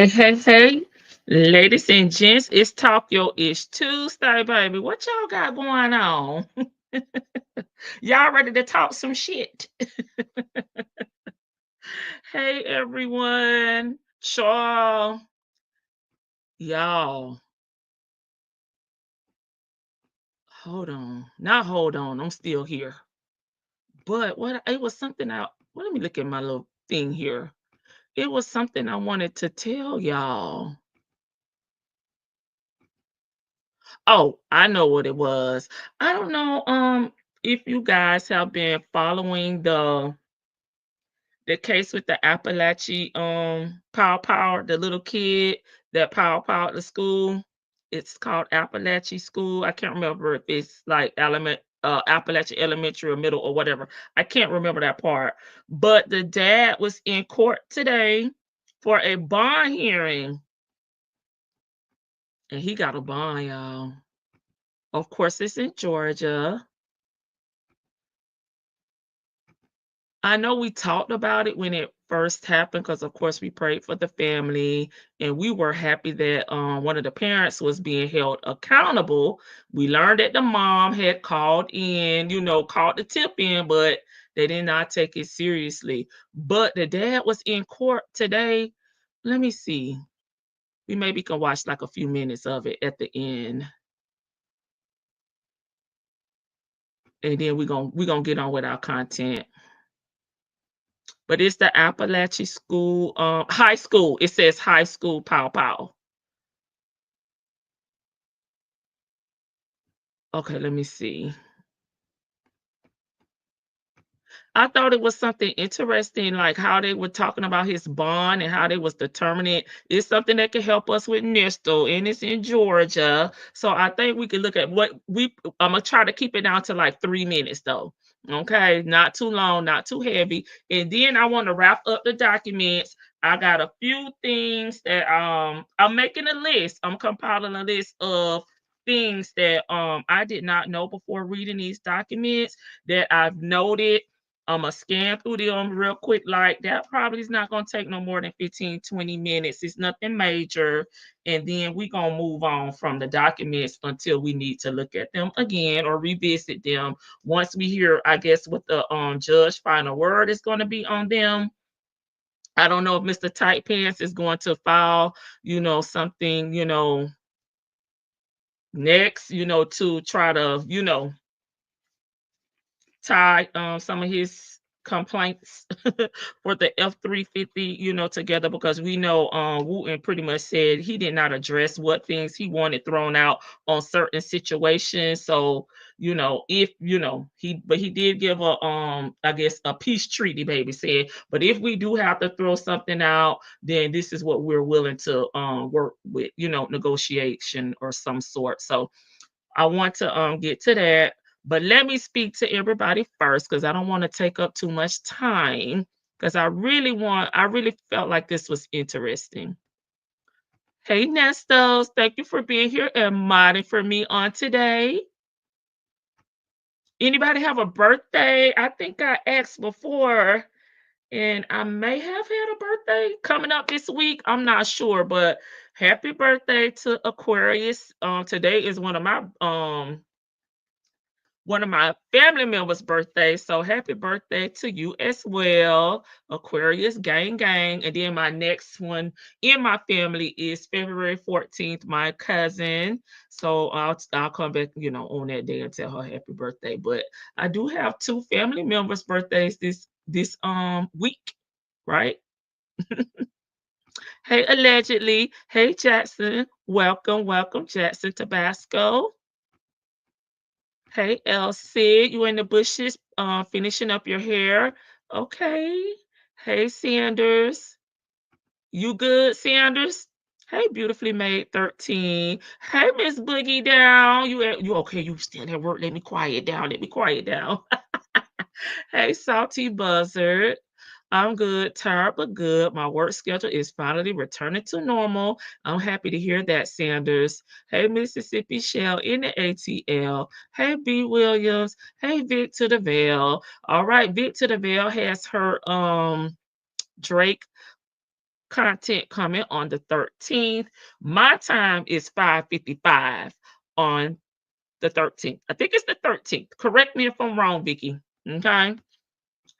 Hey, hey, hey, ladies and gents, it's Tokyo. It's Tuesday, baby. What y'all got going on? Y'all ready to talk some shit? Hey, everyone. Shaw, y'all, hold on. Not hold on. I'm still here. But what it was something out. Well, let me look at my little thing here. It was something I wanted to tell y'all. Oh, I know what it was. I don't know if you guys have been following the case with the Apalachee Pow Pow, the little kid that Pow Pow the school. It's called Apalachee School. I can't remember if it's like Appalachian Elementary or Middle or whatever. I can't remember that part. But the dad was in court today for a bond hearing, and he got a bond, y'all. Of course, it's in Georgia. I know we talked about it when it first happened because, of course, we prayed for the family and we were happy that one of the parents was being held accountable. We learned that the mom had called in, called the tip in, but they did not take it seriously. But the dad was in court today. Let me see. We maybe can watch like a few minutes of it at the end. And then we're gonna get on with our content. But it's the Appalachian School, high school. It says high school Pow Pow. Okay, let me see. I thought it was something interesting, like how they were talking about his bond and how they was determining it. It's something that can help us with Nesto, and it's in Georgia. So I think we can look at what we. I'm gonna try to keep it down to like 3 minutes though. Okay, not too long, not too heavy. And then I want to wrap up the documents. I got a few things that I'm making a list. I'm compiling a list of things that I did not know before reading these documents that I've noted. I'm gonna scan through them real quick. Like that probably is not gonna take no more than 15, 20 minutes. It's nothing major. And then we gonna move on from the documents until we need to look at them again or revisit them. Once we hear, I guess, what the judge final word is gonna be on them. I don't know if Mr. Tight Pants is going to file, something, next, to try to, tie some of his complaints for the F-350, together because we know Wooten pretty much said he did not address what things he wanted thrown out on certain situations. So, if he did give a I guess a peace treaty, baby said, but if we do have to throw something out, then this is what we're willing to work with, negotiation or some sort. So I want to get to that. But let me speak to everybody first because I don't want to take up too much time because I really felt like this was interesting. Hey Nestos, thank you for being here and modding for me on today. Anybody have a birthday? I think I asked before, and I may have had a birthday coming up this week. I'm not sure, but happy birthday to Aquarius. Today is one of my family members' birthdays. So happy birthday to you as well, Aquarius gang gang. And then my next one in my family is February 14th, my cousin. So I'll come back, on that day and tell her happy birthday. But I do have two family members' birthdays this week, right? Hey, allegedly. Hey, Jackson. Welcome, welcome, Jackson Tabasco. Hey, Elsie, you in the bushes, finishing up your hair? Okay. Hey, Sanders, you good, Sanders? Hey, beautifully made 13. Hey, Miss Boogie Down, you okay? You still at work? Let me quiet down. Let me quiet down. Hey, Salty Buzzard. I'm good, tired but good. My work schedule is finally returning to normal. I'm happy to hear that, Sanders. Hey, Mississippi Shell in the ATL. Hey, B. Williams. Hey, Vic to the Veil. All right, Vic to the Veil has her Drake content coming on the 13th. My time is 5:55 on the 13th. I think it's the 13th. Correct me if I'm wrong, Vicky. Okay.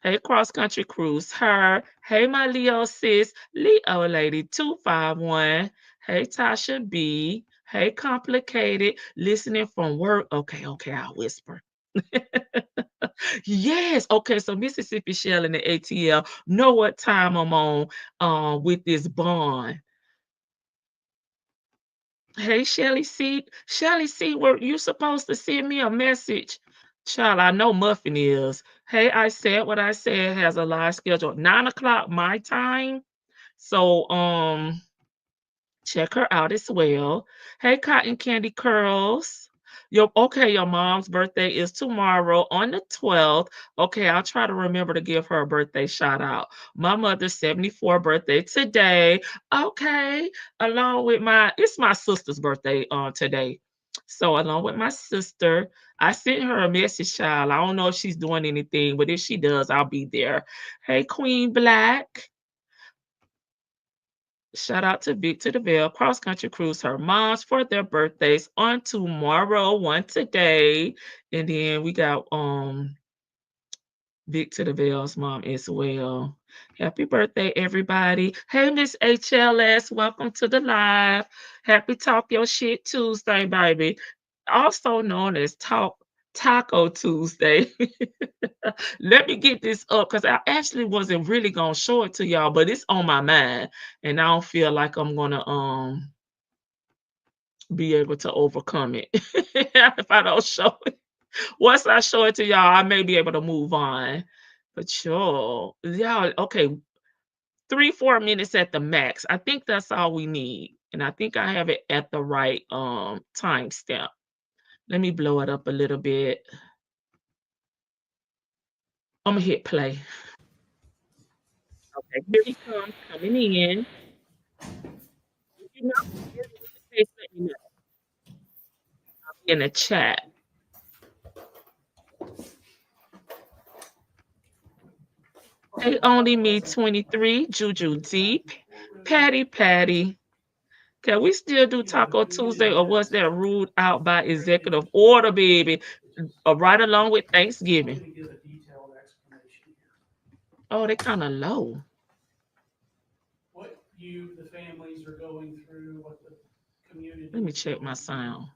Hey, cross country cruise, her. Hey, my Leo sis, Leo lady 251. Hey, Tasha B. Hey, complicated, listening from work. Okay, okay, I'll whisper. Yes. Okay, so Mississippi Shell and the ATL know what time I'm on with this bond. Hey, Shelly C, were you supposed to send me a message? Child, I know Muffin is. Hey, I said what I said has a live schedule. 9 o'clock my time. So check her out as well. Hey, Cotton Candy Curls. Your mom's birthday is tomorrow on the 12th. Okay, I'll try to remember to give her a birthday shout out. My mother's 74 birthday today. Okay, along with it's my sister's birthday today. So along with my sister, I sent her a message, child. I don't know if she's doing anything, but if she does, I'll be there. Hey, Queen Black. Shout out to Vic to the Veil Cross Country Cruise, her moms for their birthdays on tomorrow, one today. And then we got Vic to the Veil's mom as well. Happy birthday, everybody. Hey, Miss HLS, welcome to the live. Happy Talk Your Shit Tuesday, baby. Also known as Taco Tuesday. Let me get this up because I actually wasn't really gonna show it to y'all, but it's on my mind, and I don't feel like I'm gonna be able to overcome it if I don't show it. Once I show it to y'all, I may be able to move on. But y'all, okay, 3-4 minutes at the max. I think that's all we need, and I think I have it at the right timestamp. Let me blow it up a little bit. I'm gonna hit play. Okay, here he comes coming in. If you know what the case, let me know in the chat. Hey, only me 23, Juju Deep, Patty. Can we still do Taco Tuesday, or was that ruled out by executive order, baby? Right along with Thanksgiving. Oh, they kind of low. Let me check my sound.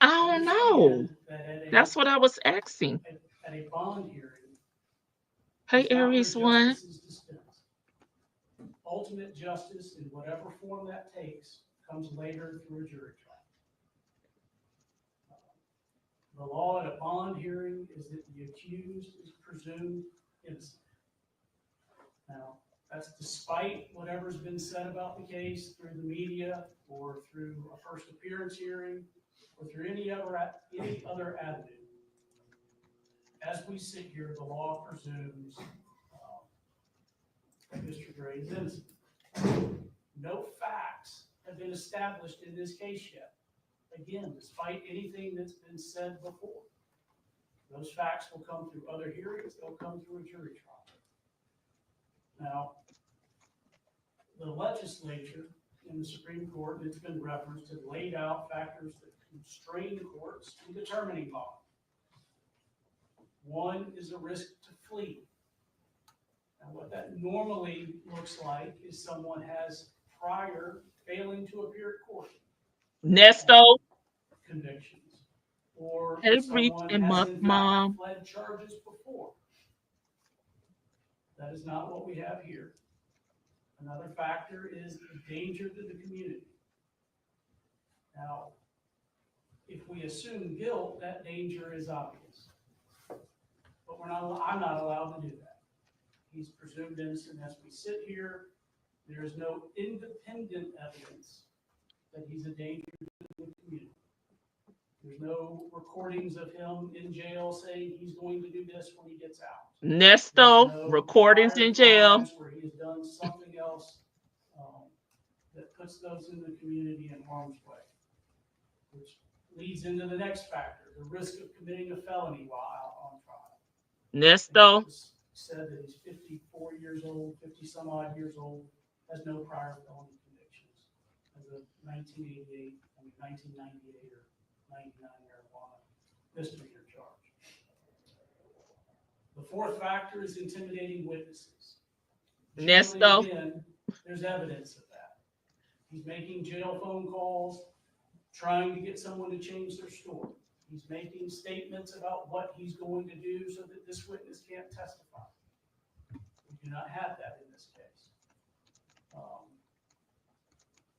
I don't know. That's what I was asking. Hey, Aries one. Nesto. Hey, Reach and Muff Mom. He's presumed innocent. As we sit here, there is no independent evidence that he's a danger to the community. There's no recordings of him in jail saying he's going to do this when he gets out. Nesto, No recordings in jail. where he has done something else that puts those in the community in harm's way, which leads into the next factor, the risk of committing a felony while out on trial. Nesto. Said that he's 54 years old, 50 some odd years old, has no prior felony convictions. As of 1998 or 99 marijuana misdemeanor charge. The fourth factor is intimidating witnesses. Nesto. Again, there's evidence of that. He's making jail phone calls, trying to get someone to change their story. He's making statements about what he's going to do so that this witness can't testify. We do not have that in this case.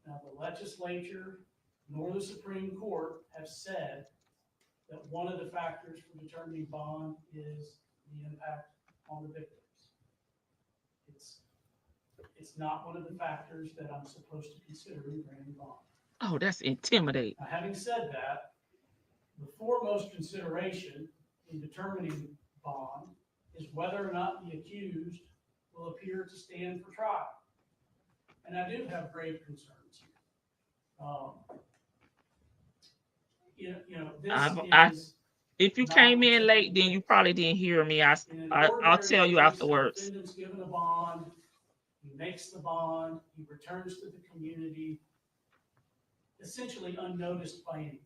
Now, the legislature nor the Supreme Court have said that one of the factors for determining bond is the impact on the victims. It's not one of the factors that I'm supposed to consider in granting bond. Oh, that's intimidating. Now, having said that, the foremost consideration in determining bond is whether or not the accused will appear to stand for trial. And I do have grave concerns here. If you came in late, then you probably didn't hear me. I'll tell you afterwards. The defendant's given a bond, he makes the bond, he returns to the community, essentially unnoticed by anyone.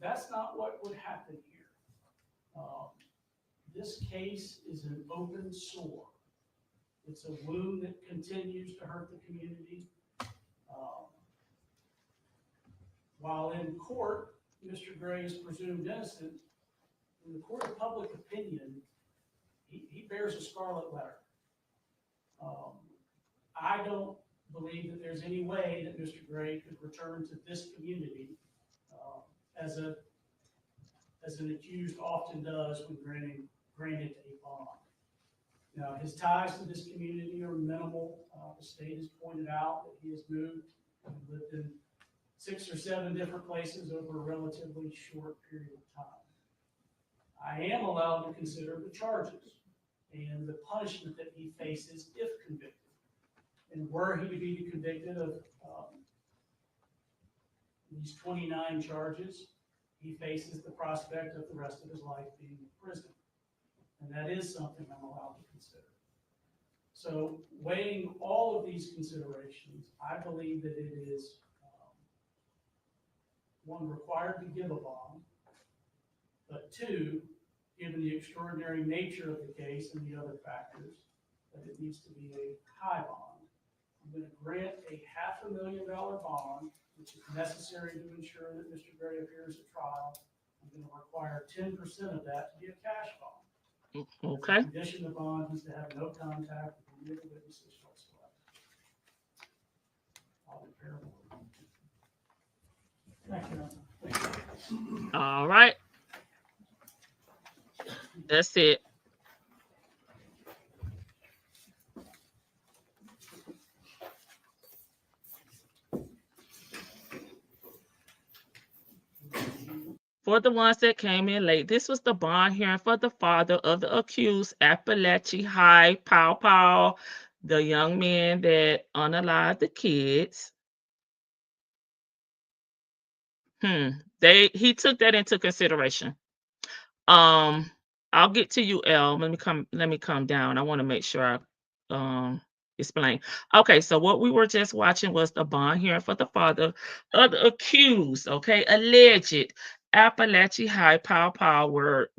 That's not what would happen here. This case is an open sore. It's a wound that continues to hurt the community. While in court, Mr. Gray is presumed innocent, in the court of public opinion, he bears a scarlet letter. I don't believe that there's any way that Mr. Gray could return to this community as an accused often does when granted a bond. Now, his ties to this community are minimal. The state has pointed out that he has moved and lived in 6 or 7 different places over a relatively short period of time. I am allowed to consider the charges and the punishment that he faces if convicted. And were he to be convicted of these 29 charges, he faces the prospect of the rest of his life being in prison. And that is something I'm allowed to consider. So weighing all of these considerations, I believe that it is one, required to give a bond, but 2, given the extraordinary nature of the case and the other factors, that it needs to be a high bond. I'm going to grant a $500,000 bond, which is necessary to ensure that Mr. Gray appears at trial. I'm going to require 10% of that to be a cash bond. Okay. The condition of the bond is to have no contact with any of the witnesses whatsoever. I'll be careful. Thank you. All right. That's it. For the ones that came in late, this was the bond hearing for the father of the accused, Apalachee High Pow Pow, the young man that unalived the kids. He took that into consideration. I'll get to you, L. Let me come down. I want to make sure I explain. Okay, so what we were just watching was the bond hearing for the father of the accused, okay, alleged Apalachee High Pow Pow, where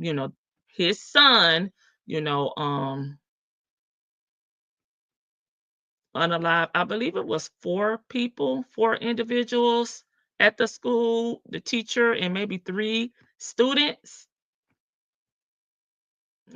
his son, unalive. I believe it was 4 individuals at the school, the teacher, and maybe 3 students.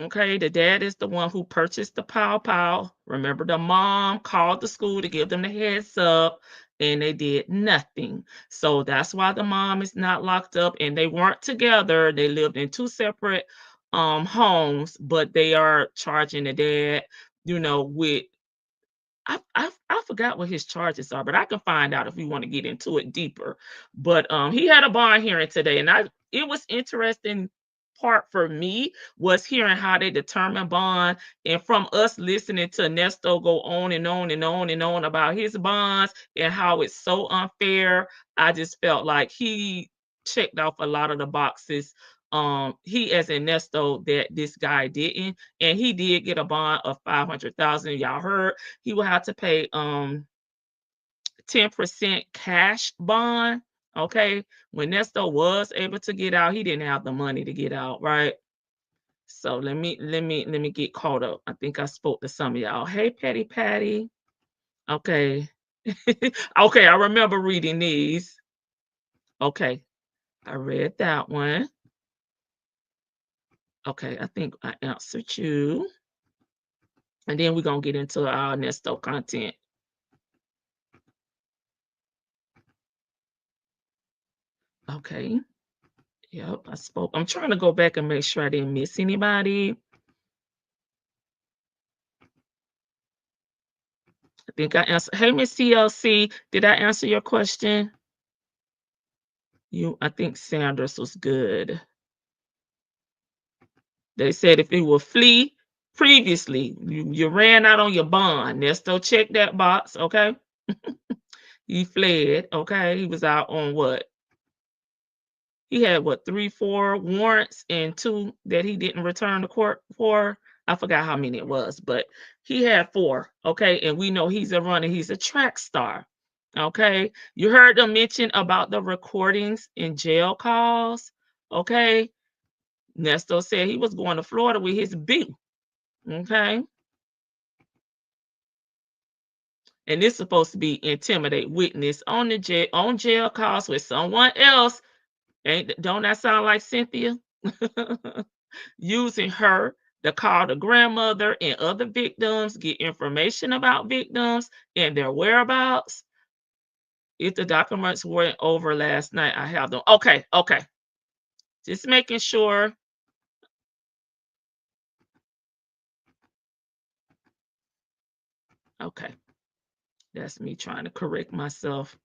Okay, the dad is the one who purchased the Pow Pow. Remember, the mom called the school to give them the heads up, and they did nothing. So that's why the mom is not locked up, and they weren't together. They lived in 2 separate homes, but they are charging the dad, with I forgot what his charges are, but I can find out if we want to get into it deeper. But he had a bond hearing today, and I it was interesting part for me was hearing how they determine bond, and from us listening to Nesto go on and on and on and on about his bonds and how it's so unfair. I just felt like he checked off a lot of the boxes. He as in Nesto that this guy didn't, and he did get a bond of 500,000. Y'all heard he will have to pay 10% cash bond. Okay. When Nesto was able to get out, he didn't have the money to get out, right? So let me get caught up. I think I spoke to some of y'all. Hey, Patty Patty. Okay. Okay, I remember reading these. Okay, I read that one. Okay, I think I answered you. And then we're gonna get into our Nesto content. Okay. Yep, I spoke. I'm trying to go back and make sure I didn't miss anybody. I think I answered. Hey, Miss CLC, did I answer your question? I think Sanders was good. They said if it will flee previously, you ran out on your bond. Nesto check that box, okay? He fled, okay? He was out on what? He had what, 3, 4 warrants and 2 that he didn't return to court for. I forgot how many it was, but he had 4, okay? And we know he's a runner, he's a track star, okay? You heard them mention about the recordings in jail calls, okay? Nesto said he was going to Florida with his boo, okay? And this is supposed to be intimidate witness on the jail calls with someone else. Don't that sound like Cynthia? Using her to call the grandmother and other victims, get information about victims and their whereabouts. If the documents weren't over last night, I have them. Okay, okay. Just making sure. Okay. That's me trying to correct myself.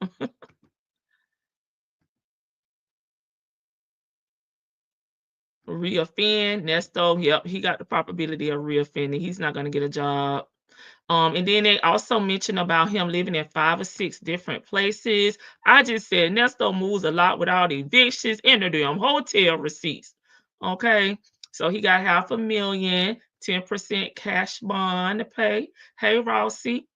Reoffend, Nesto. Yep, he got the probability of reoffending. He's not going to get a job. And then they also mentioned about him living in 5 or 6 different places. I just said Nesto moves a lot without evictions and the damn hotel receipts. Okay, so he got 500,000, 10% cash bond to pay. Hey, Rossi.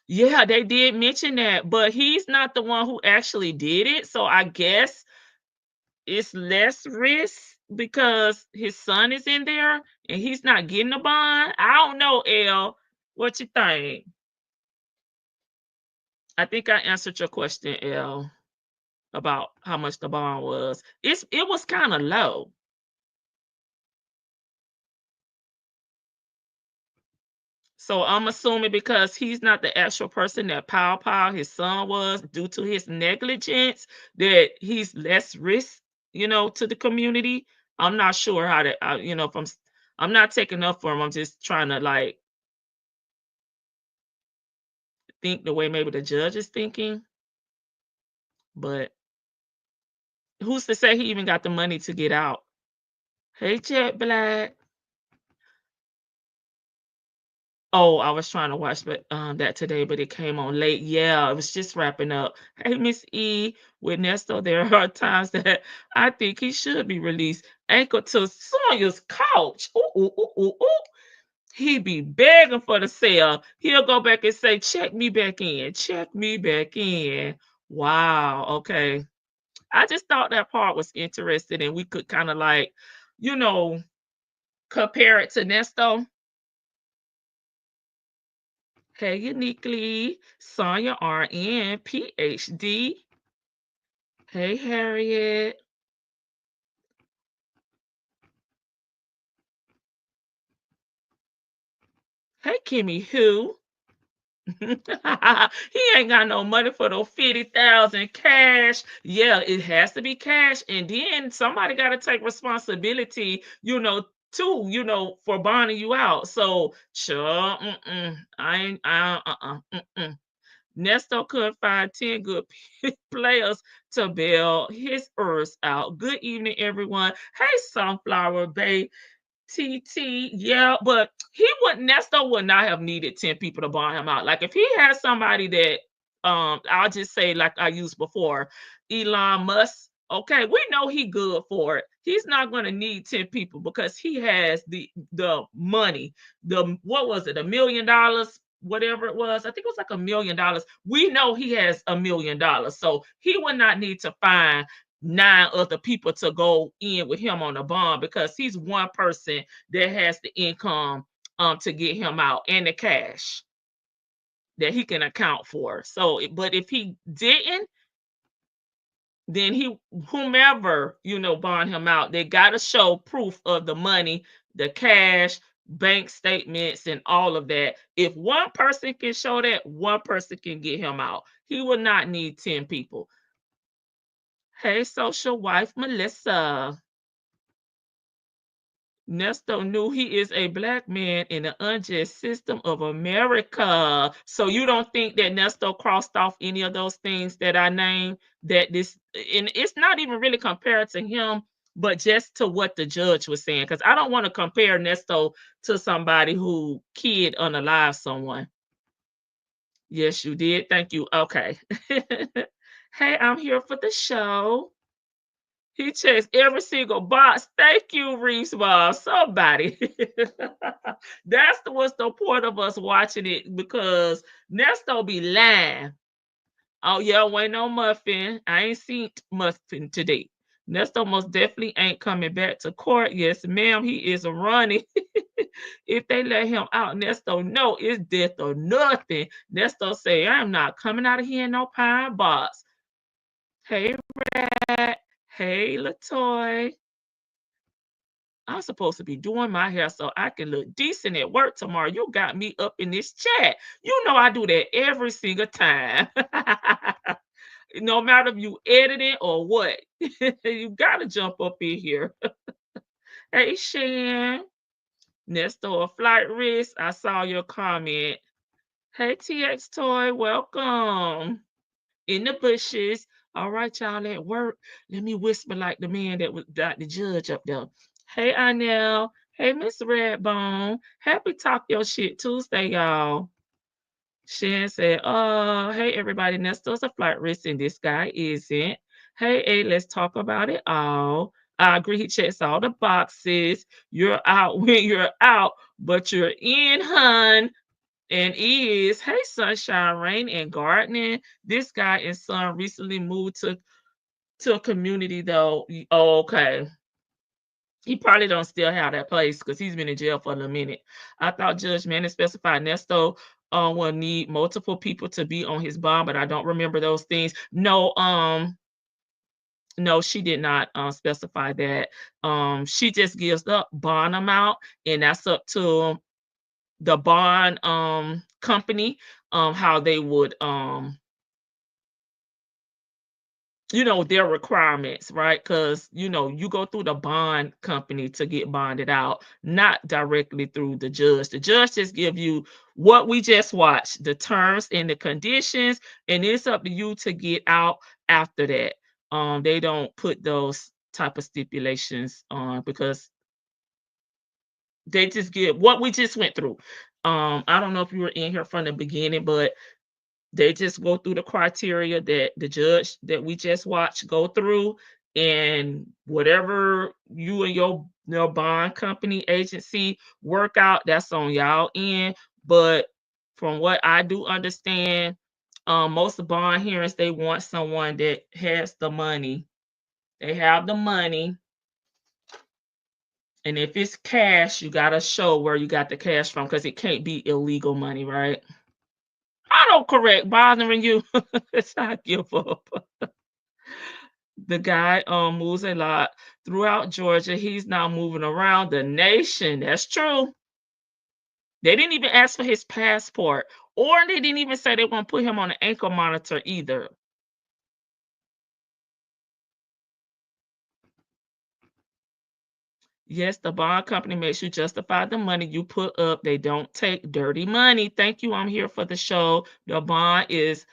Yeah, they did mention that, but he's not the one who actually did it. So I guess it's less risk because his son is in there and he's not getting a bond. I don't know, L. What you think? I think I answered your question, L, about how much the bond was. It was kind of low. So I'm assuming because he's not the actual person that Pow Pow, his son, was due to his negligence, that he's less risk, to the community. I'm not sure how to, if I'm not taking up for him. I'm just trying to like think the way maybe the judge is thinking. But who's to say he even got the money to get out? Hey, Jet Black. Oh, I was trying to watch that today, but it came on late. Yeah, it was just wrapping up. Hey, Miss E, with Nesto, there are times that I think he should be released. Anchored to Sonya's couch. Ooh, ooh, ooh, ooh, ooh. He be begging for the sale. He'll go back and say, check me back in. Check me back in. Wow. Okay. I just thought that part was interesting and we could kind of like, you know, compare it to Nesto. Hey, uniquely, Sonya RN, PhD. Hey, Harriet. Hey, Kimmy Who. He ain't got no money for those 50,000 cash. Yeah, it has to be cash. And then somebody got to take responsibility, too, for bonding you out. So, sure, I ain't, Nesto could find 10 good players to bail his earth out. Good evening, everyone. Hey, Sunflower Bay. TT, yeah, but he would Nesto would not have needed 10 people to bond him out. Like if he had somebody that I'll just say like I used before, Elon Musk, okay, we know he good for it. He's not going to need 10 people because he has the money. The what was it? $1 million, whatever it was. I think it was like $1 million. We know he has $1 million. So he would not need to find 9 other people to go in with him on a bond because he's one person that has the income to get him out and the cash that he can account for. So, but if he didn't, then he whomever bond him out, they got to show proof of the money, the cash, bank statements, and all of that. If one person can show that, one person can get him out. He will not need 10 people. Hey, social wife Melissa. Nesto knew he is a black man in the unjust system of America. So you don't think that Nesto crossed off any of those things that I named? And it's not even really compared to him, but just to what the judge was saying. Because I don't want to compare Nesto to somebody who kid unalive someone. Yes, you did. Thank you. Okay. Hey, I'm here for the show. He checks every single box. Thank you, Reese Bob. Somebody. What's the point of us watching it because Nesto be lying. Oh, yeah, ain't no muffin. I ain't seen muffin today. Nesto most definitely ain't coming back to court. Yes, ma'am, he is running. If they let him out, Nesto, no, it's death or nothing. Nesto say, I'm not coming out of here in no pine box. Hey, Rat. Hey, Latoy. I'm supposed to be doing my hair so I can look decent at work tomorrow. You got me up in this chat. You know I do that every single time. No matter if you edit it or what, you gotta jump up in here. Hey, Shan. Nesto, a flight risk. I saw your comment. Hey, TX Toy, welcome. In the bushes. All right, y'all at work. Let me whisper like the man that was got the judge up there. Hey, Anel. Hey, Miss Redbone. Happy Talk Your Shit Tuesday, y'all. Shan said, hey, everybody. Nestor's a flight risk, and this guy isn't. Hey, let's talk about it all. I agree. He checks all the boxes. You're out when you're out, but you're in, hun. And is, hey, Sunshine, Rain, and Gardening. This guy and son recently moved to a community though. Oh, okay. He probably don't still have that place because he's been in jail for a minute. I thought Judge Manning specified Nesto will need multiple people to be on his bond, but I don't remember those things. No, she did not specify that. She just gives the bond amount, and that's up to the bond company how they would their requirements, right? Because you go through the bond company to get bonded out, not directly through the judge. The judge just give you what we just watched, the terms and the conditions, and it's up to you to get out after that. They don't put those type of stipulations on because they just give what we just went through. I don't know if you were in here from the beginning, but they just go through the criteria that the judge that we just watched go through, and whatever you and your bond company agency work out, that's on y'all end. But from what I do understand, most bond hearings they want someone that has the money. They have the money, and if it's cash, you gotta show where you got the cash from because it can't be illegal money, right? I don't correct bothering you. It's not give up. The guy moves a lot throughout Georgia. He's now moving around the nation. That's true. They didn't even ask for his passport. Or they didn't even say they want to put him on an ankle monitor either. Yes, the bond company makes you justify the money you put up. They don't take dirty money. Thank you. I'm here for the show. The bond is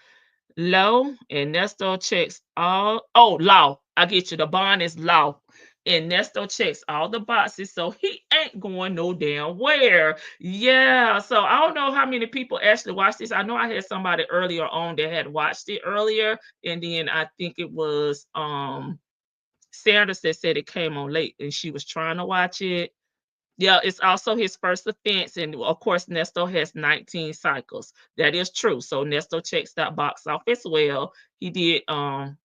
low, and Nesto checks all. Oh, law. I get you. The bond is law. And Nesto checks all the boxes, so he ain't going no damn where. Yeah. So I don't know how many people actually watched this. I know I had somebody earlier on that had watched it earlier, and then I think it was Sanders that said it came on late and she was trying to watch it. Yeah, it's also his first offense, and of course, Nesto has 19 cycles. That is true. So Nesto checks that box off as well. He did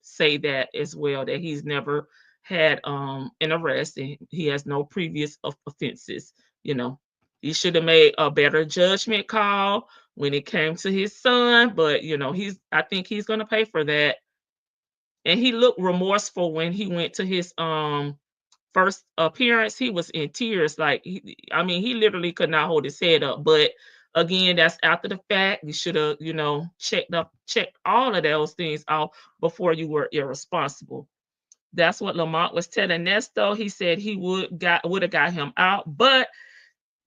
say that as well, that he's never had an arrest and he has no previous offenses. You know, he should have made a better judgment call when it came to his son, but I think he's gonna pay for that. And he looked remorseful when he went to his first appearance. He was in tears, like I mean, he literally could not hold his head up. But again, that's after the fact. You should have, checked all of those things out before you were irresponsible. That's what Lamont was telling Nesto. He said he would have got him out, but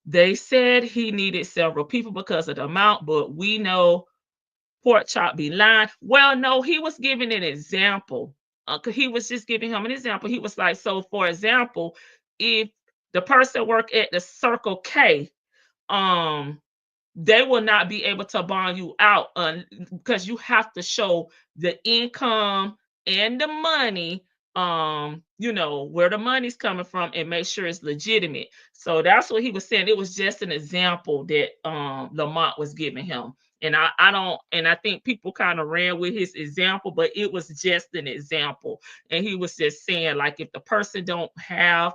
they said he needed several people because of the amount. But we know Pork Chop be lying. Well, no, he was giving an example. He was just giving him an example. He was like, so for example, if the person work at the Circle K, um, they will not be able to bond you out because you have to show the income and the money, where the money's coming from and make sure it's legitimate. So that's what he was saying. It was just an example that Lamont was giving him. And I don't, and I think people kind of ran with his example, but it was just an example. And he was just saying, like, if the person don't have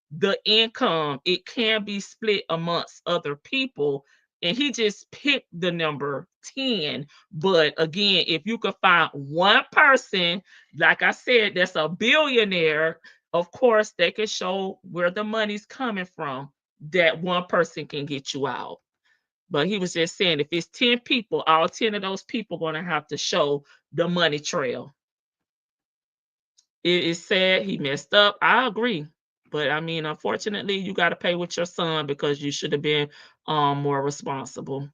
the income, it can be split amongst other people. And he just picked the number 10. But again, if you could find one person, like I said, that's a billionaire, of course, they can show where the money's coming from. That one person can get you out. But he was just saying, if it's 10 people, all 10 of those people going to have to show the money trail. It is sad he messed up. I agree. But I mean, unfortunately, you got to pay with your son because you should have been more responsible.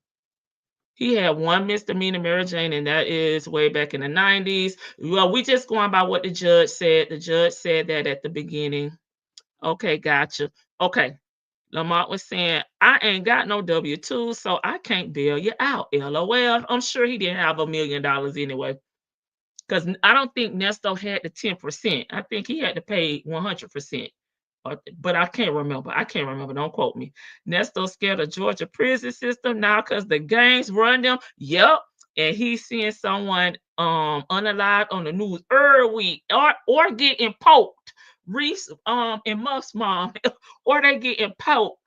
He had one misdemeanor Mary Jane, and that is way back in the 90s. Well, we just going by what the judge said. The judge said that at the beginning. Okay, gotcha. Okay. Lamont was saying, I ain't got no W 2, so I can't bail you out. LOL. I'm sure he didn't have $1 million anyway. Because I don't think Nesto had the 10%. I think he had to pay 100%. But I can't remember. I can't remember. Don't quote me. Nesto scared of Georgia prison system now because the gangs run them. Yep. And he's seeing someone unalive on the news every week or getting poked. Reese and Muff's mom, or they getting poked.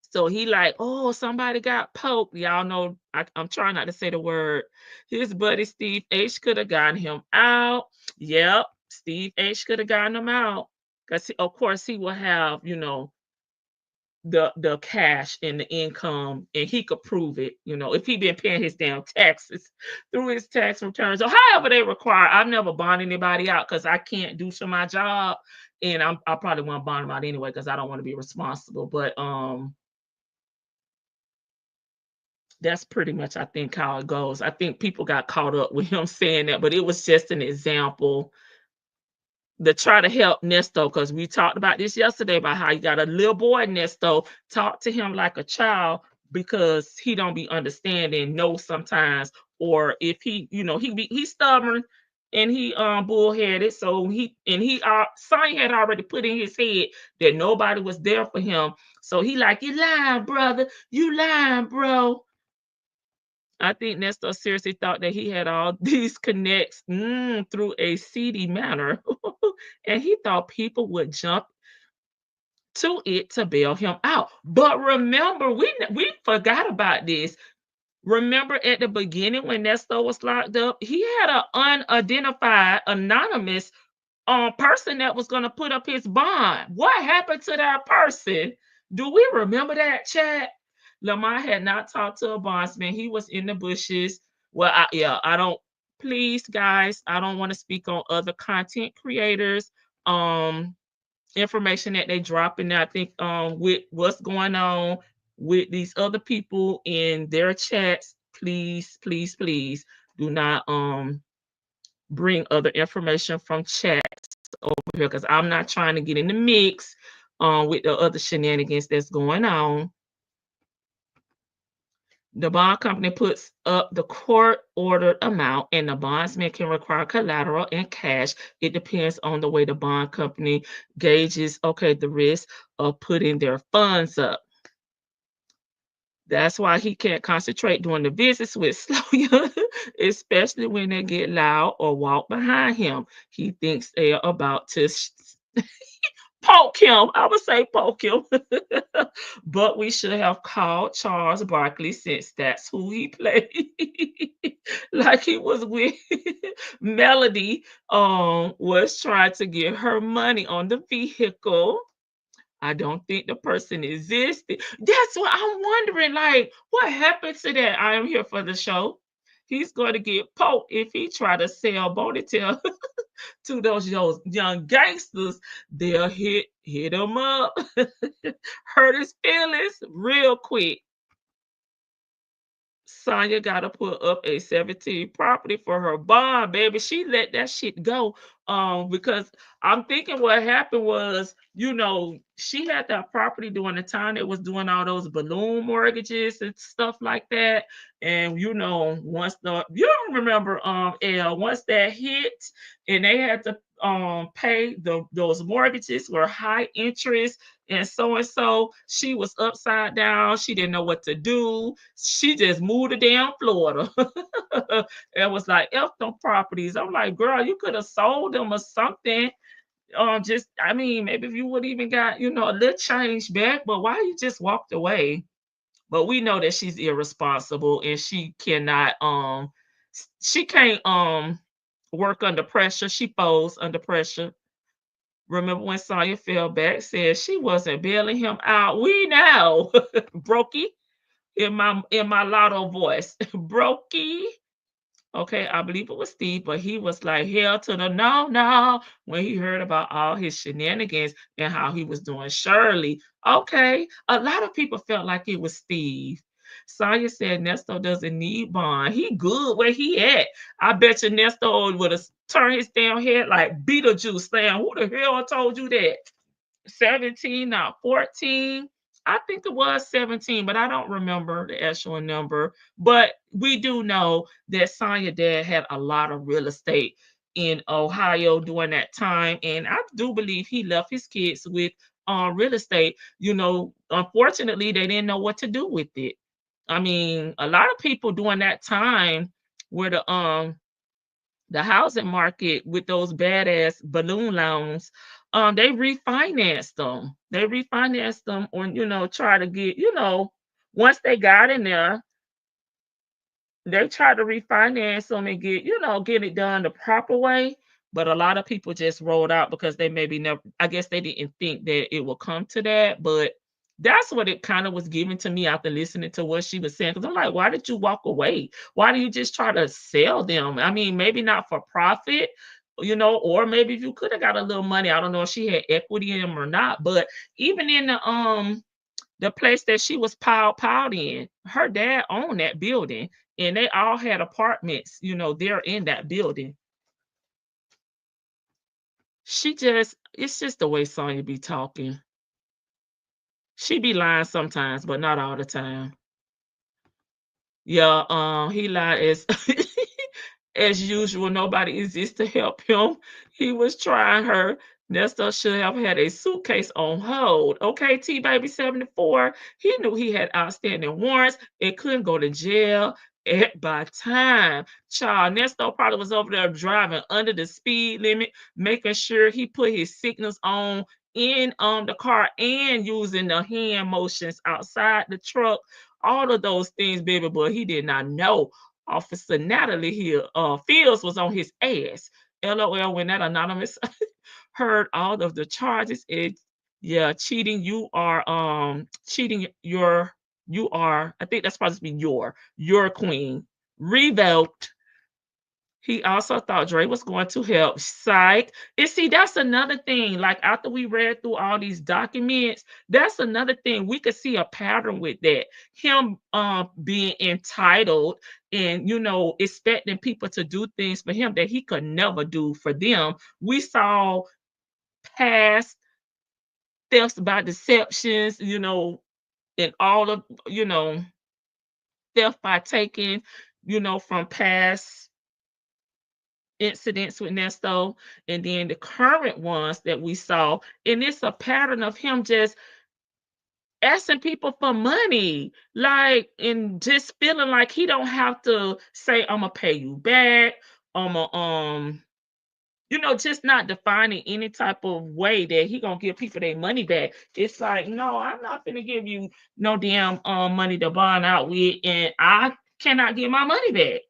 So he like, oh, somebody got poked. Y'all know I'm trying not to say the word. His buddy Steve H could have gotten him out. Yep, Steve H could have gotten him out. Because of course he will have, the cash and the income, and he could prove it, if he been paying his damn taxes through his tax returns or however they require. I've never bond anybody out because I can't do to my job. And I probably want to bond them out anyway because I don't want to be responsible. But that's pretty much, I think, how it goes. I think people got caught up with him saying that, but it was just an example to try to help Nesto, because we talked about this yesterday about how you got a little boy, Nesto, talk to him like a child because he don't be understanding no sometimes, or if he's stubborn and he bullheaded. So Sonny had already put in his head that nobody was there for him. So he like, you lying, brother, you lying, bro. I think Nestor seriously thought that he had all these connects through a seedy manner, and he thought people would jump to it to bail him out. But remember, we forgot about this. Remember at the beginning when Nestor was locked up, he had an unidentified, anonymous person that was going to put up his bond. What happened to that person? Do we remember that, chat? Lamar had not talked to a bondsman. He was in the bushes. Well, yeah, I don't. Please, guys, I don't want to speak on other content creators. Um, Information that they dropping. I think with what's going on with these other people in their chats. Please, please, please do not bring other information from chats over here because I'm not trying to get in the mix with the other shenanigans that's going on. The bond company puts up the court ordered amount, and the bondsman can require collateral and cash. It depends on the way the bond company gauges, okay, the risk of putting their funds up. That's why he can't concentrate doing the visits with Sloya, especially when they get loud or walk behind him. He thinks they are about to poke him. I would say poke him. But we should have called Charles Barkley since that's who he played. Like he was with Melody, was trying to get her money on the vehicle. I don't think the person existed. That's what I'm wondering. Like, what happened to that? I am here for the show. He's going to get poked if he try to sell Bonnetel to those young gangsters. They'll hit him up, hurt his feelings real quick. Sonya got to put up a 17 property for her bond, baby. She let that shit go. Because I'm thinking what happened was, she had that property during the time it was doing all those balloon mortgages and stuff like that. And once you don't remember, L, once that hit and they had to pay those mortgages were high interest and so she was upside down. She didn't know what to do. She just moved to damn Florida and was like, F them properties. I'm like, girl, you could have sold them or something. Just, I mean, maybe if you would even got, a little change back, but why you just walked away? But we know that she's irresponsible and she can't work under pressure. She folds under pressure. Remember when Sonya fell back, said she wasn't bailing him out. We know, Brokey, in my lotto voice, Brokey. Okay, I believe it was Steve, but he was like hell to the no, no when he heard about all his shenanigans and how he was doing Shirley. Okay, a lot of people felt like it was Steve. Sonya said Nesto doesn't need bond. He good where he at. I bet you Nesto would have turned his damn head like Beetlejuice saying, who the hell told you that? 17, not 14. I think it was 17, but I don't remember the actual number. But we do know that Sonya dad had a lot of real estate in Ohio during that time. And I do believe he left his kids with real estate. Unfortunately, they didn't know what to do with it. I mean, a lot of people during that time where the housing market with those badass balloon loans, they refinanced them. They refinanced them on, try to get, once they got in there, they try to refinance them and get it done the proper way. But a lot of people just rolled out because they maybe never, I guess they didn't think that it would come to that. But that's what it kind of was given to me after listening to what she was saying. Because I'm like, why did you walk away? Why do you just try to sell them? I mean, maybe not for profit, or maybe if you could have got a little money. I don't know if she had equity in them or not. But even in the place that she was piled in, her dad owned that building and they all had apartments, they're in that building. It's just the way Sonya be talking. She be lying sometimes, but not all the time. Yeah, he lied as as usual. Nobody exists to help him. He was trying her. Nesto should have had a suitcase on hold. Okay, T Baby 74. He knew he had outstanding warrants and couldn't go to jail by time. Child, Nesto probably was over there driving under the speed limit, making sure he put his signals on in the car and using the hand motions outside the truck. All of those things, baby, but he did not know Officer Natalie here, Fields was on his ass. LOL, when that anonymous heard all of the charges, yeah, cheating. You are cheating your You are, I think that's supposed to be your queen. Revoked. He also thought Dre was going to help. Psych. And see, that's another thing. Like after we read through all these documents, that's another thing. We could see a pattern with that. Him being entitled and expecting people to do things for him that he could never do for them. We saw past thefts by deceptions, and all of theft by taking, from past incidents with Nesto, and then the current ones that we saw. And it's a pattern of him just asking people for money, like, and just feeling like he don't have to say, I'm gonna pay you back. I'm gonna just not defining any type of way that he gonna give people their money back. It's like, no, I'm not gonna give you no damn money to bond out with, and I cannot get my money back.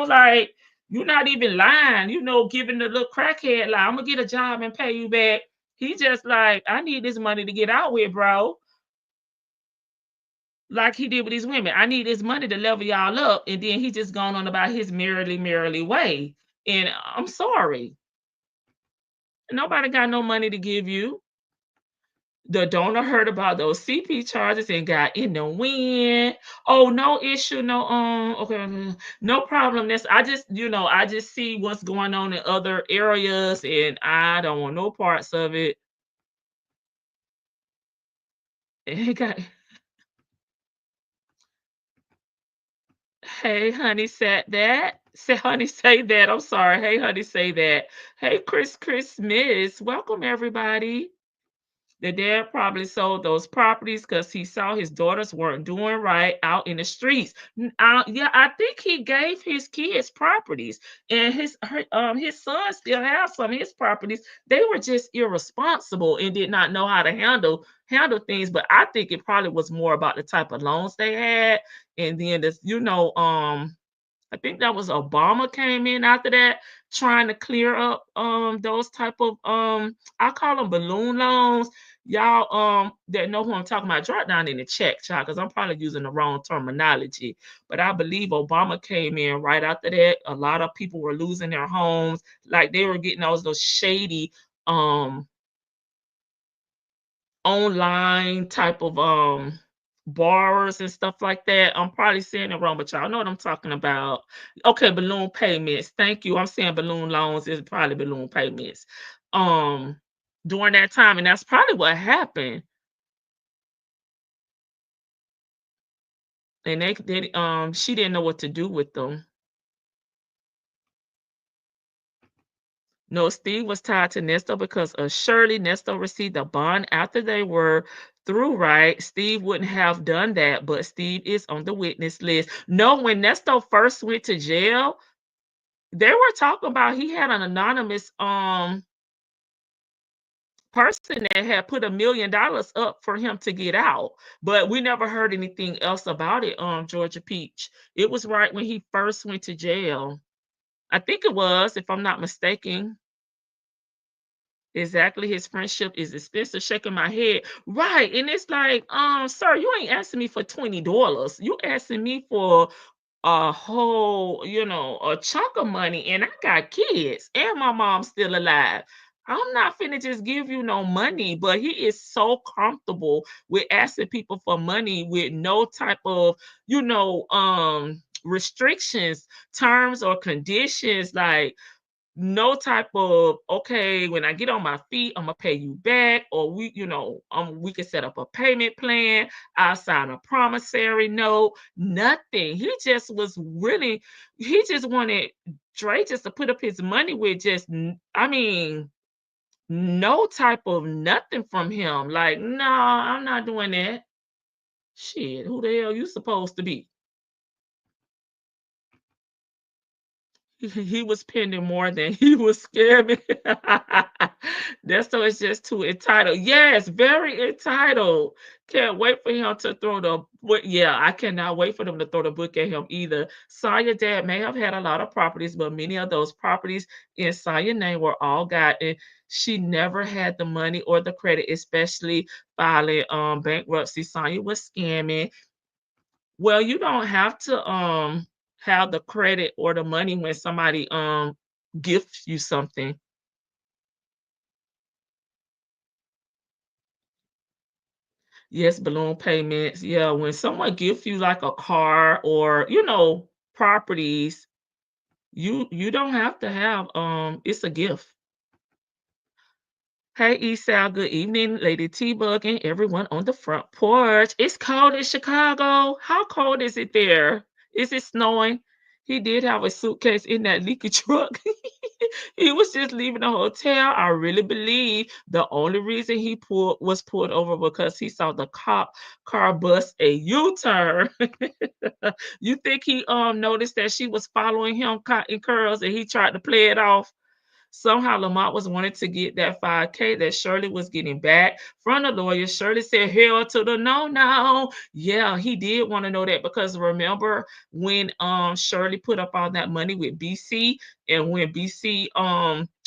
Like you're not even lying. Giving the little crackhead like I'm gonna get a job and pay you back. He just like, I need this money to get out with, bro. Like he did with these women. I need this money to level y'all up, and then he just gone on about his merrily way. And I'm sorry. Nobody got no money to give you. The donor heard about those CP charges and got in the wind. Oh, no issue, no okay, no problem. I just see what's going on in other areas, and I don't want no parts of it. And he got, hey, honey, said that. Say, honey, say that. I'm sorry. Hey, honey, say that. Hey, Chris Miss, welcome everybody. The dad probably sold those properties because he saw his daughters weren't doing right out in the streets. Yeah, I think he gave his kids properties, and his son still has some of his properties. They were just irresponsible and did not know how to handle things. But I think it probably was more about the type of loans they had, and then this, I think that was Obama came in after that, trying to clear up those type of I call them balloon loans. Y'all that know who I'm talking about, drop down in the chat, child, because I'm probably using the wrong terminology. But I believe Obama came in right after that. A lot of people were losing their homes, like they were getting those shady online type of borrowers and stuff like that. I'm probably saying it wrong, but y'all know what I'm talking about. Okay, balloon payments. Thank you. I'm saying balloon loans is probably balloon payments. Um During that time, and that's probably what happened. And they she didn't know what to do with them. No, Steve was tied to Nesto because of Shirley. Nesto received a bond after they were through, right? Steve wouldn't have done that, but Steve is on the witness list. No, when Nesto first went to jail, they were talking about he had an anonymous person that had put $1 million up for him to get out, but we never heard anything else about it. Georgia Peach. It was right when he first went to jail. I think it was, if I'm not mistaken. Exactly, his friendship is expensive. Shaking my head, right? And it's like, sir, you ain't asking me for $20. You asking me for a whole, a chunk of money, and I got kids, and my mom's still alive. I'm not finna just give you no money, but he is so comfortable with asking people for money with no type of, restrictions, terms, or conditions. Like no type of, okay, when I get on my feet, I'm gonna pay you back, or we can set up a payment plan. I'll sign a promissory note. Nothing. He just wanted Dre just to put up his money with I mean, no type of nothing from him. Like, no, I'm not doing that. Shit, who the hell you supposed to be? He was spending more than he was scamming. That's so it's just too entitled. Yes, very entitled. Can't wait for him to throw the yeah, I cannot wait for them to throw the book at him either. Saya dad may have had a lot of properties, but many of those properties in Saya's name were all gotten. She never had the money or the credit, especially filing bankruptcy. Saya was scamming. Well, you don't have to have the credit or the money when somebody gifts you something. Yes, balloon payments. Yeah, when someone gives you like a car or, properties, you don't have to have it's a gift. Hey, Esau, good evening, Lady T-Bug, and everyone on the front porch. It's cold in Chicago. How cold is it there? Is it snowing? He did have a suitcase in that leaky truck. He was just leaving the hotel. I really believe the only reason he pulled over because he saw the cop car bust a U-turn. You think he noticed that she was following him caught in curls and he tried to play it off? Somehow Lamont was wanting to get that 5K that Shirley was getting back from the lawyer. Shirley said, hell to the no, no. Yeah, he did want to know that because remember when Shirley put up all that money with BC and when BC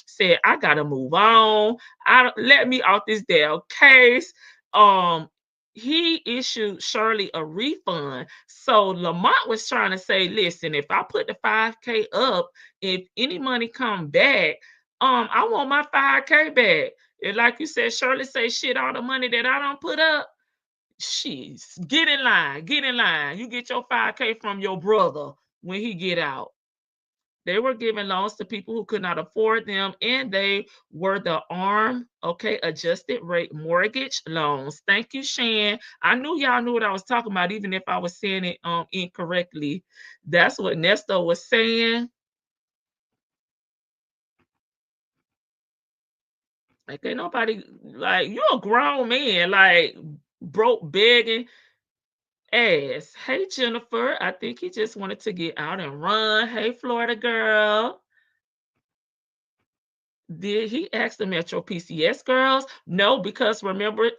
said, I gotta move on. I let me out this damn case. Um he issued Shirley a refund. So Lamont was trying to say, listen, if I put the 5K up, if any money come back, I want my 5K back. And like you said, Shirley say shit, all the money that I don't put up. She's get in line, get in line. You get your 5K from your brother when he get out. They were giving loans to people who could not afford them, and they were the adjusted rate mortgage loans. Thank you, Shan. I knew y'all knew what I was talking about, even if I was saying it incorrectly. That's what Nesto was saying. Like ain't nobody like you a grown man, like broke begging ass. Hey Jennifer, I think he just wanted to get out and run. Hey Florida girl. Did he ask the Metro PCS girls? No, because remember,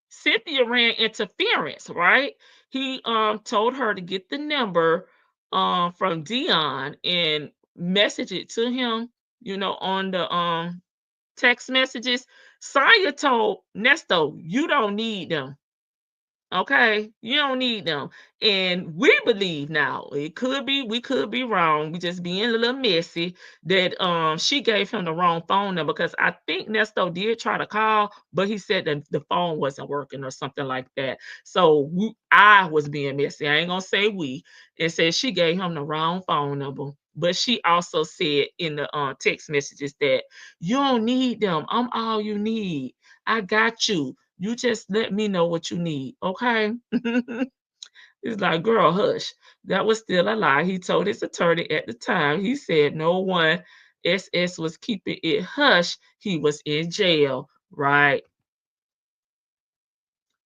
Cynthia ran interference, right? He told her to get the number from Dion and message it to him, on the text messages. Sonya told Nesto, you don't need them. Okay, you don't need them. And we believe now, we could be wrong. We just being a little messy that she gave him the wrong phone number because I think Nesto did try to call, but he said that the phone wasn't working or something like that. So I was being messy. I ain't gonna say we, and said she gave him the wrong phone number. But she also said in the text messages that you don't need them. I'm all you need. I got you. You just let me know what you need, okay? He's like, girl, hush. That was still a lie. He told his attorney at the time. He said no one SS was keeping it hush. He was in jail, right?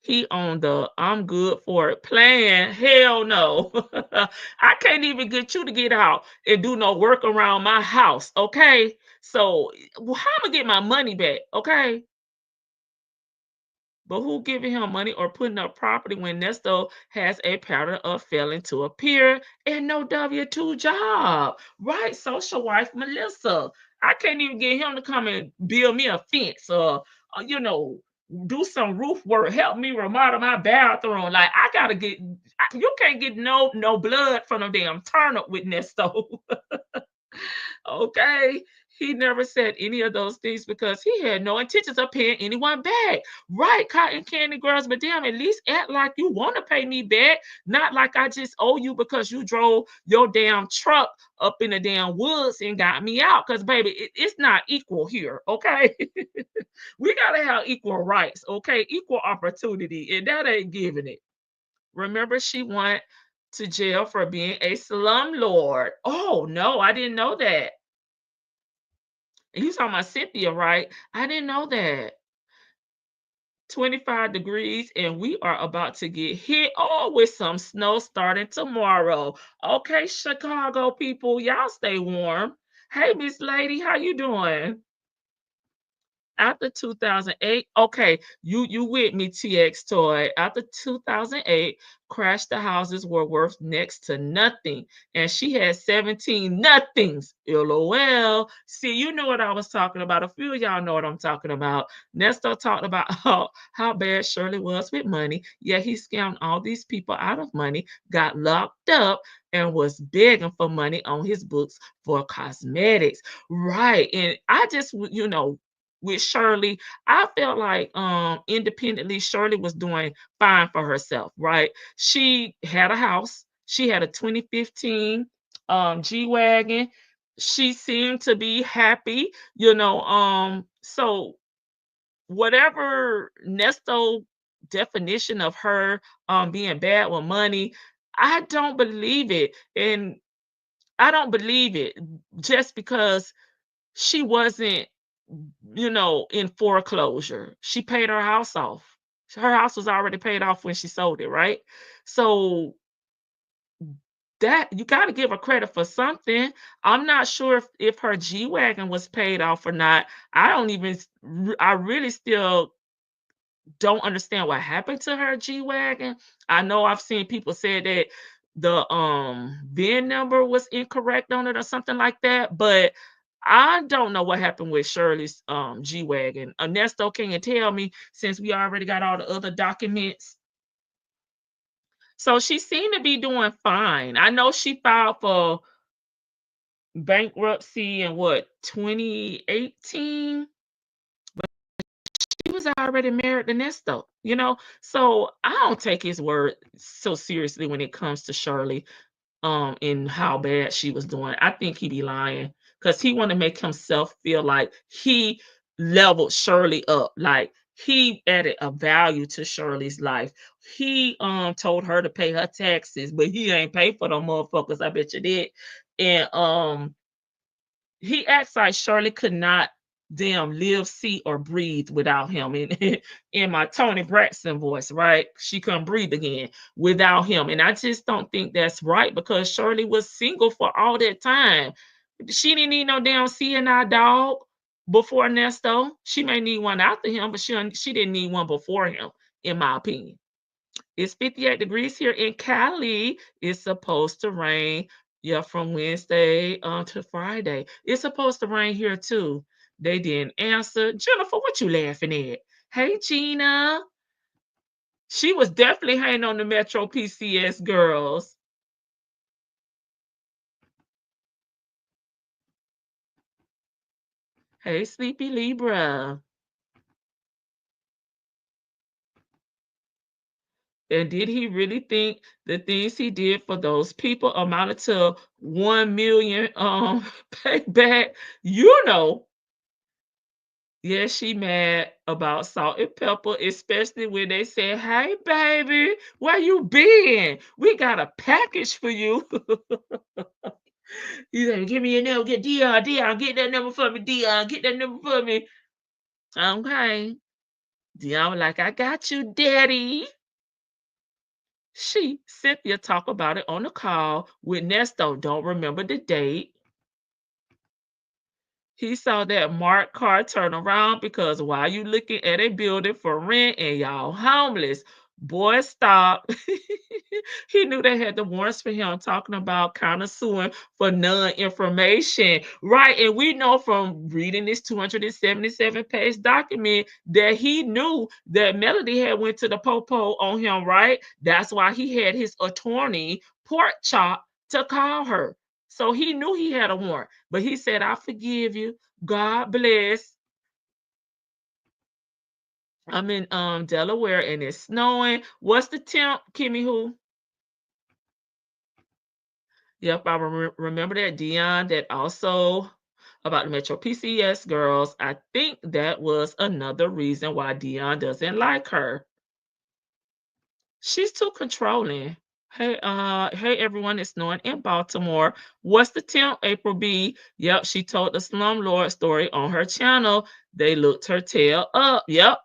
He on the I'm good for it plan. Hell no. I can't even get you to get out and do no work around my house, okay? So how am I gonna get my money back, okay? But who giving him money or putting up property when Nesto has a pattern of failing to appear and no W-2 job? Right, social wife Melissa. I can't even get him to come and build me a fence or, do some roof work, help me remodel my bathroom. Like I gotta get, you can't get no blood from a damn turnip with Nesto. Okay. He never said any of those things because he had no intentions of paying anyone back. Right, cotton candy girls, but damn, at least act like you want to pay me back, not like I just owe you because you drove your damn truck up in the damn woods and got me out. Because, baby, it's not equal here, okay? We got to have equal rights, okay? Equal opportunity, and that ain't giving it. Remember, she went to jail for being a slumlord. Oh, no, I didn't know that. And you talking about Cynthia, right? I didn't know that. 25 degrees, and we are about to get hit with some snow starting tomorrow. Okay, Chicago people, y'all stay warm. Hey, Miss Lady, how you doing? after 2008, okay, you with me, TX Toy. After 2008, Crash the houses were worth next to nothing, and she had 17 nothings. LOL. See, you know what I was talking about. A few of y'all know what I'm talking about. Nesto talked about how bad Shirley was with money. Yeah, he scammed all these people out of money, got locked up, and was begging for money on his books for cosmetics. Right. And I just, with Shirley, I felt like independently Shirley was doing fine for herself, right? She had a house. She had a 2015 G-Wagon. She seemed to be happy, so whatever Nesto definition of her being bad with money, I don't believe it. And I don't believe it just because she wasn't, in foreclosure. She paid her house off. Her house was already paid off when she sold it, right? So that you got to give her credit for something. I'm not sure if her G Wagon was paid off or not. I don't even, I really still don't understand what happened to her G Wagon. I know I've seen people say that the VIN number was incorrect on it or something like that, but I don't know what happened with Shirley's G Wagon. Ernesto, can you tell me since we already got all the other documents? So she seemed to be doing fine. I know she filed for bankruptcy in what 2018. He was already married to Nesto, So I don't take his word so seriously when it comes to Shirley, and how bad she was doing. I think he be lying because he want to make himself feel like he leveled Shirley up, like he added a value to Shirley's life. He told her to pay her taxes, but he ain't paid for them motherfuckers. I bet you did. And he acts like Shirley could not damn live, see, or breathe without him. In my Tony Braxton voice, right? She couldn't breathe again without him. And I just don't think that's right because Shirley was single for all that time. She didn't need no damn CNI dog before Nesto. She may need one after him, but she didn't need one before him, in my opinion. It's 58 degrees here in Cali. It's supposed to rain, yeah, from Wednesday to Friday. It's supposed to rain here too. They didn't answer. Jennifer, what you laughing at? Hey, Gina. She was definitely hanging on the Metro PCS girls. Hey, Sleepy Libra. And did he really think the things he did for those people amounted to 1 million payback? You know, yeah, she mad about salt and pepper, especially when they say, "Hey, baby, where you been? We got a package for you." You say, "Give me your number, get Dion, Dion, get that number for me, Dion, get that number for me." Okay. Dion was like, "I got you, Daddy." Cynthia talk about it on the call with Nesto. Don't remember the date. He saw that marked car turn around because why you looking at a building for rent and y'all homeless? Boy, stop. He knew they had the warrants for him talking about kind of suing for non-information. Right. And we know from reading this 277-page document that he knew that Melody had went to the popo on him, right? That's why he had his attorney, Pork Chop, to call her. So he knew he had a warrant, but he said, I forgive you. God bless. I'm in Delaware and it's snowing. What's the temp, Kimmy Who? Yep, I remember that Dion that also about the Metro PCS girls. I think that was another reason why Dion doesn't like her. She's too controlling. Hey everyone, it's snowing in Baltimore. What's the temp? April B. Yep, she told the slumlord story on her channel. They looked her tail up. Yep.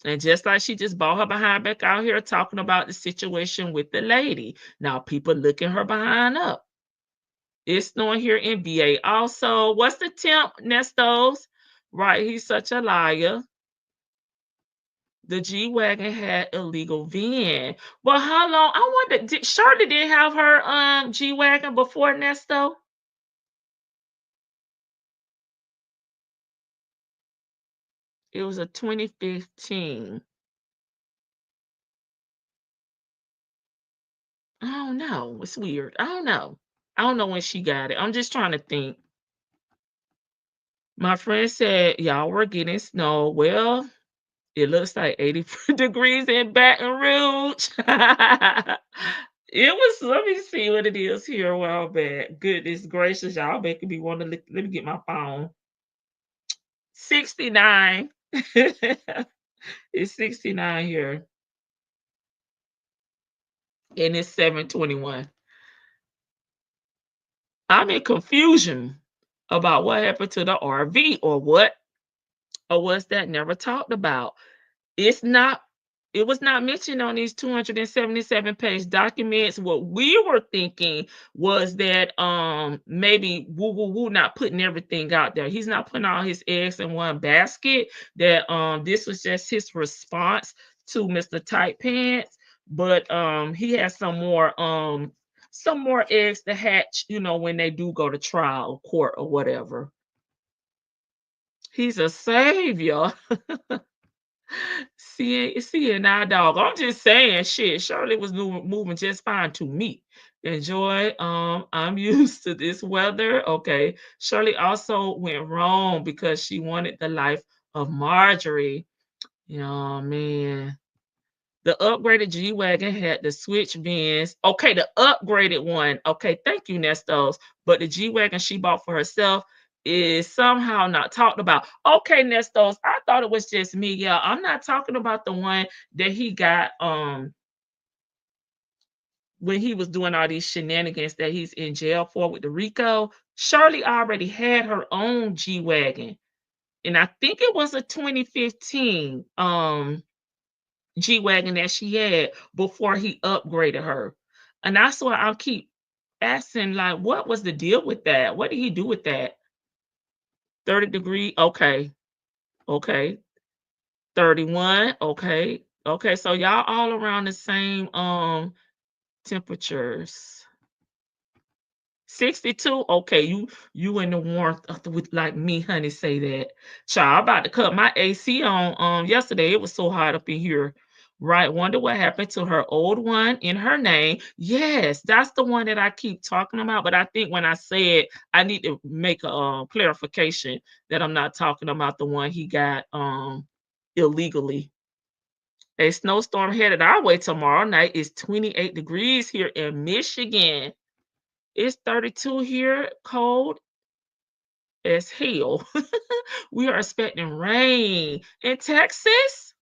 And just like she just bought her behind back out here talking about the situation with the lady. Now people looking her behind up. It's snowing here in VA also. What's the temp, Nestos? Right, he's such a liar. The G-Wagon had illegal VIN. Well, how long I wonder did Shirley didn't have her, G-Wagon before Nesto? It was a 2015. I don't know, it's weird. I don't know. I don't know when she got it. I'm just trying to think. My friend said y'all were getting snow. Well, it looks like 80 degrees in Baton Rouge. It was let me see what it is here a while back. Goodness gracious, y'all making me want to let me get my phone. 69. It's 69 here, and it's 7:21. I'm in confusion about what happened to the RV or what or was that never talked about. It's not it was not mentioned on these 277-page documents. What we were thinking was that maybe woo woo woo not putting everything out there. He's not putting all his eggs in one basket. That this was just his response to Mr. Tight Pants. But he has some more eggs to hatch, when they do go to trial, court, or whatever. He's a savior. Seeing our dog. I'm just saying, shit. Shirley was moving just fine to me. Enjoy. I'm used to this weather. Okay. Shirley also went wrong because she wanted the life of Marjorie. Oh man. The upgraded G Wagon had the switch bins. Okay, the upgraded one. Okay, thank you, Nestos. But the G Wagon she bought for herself is somehow not talked about. Okay, Nestos, I thought it was just me. Yeah, I'm not talking about the one that he got when he was doing all these shenanigans that he's in jail for with the Rico. Shirley already had her own G Wagon. And I think it was a 2015. G-Wagon that she had before he upgraded her. And that's why I'll keep asking, like, what was the deal with that? What did he do with that? 30 degree? Okay. Okay. 31. Okay. Okay. So y'all all around the same temperatures. 62. Okay, you in the warmth with like me, honey. Say that. Child, I'm about to cut my AC on. Yesterday it was so hot up in here. Right. Wonder what happened to her old one in her name. Yes, that's the one that I keep talking about. But I think when I say it, I need to make a clarification that I'm not talking about the one he got illegally. A snowstorm headed our way tomorrow night. It's 28 degrees here in Michigan. It's 32 here, cold as hell. We are expecting rain in Texas.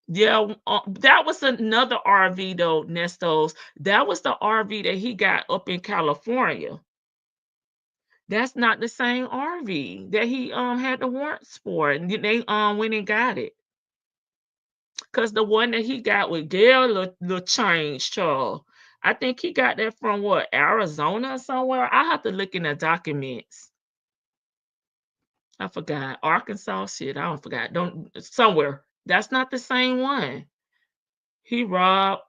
Yeah, that was another RV though, Nestos. That was the RV that he got up in California. That's not the same RV that he had the warrants for, and they went and got it. Cause the one that he got with Gail little change, Charles. I think he got that from what Arizona or somewhere. I have to look in the documents. I forgot. Arkansas, shit, I don't forgot. Don't somewhere. That's not the same one. He robbed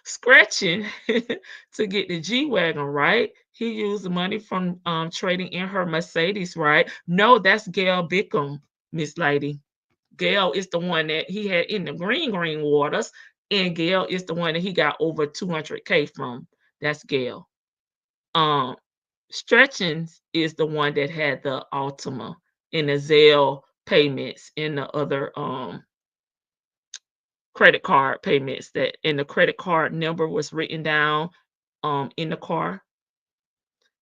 scratching to get the G Wagon, right? He used the money from trading in her Mercedes, right? No, that's Gail Bickham, Miss Lady. Gail is the one that he had in the green waters, and Gail is the one that he got over 200K from. That's Gail. Um, Stretchings is the one that had the Altima and the Zelle payments and the other credit card payments that and the credit card number was written down in the car.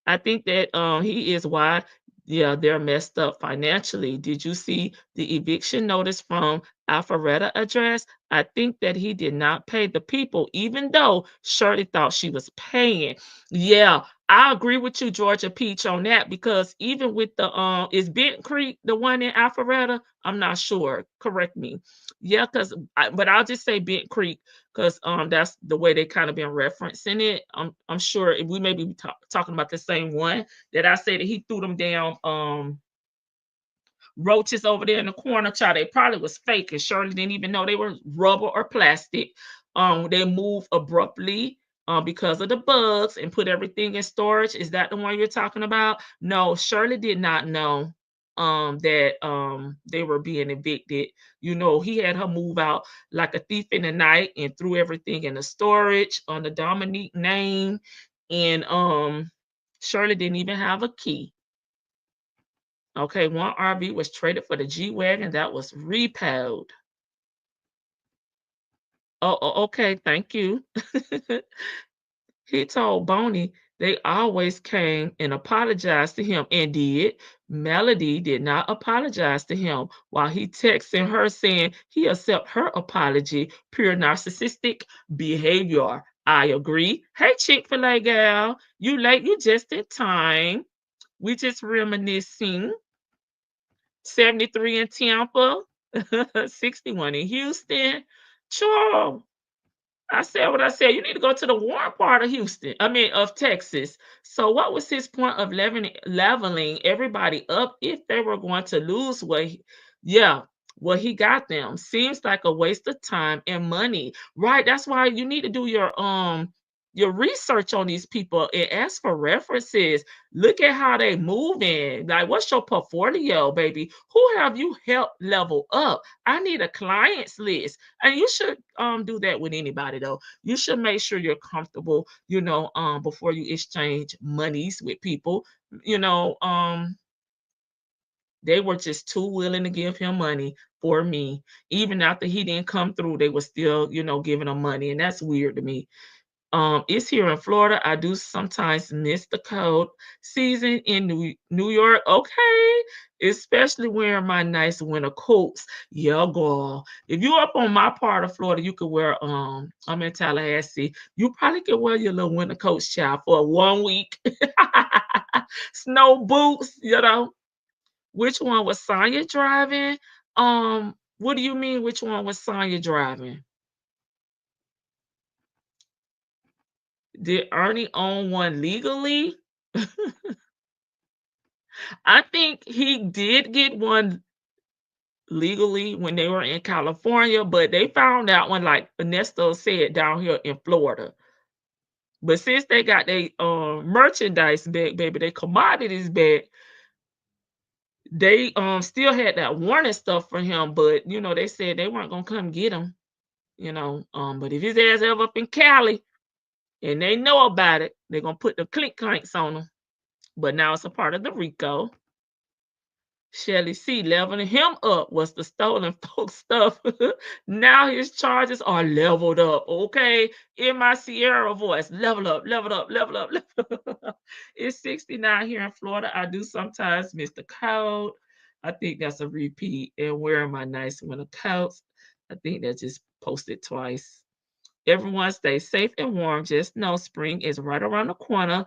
I think that he is why, yeah, they're messed up financially. Did you see the eviction notice from Alpharetta address? I think that he did not pay the people, even though Shirley thought she was paying. Yeah, I agree with you, Georgia Peach, on that because even with the is Bent Creek the one in Alpharetta? I'm not sure. Correct me. Yeah, but I'll just say Bent Creek because that's the way they kind of been referencing it. I'm sure we may be talking about the same one that I said that he threw them down roaches over there in the corner, child. They probably was fake, and Shirley didn't even know they were rubber or plastic. They moved abruptly because of the bugs and put everything in storage. Is that the one you're talking about? No, Shirley did not know that they were being evicted. You know, he had her move out like a thief in the night and threw everything in the storage on the Dominique name. And Shirley didn't even have a key. Okay, one RV was traded for the G Wagon that was repoed. Okay, thank you. He told Boney they always came and apologized to him and did. Melody did not apologize to him while he texting her saying he accept her apology. Pure narcissistic behavior. I agree. Hey, Chick-fil-A gal, you late, you just in time. We just reminiscing. 73 in Tampa, 61 in Houston. Sure. I said what I said. You need to go to the warm part of Houston. I mean, of Texas. So, what was his point of leveling everybody up if they were going to lose weight? Yeah, well, he got them. Seems like a waste of time and money, right? That's why you need to do your research on these people and ask for references. Look at how they moving. Like, what's your portfolio, baby? Who have you helped level up? I need a clients list. And you should do that with anybody though. You should make sure you're comfortable, before you exchange monies with people. You know, they were just too willing to give him money for me. Even after he didn't come through, they were still, giving him money. And that's weird to me. It's here in Florida. I do sometimes miss the cold season in New York. Okay, especially wearing my nice winter coats. Yeah, girl. If you up on my part of Florida, you could wear. I'm in Tallahassee. You probably could wear your little winter coats, child, for 1 week. Snow boots. Which one was Sonya driving? What do you mean? Which one was Sonya driving? Did Ernie own one legally? I think he did get one legally when they were in California, but they found that one, like Nesto said, down here in Florida. But since they got their merchandise back, baby, their commodities back, they still had that warning stuff for him, but they said they weren't gonna come get him, but if his ass ever up in Cali and they know about it, they're gonna put the clink clanks on him. But now it's a part of the RICO. Shelly C leveling him up was the stolen folks stuff. Now his charges are leveled up. Okay. In my Sierra voice, level up, level up, level up, level up. It's 69 here in Florida. I do sometimes miss the cold. I think that's a repeat. And wearing my nice winter coats. I think that just posted twice. Everyone stay safe and warm. Just know spring is right around the corner.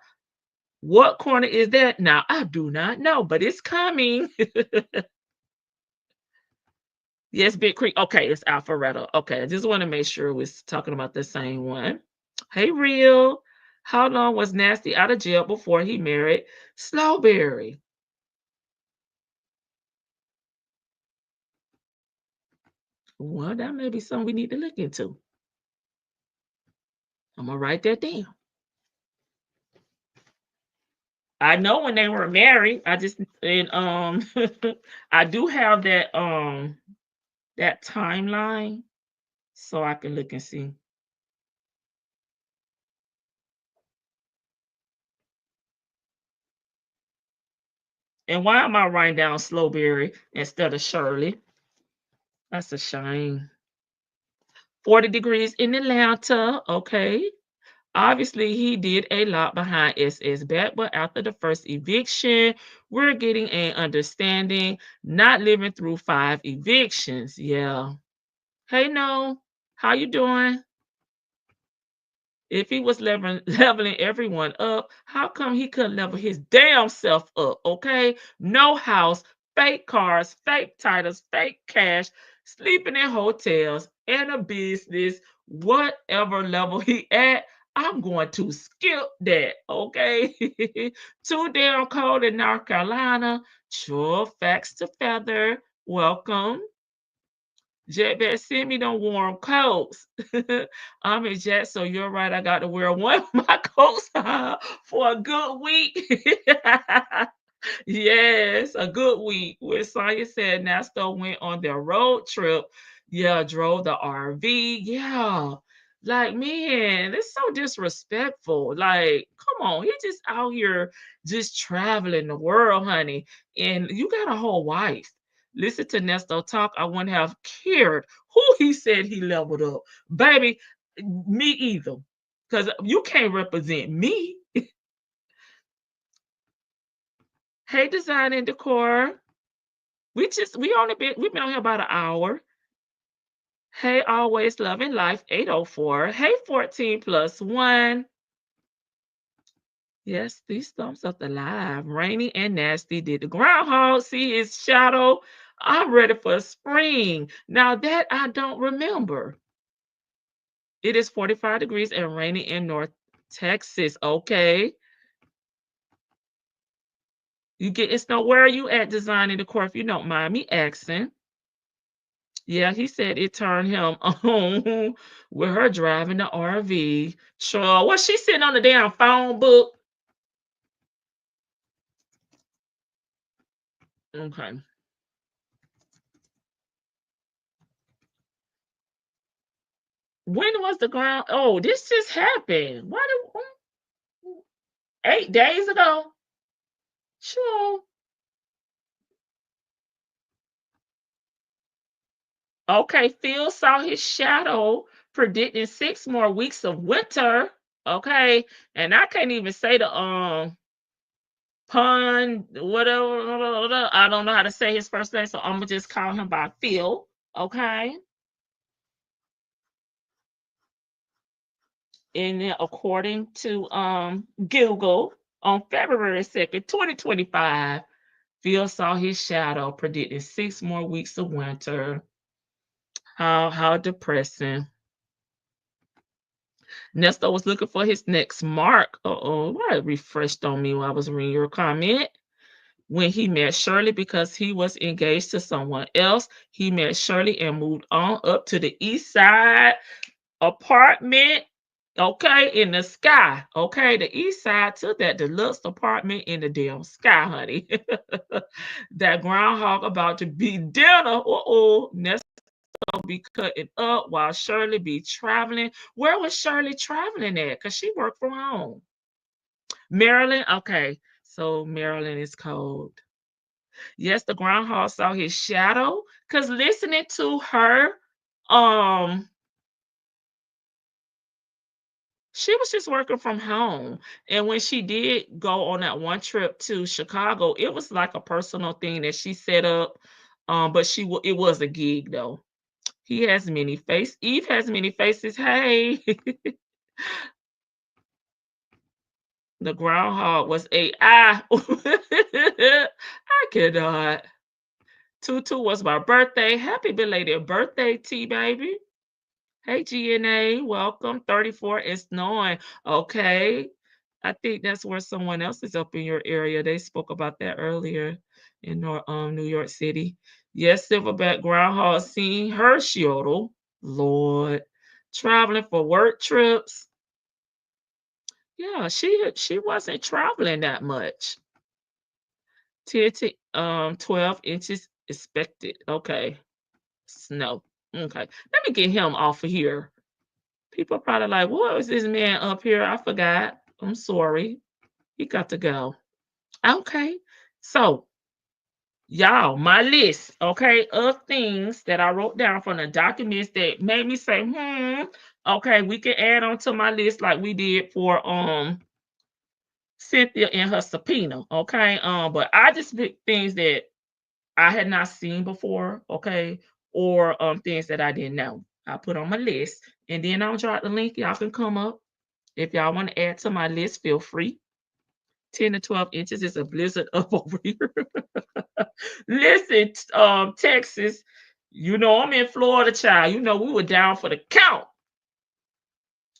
What corner is that? Now, I do not know, but it's coming. Yes, Big Creek. Okay, it's Alpharetta. Okay, I just want to make sure we're talking about the same one. Hey, Real. How long was Nasty out of jail before he married Slowberry? Well, that may be something we need to look into. I'm gonna write that down. I know when they were married. I just and I do have that timeline so I can look and see. And why am I writing down Slowberry instead of Shirley? That's a shame. 40 degrees in Atlanta. Okay. Obviously, he did a lot behind SS back, but after the first eviction, we're getting an understanding, not living through 5 evictions. Yeah. Hey, no. How you doing? If he was leveling everyone up, how come he couldn't level his damn self up? Okay, no house, fake cars, fake titles, fake cash, sleeping in hotels, and a business, whatever level he at. I'm going to skip that, okay? Too damn cold in North Carolina. Sure, facts to feather. Welcome. Jet better send me them warm coats. I'm in Jet, so you're right. I got to wear one of my coats for a good week. Yes, a good week. Where Sonya said Nesto went on their road trip. Yeah, drove the RV. Yeah. Like, man, it's so disrespectful. Like, come on. He just out here just traveling the world, honey. And you got a whole wife. Listen to Nesto talk. I wouldn't have cared who he said he leveled up. Baby, me either. Because you can't represent me. Hey, design and decor. We've been on here about an hour. Hey, always loving life 804. Hey, 14 plus one. Yes, these thumbs up the live. Rainy and nasty. Did the groundhog see his shadow? I'm ready for spring. Now that I don't remember. It is 45 degrees and rainy in North Texas. Okay. You getting snow? Where are you at designing the core if you don't mind me asking? Yeah, he said it turned him on with her driving the RV. Sure. Was she sitting on the damn phone book? Okay. When was the ground? Oh, this just happened. 8 days ago? Sure. Okay, Phil saw his shadow predicting 6 more weeks of winter. Okay. And I can't even say the pun, whatever. I don't know how to say his first name, so I'm gonna just call him by Phil. Okay. And then according to Google, on February 2nd, 2025, Phil saw his shadow predicting 6 more weeks of winter. How depressing. Nesto was looking for his next mark. Uh-oh, why it refreshed on me while I was reading your comment? When he met Shirley because he was engaged to someone else. He met Shirley and moved on up to the east side apartment. Okay, in the sky. Okay, the east side took that deluxe apartment in the damn sky, honey. That groundhog about to be dinner. Uh-oh, Nestor be cutting up while Shirley be traveling. Where was Shirley traveling at? Because she worked from home. Maryland? Okay, so Maryland is cold. Yes, the groundhog saw his shadow. Because listening to her, um, she was just working from home. And when she did go on that one trip to Chicago, it was like a personal thing that she set up. But it was a gig though. He has many faces. Eve has many faces. Hey, the groundhog was AI. I cannot. Tutu was my birthday. Happy belated birthday, T baby. Hey, GNA, welcome. 34 is snowing. Okay. I think that's where someone else is up in your area. They spoke about that earlier in New York City. Yes, Silverback Groundhog seen her shuttle. Lord. Traveling for work trips. Yeah, she wasn't traveling that much. 10 to 12 inches expected. Okay. Snow. Okay. Let me get him off of here. People probably like, what was this man up here? I forgot. I'm sorry. He got to go. Okay. So, y'all, my list, okay, of things that I wrote down from the documents that made me say, okay, we can add on to my list like we did for Cynthia and her subpoena. Okay. But I just picked things that I had not seen before, okay, or things that I didn't know. I put on my list and then I'll drop the link. Y'all can come up. If y'all want to add to my list, feel free. 10 to 12 inches is a blizzard up over here. Listen, Texas, you know I'm in Florida, child. You know we were down for the count.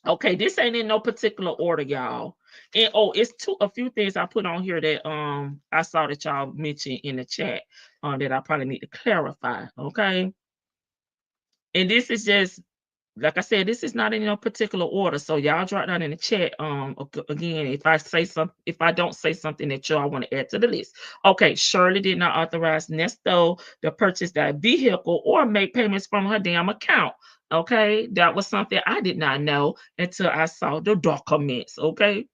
Okay, this ain't in no particular order, y'all. And oh, it's a few things I put on here that I saw that y'all mentioned in the chat that I probably need to clarify. Okay. And this is just like I said, this is not in no particular order. So y'all drop down in the chat. Again, if I don't say something that y'all want to add to the list. Okay, Shirley did not authorize Nesto to purchase that vehicle or make payments from her damn account. Okay, that was something I did not know until I saw the documents. Okay,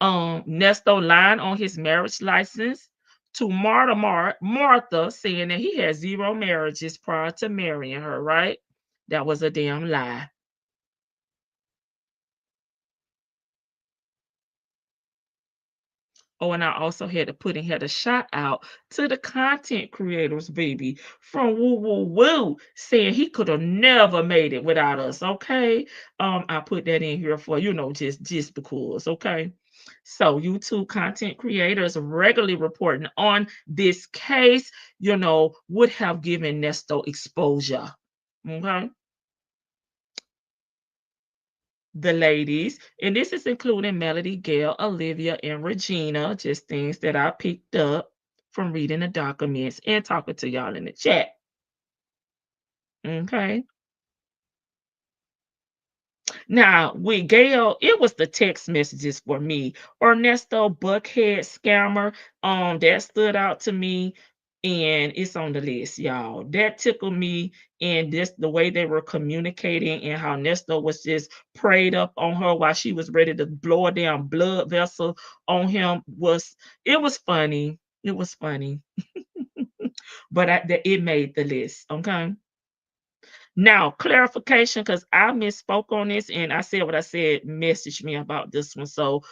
Nesto lying on his marriage license to Martha, saying that he had zero marriages prior to marrying her. Right, that was a damn lie. Oh, and I also had to put in here the shout out to the content creators, baby, from Woo Woo Woo, saying he could have never made it without us. Okay, I put that in here for just because. Okay, so YouTube content creators regularly reporting on this case, would have given Nesto exposure. Okay, the ladies, and this is including Melody, Gail, Olivia, and Regina, just things that I picked up from reading the documents and talking to y'all in the chat. Okay. Now, with Gail, it was the text messages for me. Ernesto Buckhead scammer, that stood out to me, and it's on the list, y'all. That tickled me, and this the way they were communicating and how Nesto was just prayed up on her while she was ready to blow a damn blood vessel on him was funny. It was funny, but it made the list. Okay. Now, clarification, because I misspoke on this and I said what I said, message me about this one. So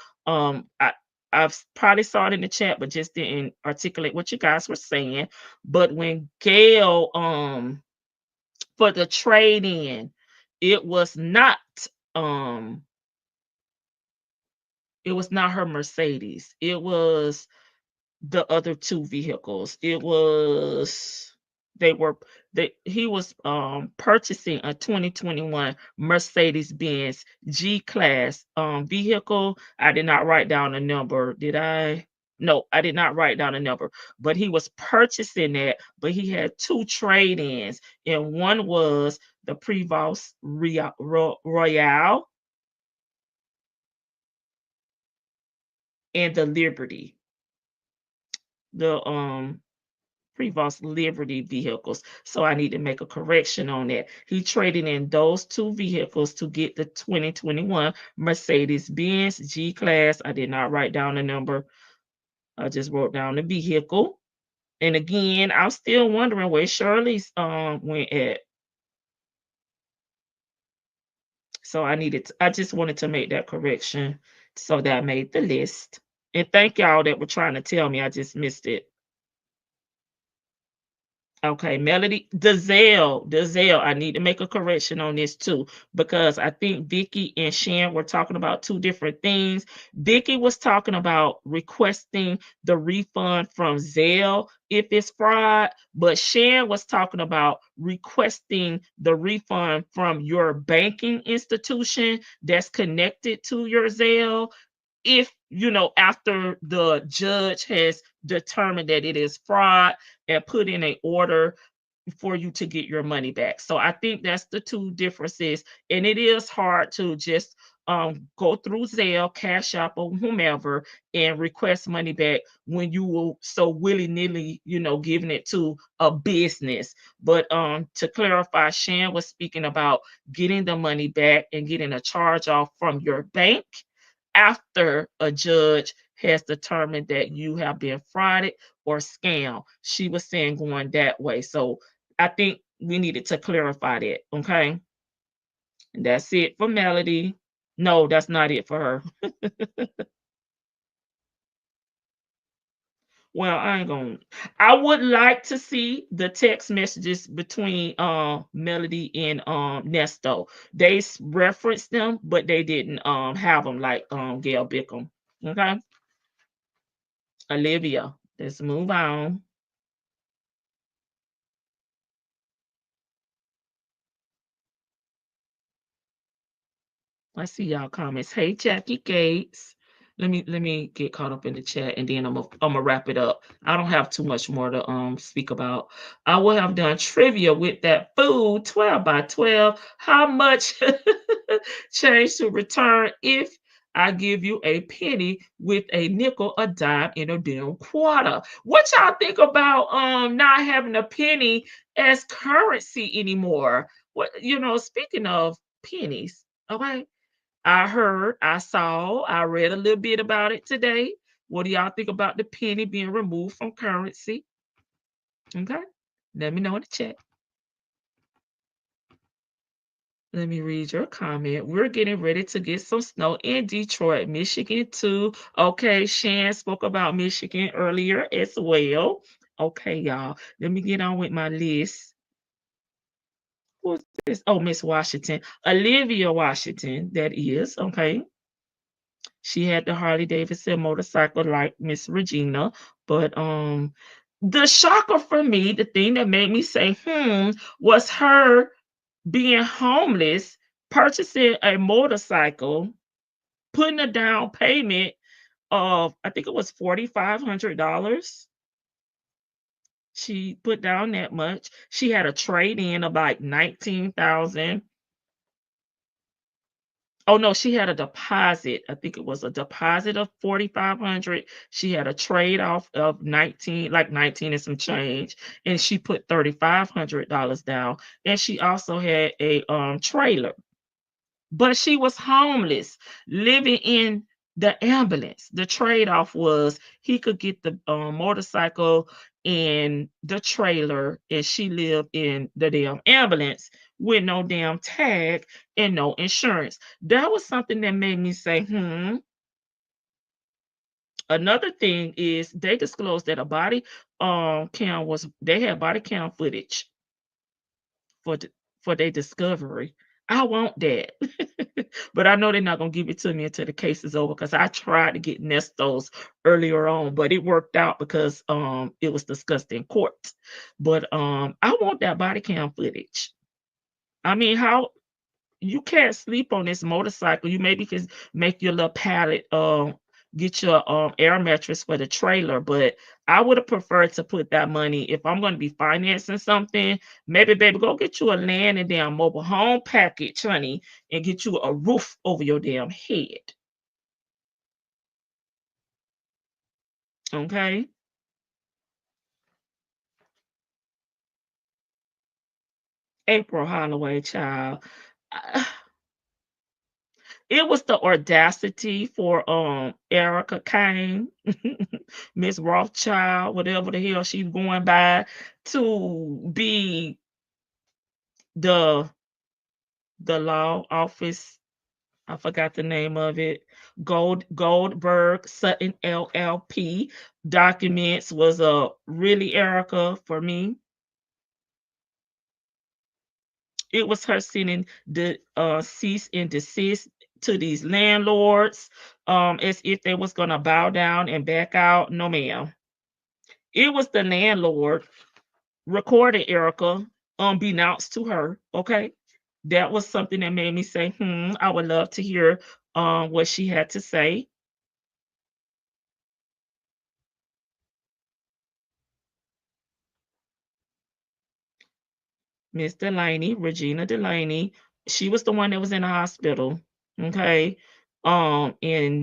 I've probably saw it in the chat, but just didn't articulate what you guys were saying. But when Gail for the trade-in, it was not um it was not her Mercedes. It was the other two vehicles. It was they were he was purchasing a 2021 Mercedes-Benz G-Class vehicle. I did not write down a number. Did I? No, I did not write down a number, but he was purchasing that, but he had two trade-ins, and one was the Prevost Royale and the Liberty. The Prevost Liberty vehicles. So I need to make a correction on that. He traded in those two vehicles to get the 2021 Mercedes-Benz G-Class. I did not write down the number. I just wrote down the vehicle. And again, I'm still wondering where Shirley's went at. So I just wanted to make that correction so that I made the list. And thank y'all that were trying to tell me I just missed it. Okay, Melody, Dazelle. I need to make a correction on this too, because I think Vicky and Shan were talking about two different things. Vicky was talking about requesting the refund from Zelle if it's fraud, but Shan was talking about requesting the refund from your banking institution that's connected to your Zelle if after the judge has determined that it is fraud and put in an order for you to get your money back. So I think that's the two differences. And it is hard to just go through Zelle, Cash App, or whomever and request money back when you will so willy-nilly, giving it to a business. But to clarify, Shan was speaking about getting the money back and getting a charge off from your bank after a judge has determined that you have been frauded or scammed. She was saying going that way. So I think we needed to clarify that. Okay. And that's it for Melody. No, that's not it for her. Well, I ain't gonna. I would like to see the text messages between Melody and Nesto. They referenced them, but they didn't have them like Gail Bickham. Okay. Olivia, let's move on. I see y'all comments. Hey, Jackie Gates. Let me get caught up in the chat and then I'm gonna wrap it up. I don't have too much more to speak about. I will have done trivia with that food 12 by 12. How much change to return if I give you a penny with a nickel, a dime, and a damn quarter? What y'all think about not having a penny as currency anymore? What speaking of pennies, okay? I heard, I saw, I read a little bit about it today. What do y'all think about the penny being removed from currency? Okay. Let me know in the chat. Let me read your comment. We're getting ready to get some snow in Detroit, Michigan, too. Okay, Shan spoke about Michigan earlier as well. Okay, y'all. Let me get on with my list. Who's this? Oh, Miss Washington. Olivia Washington, that is. Okay. She had the Harley Davidson motorcycle like Miss Regina, but the shocker for me, the thing that made me say was her being homeless, purchasing a motorcycle, putting a down payment of I think it was $4,500. She put down that much. She had a trade in of like 19,000. Oh no, she had a deposit. I think it was a deposit of 4,500. She had a trade off of 19, like 19 and some change, and she put $3,500 down. And she also had a trailer, but she was homeless, living in the ambulance. The trade-off was he could get the motorcycle and the trailer, and she lived in the damn ambulance with no damn tag and no insurance. That was something that made me say, Another thing is they disclosed that a body cam was they had body cam footage for for their discovery. I want that. But I know they're not gonna give it to me until the case is over because I tried to get Nestos earlier on, but it worked out because it was discussed in court. But I want that body cam footage. I mean, how you can't sleep on this motorcycle. You maybe can make your little pallet, get your air mattress for the trailer. But I would have preferred to put that money if I'm going to be financing something. Maybe, baby, go get you a land and damn mobile home package, honey, and get you a roof over your damn head. Okay. April Holloway, child. It was the audacity for Erica Kane, Miss Rothschild, whatever the hell she's going by, to be the law office. I forgot the name of it. Goldberg Sutton LLP documents was a really Erica for me. It was her sending the cease and desist to these landlords, as if they was gonna bow down and back out. No, ma'am. It was the landlord recording Erica, unbeknownst to her. Okay, that was something that made me say, I would love to hear what she had to say. Miss Delaney, Regina Delaney, she was the one that was in the hospital. Okay. And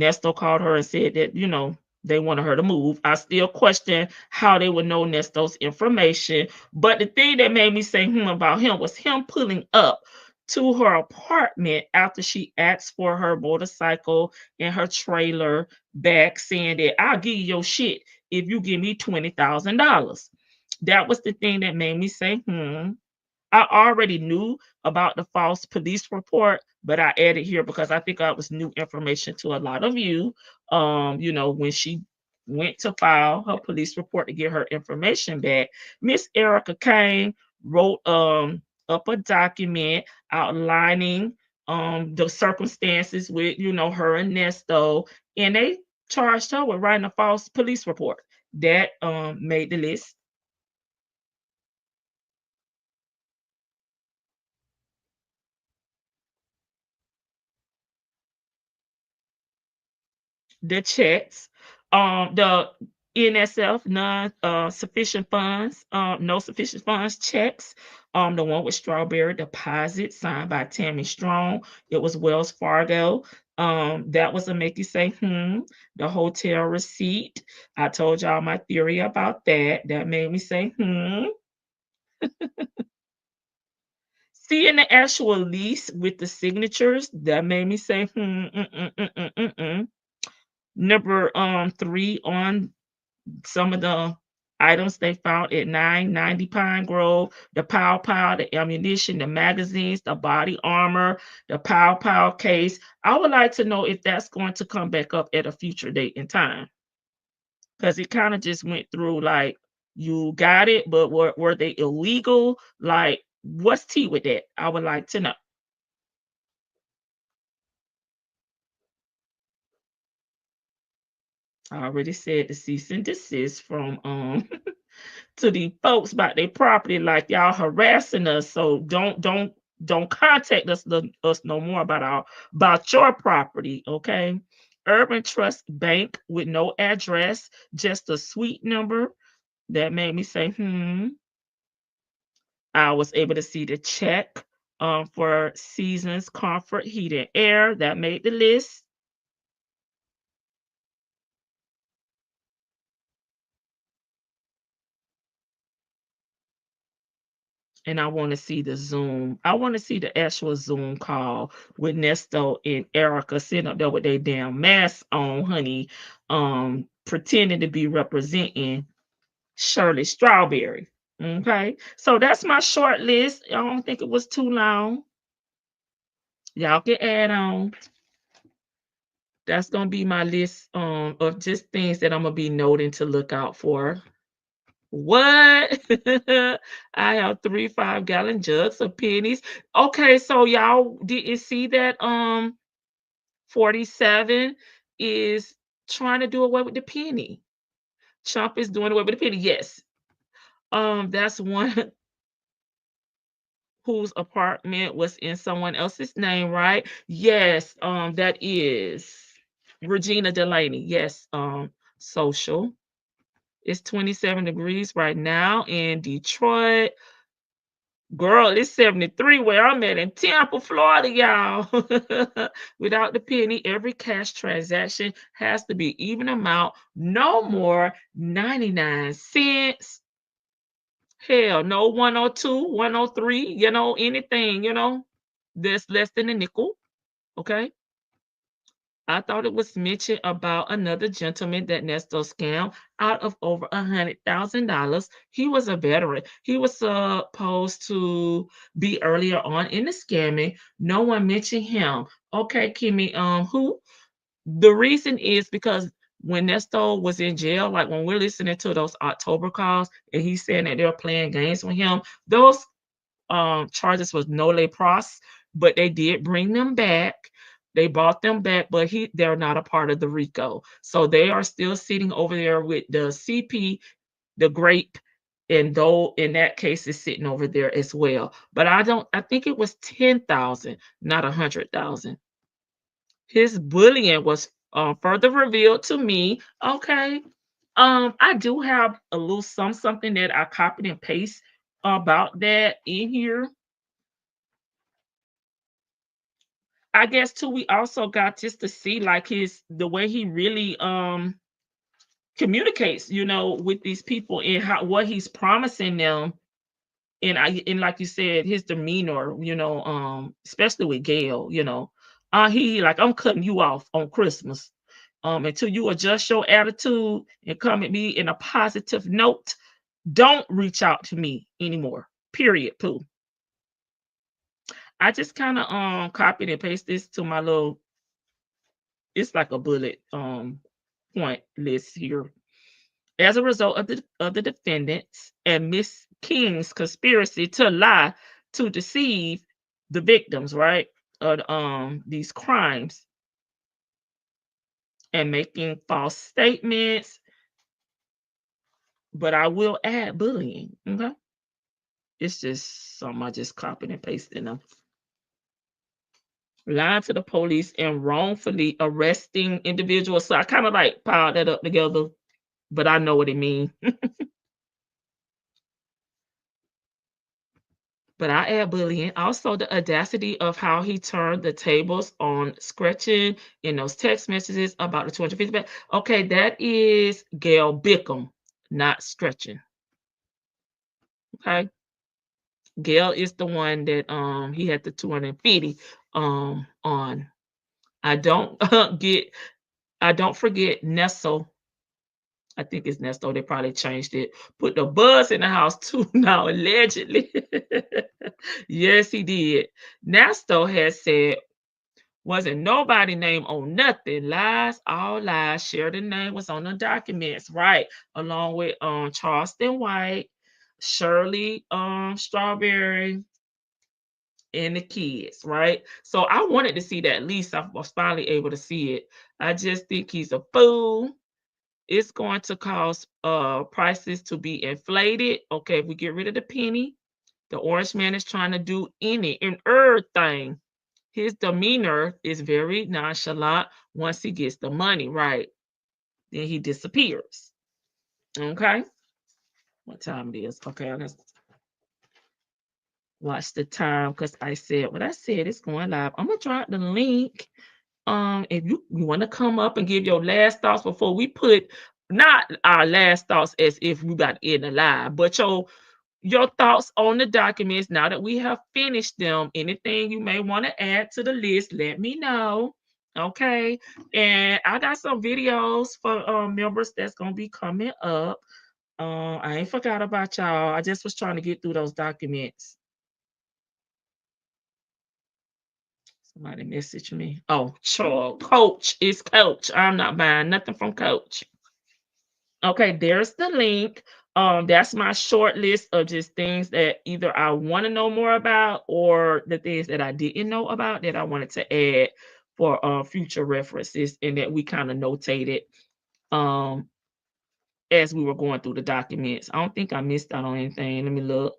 Nesto called her and said that, they wanted her to move. I still question how they would know Nesto's information. But the thing that made me say about him was him pulling up to her apartment after she asked for her motorcycle and her trailer back, saying that I'll give you your shit if you give me $20,000. That was the thing that made me say, I already knew about the false police report, but I added here because I think that was new information to a lot of you. When she went to file her police report to get her information back, Miss Erica Kane wrote up a document outlining the circumstances with her and Nesto, and they charged her with writing a false police report. That made the list. the checks, the NSF non sufficient funds, no sufficient funds checks, the one with strawberry deposit signed by Tammy Strong. It was Wells Fargo. That was a make you say hmm. The hotel receipt. I told y'all my theory about that. That made me say hmm. Seeing the actual lease with the signatures, that made me say hmm. Number 3 on some of the items they found at 990 Pine Grove, the Pow Pow, the ammunition, the magazines, the body armor, the Pow Pow case. I would like to know if that's going to come back up at a future date in time because it kind of just went through like you got it, but were they illegal? Like, what's tea with that? I would like to know. I already said the cease and desist from to the folks about their property, like y'all harassing us. So don't contact us no more about your property, okay? Urban Trust Bank with no address, just a suite number. That made me say, hmm. I was able to see the check for Seasons Comfort Heat and Air. That made the list. And I want to see the Zoom. I want to see the actual Zoom call with Nesto and Erica sitting up there with their damn masks on, honey, pretending to be representing Shirley Strawberry. Okay, so that's my short list. I don't think it was too long. Y'all can add on. That's gonna be my list of just things that I'm gonna be noting to look out for. What? I have 3 5-gallon jugs of pennies. Okay, so y'all didn't see that 47 is trying to do away with the penny. Trump is doing away with the penny. Yes. That's one whose apartment was in someone else's name, right? Yes, that is Regina Delaney. Yes, social. It's 27 degrees right now in Detroit. Girl, it's 73 where I'm at in Tampa, Florida, y'all. Without the penny, every cash transaction has to be even amount, no more 99 cents. Hell, no 102, 103, anything, that's less than a nickel. Okay. I thought it was mentioned about another gentleman that Nesto scammed out of over $100,000. He was a veteran. He was supposed to be earlier on in the scamming. No one mentioned him. Okay, Kimmy, who? The reason is because when Nesto was in jail, like when we're listening to those October calls, and he's saying that they're playing games with him, those charges was nole pros, but they did bring them back. They brought them back, but they're not a part of the RICO. So they are still sitting over there with the CP, the grape, and though in that case is sitting over there as well. But I think it was 10,000, not 100,000. His bullying was further revealed to me. Okay. I do have a little something that I copied and paste about that in here. I guess too, we also got just to see like the way he really communicates, with these people and how what he's promising them. And like you said, his demeanor, especially with Gail, he like I'm cutting you off on Christmas. Until you adjust your attitude and come at me in a positive note, don't reach out to me anymore. Period. Pooh. I just kind of copied and pasted this to my little, it's like a bullet point list here. As a result of the defendants and Miss King's conspiracy to lie to deceive the victims, right, of these crimes and making false statements, but I will add bullying. Okay, it's just something I just copied and pasted them. lying to the police and wrongfully arresting individuals. So I kind of like piled that up together, but I know what it means. But I add bullying. Also, the audacity of how he turned the tables on Scretchen in those text messages about the 250 bag. Okay, that is Gail Bickham, not Stretching. Okay. Gail is the one that he had the 250 on. I don't get I don't forget Nesto. I think it's Nesto. They probably changed it. Put the buzz in the house too now, allegedly. Yes, he did. Nesto has said, wasn't nobody name on nothing. Lies, all lies. Sheridan name was on the documents, right? Along with Charleston White, Shirley Strawberry, and the kids, right? So I wanted to see that. At least I was finally able to see it. I just think he's a fool. It's going to cause prices to be inflated. Okay, if we get rid of the penny, the orange man is trying to do any and everything. His demeanor is very nonchalant. Once he gets the money right, then he disappears. Okay, what time it is? Okay, let's watch the time because I said what I said. It's going live. I'm gonna drop the link. If you want to come up and give your last thoughts before we put not our last thoughts as if we got in the live, but your thoughts on the documents now that we have finished them. Anything you may want to add to the list, let me know. Okay. And I got some videos for members that's gonna be coming up. I ain't forgot about y'all. I just was trying to get through those documents. Somebody messaged me. Oh, Charles, Coach is Coach. I'm not buying nothing from Coach. Okay, there's the link. That's my short list of just things that either I want to know more about or the things that I didn't know about that I wanted to add for future references and that we kind of notated um as we were going through the documents. I don't think I missed out on anything. Let me look.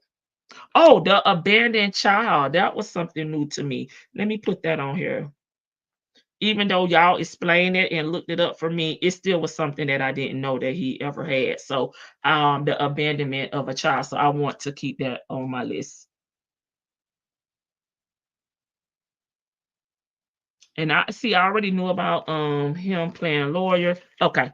Oh, the abandoned child. That was something new to me. Let me put that on here. Even though y'all explained it and looked it up for me, it still was something that I didn't know that he ever had. So, the abandonment of a child. So I want to keep that on my list. And I see I already knew about him playing lawyer. Okay.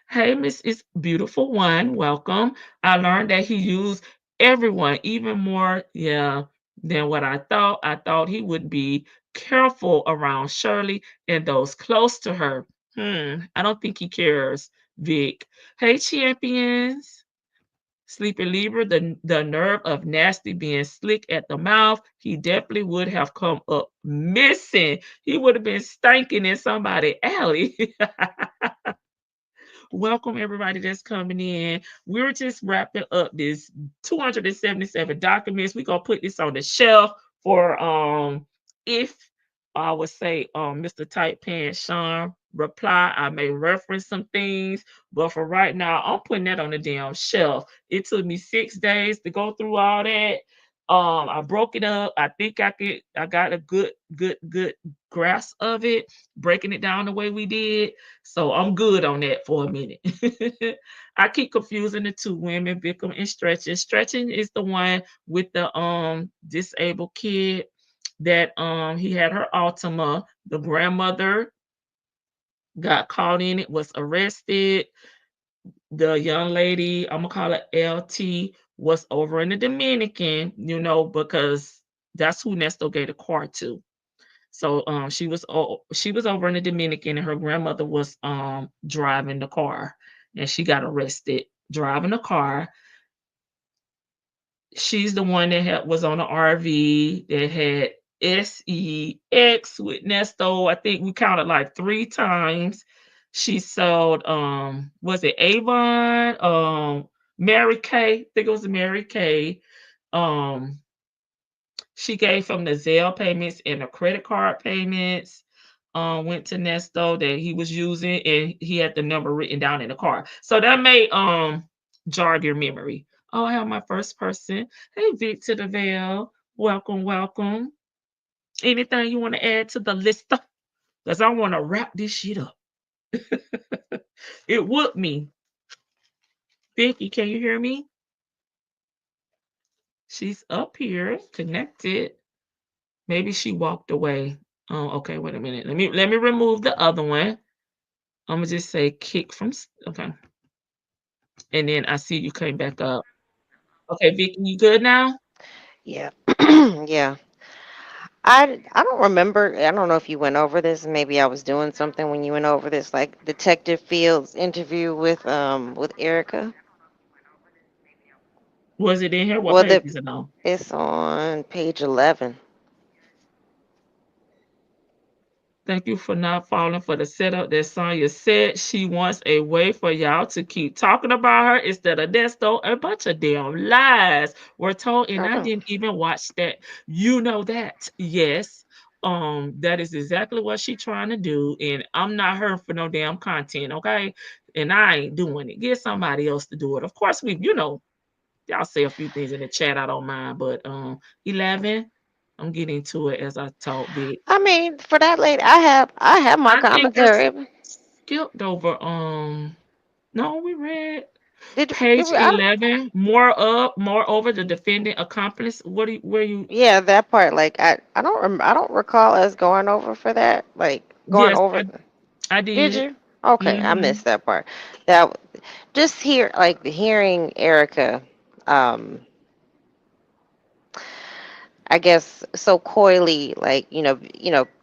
Hey, Miss is beautiful one. Welcome. I learned that he used everyone even more, yeah, than what I thought. I thought he would be careful around Shirley and those close to her. I don't think he cares, Vic. Hey, champions. Sleepy Libra, the nerve of Nasty being slick at the mouth, he definitely would have come up missing. He would have been stinking in somebody's alley. Welcome everybody that's coming in. We're just wrapping up this 277 documents. We're gonna put this on the shelf for if I would say Mr. Tight Pants Sean reply. I may reference some things, but for right now, I'm putting that on the damn shelf. It took me 6 days to go through all that. I broke it up. I think I got a good grasp of it, breaking it down the way we did. So I'm good on that for a minute. I keep confusing the two women, Bickham and Stretching. Stretching is the one with the disabled kid that he had her Altima. The grandmother got caught in it, was arrested. The young lady, I'm gonna call her LT, was over in the Dominican, because that's who Nesto gave the car to. So she was over in the Dominican and her grandmother was driving the car and she got arrested driving the car. She's the one that was on the RV that had SEX with Nesto. I think we counted like 3 times. She sold was it Avon? Mary Kay. I think it was Mary Kay. Um she gave him the Zelle payments and the credit card payments. Went to Nesto that he was using, and he had the number written down in the car. So that may jog your memory. Oh, I have my first person. Hey, Vic to the Veil. Welcome, welcome. Anything you want to add to the list? Because I want to wrap this shit up. It would me. Vicky, can you hear me? She's up here, connected. Maybe she walked away. Oh, okay. Wait a minute. Let me remove the other one. I'm gonna just say kick from. Okay, and then I see you came back up. Okay, Vicky, you good now? Yeah. Yeah. I don't remember. I don't know if you went over this. Maybe I was doing something when you went over this, like Detective Field's interview with Erica. Was it in here? What Well, page is it on? it's on page 11. Thank you for not falling for the setup that Sonya said. She wants a way for y'all to keep talking about her instead of Nesto. A bunch of damn lies were told, and I Okay. didn't even watch that. You know that. Yes. That is exactly what she trying to do, and I'm not her for no damn content, okay? And I ain't doing it. Get somebody else to do it. Of course, y'all say a few things in the chat I don't mind, but 11, I'm getting to it as I talk big. I mean, for that lady, I have my I think I commentary. skipped over, no, we read Did page we? 11, moreover, the defendant accomplice. What do you where you Yeah, that part. Like I don't recall us going over for that. Like going Yes, over. I Did did. you? Okay, I Mhm. missed that part. That just hearing Erica, um, I guess so coyly, like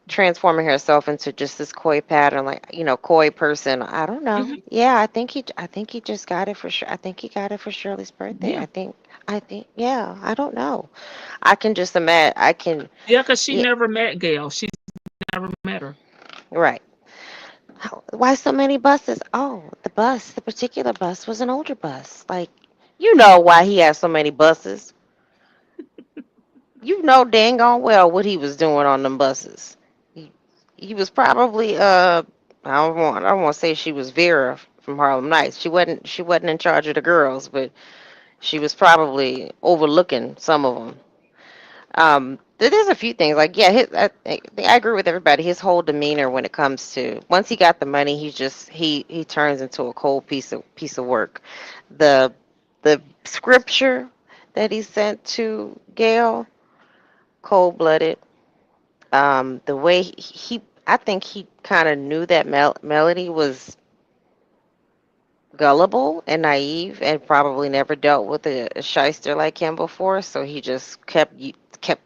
transforming herself into just this coy pattern, like coy person. I don't know. Mhm. Yeah, I think he just got it for sure. I think he got it for Shirley's birthday. Yeah. I think, yeah. I don't know. I can just imagine. I can. Yeah, cuz she Yeah, never met Gail. She's never met her. right. Why so many buses? Oh, the particular bus was an older bus. Like, you know why he has so many buses. You know dang on well what he was doing on them buses. He, he was probably I don't want to say she was Vera from Harlem Nights. She wasn't in charge of the girls, but she was probably overlooking some of them. There's a few things like yeah, I agree with everybody. His whole demeanor when it comes to once he got the money, he turns into a cold piece of work. The the scripture that he sent to Gail, cold blooded. The way I think he kind of knew that Melody was gullible and naive and probably never dealt with a shyster like him before, so he just kept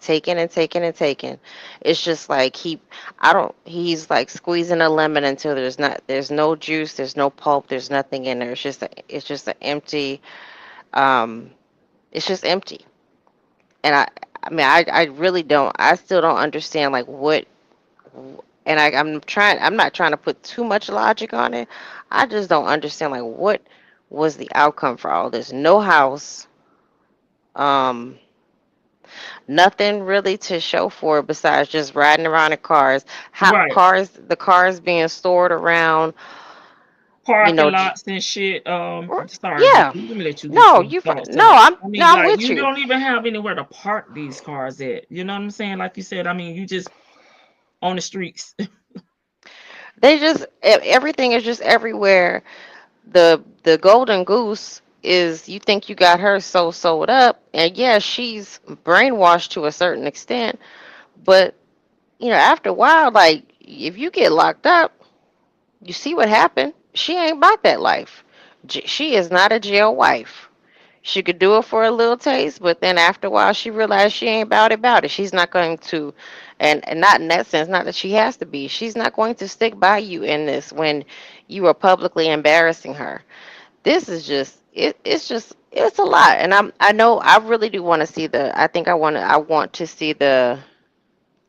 taking and taking and taking. It's just like he's like squeezing a lemon until there's no juice, there's no pulp, there's nothing in there. It's just an empty um it's just empty. And I mean I really don't I still don't understand like what and I'm not trying to put too much logic on it. I just don't understand like what was the outcome for all this. No house, um, nothing really to show for it besides just riding around in cars. Right. The cars being stored around, you Parking know, lots and shit. Sorry, yeah. Vicky. Let me let you get your thoughts No, out. I mean, I'm like, with you you. don't even have anywhere to park these cars at. You know what I'm saying? Like you said, I mean, you just on the streets. Everything is just everywhere. The golden goose is you think you got her so sold up, and yeah, she's brainwashed to a certain extent, but after a while, like if you get locked up, you see what happened. She ain't about that life. She is not a jail wife. She could do it for a little taste, but then after a while, she realized she ain't about it. She's not going to, and not in that sense, not that she has to be. She's not going to stick by you in this when you are publicly embarrassing her. This is just it's a lot, and I know I really do want to see the. I want to see the.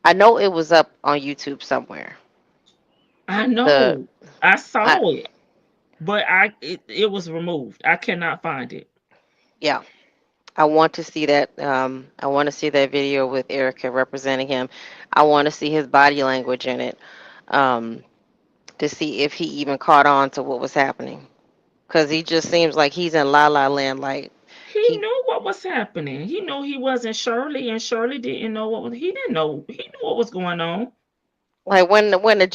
I know it was up on YouTube somewhere. I The know. I I saw it, but it was removed. I cannot find it. Yeah, I want to see that. I want to see that video with Erica representing him. I want to see his body language in it, um, to see if he even caught on to what was happening. Cause he just seems like he's in la la land. Like He He knew what was happening. He knew he wasn't Shirley, and Shirley didn't know what was. He didn't know. He knew what was going on. like when the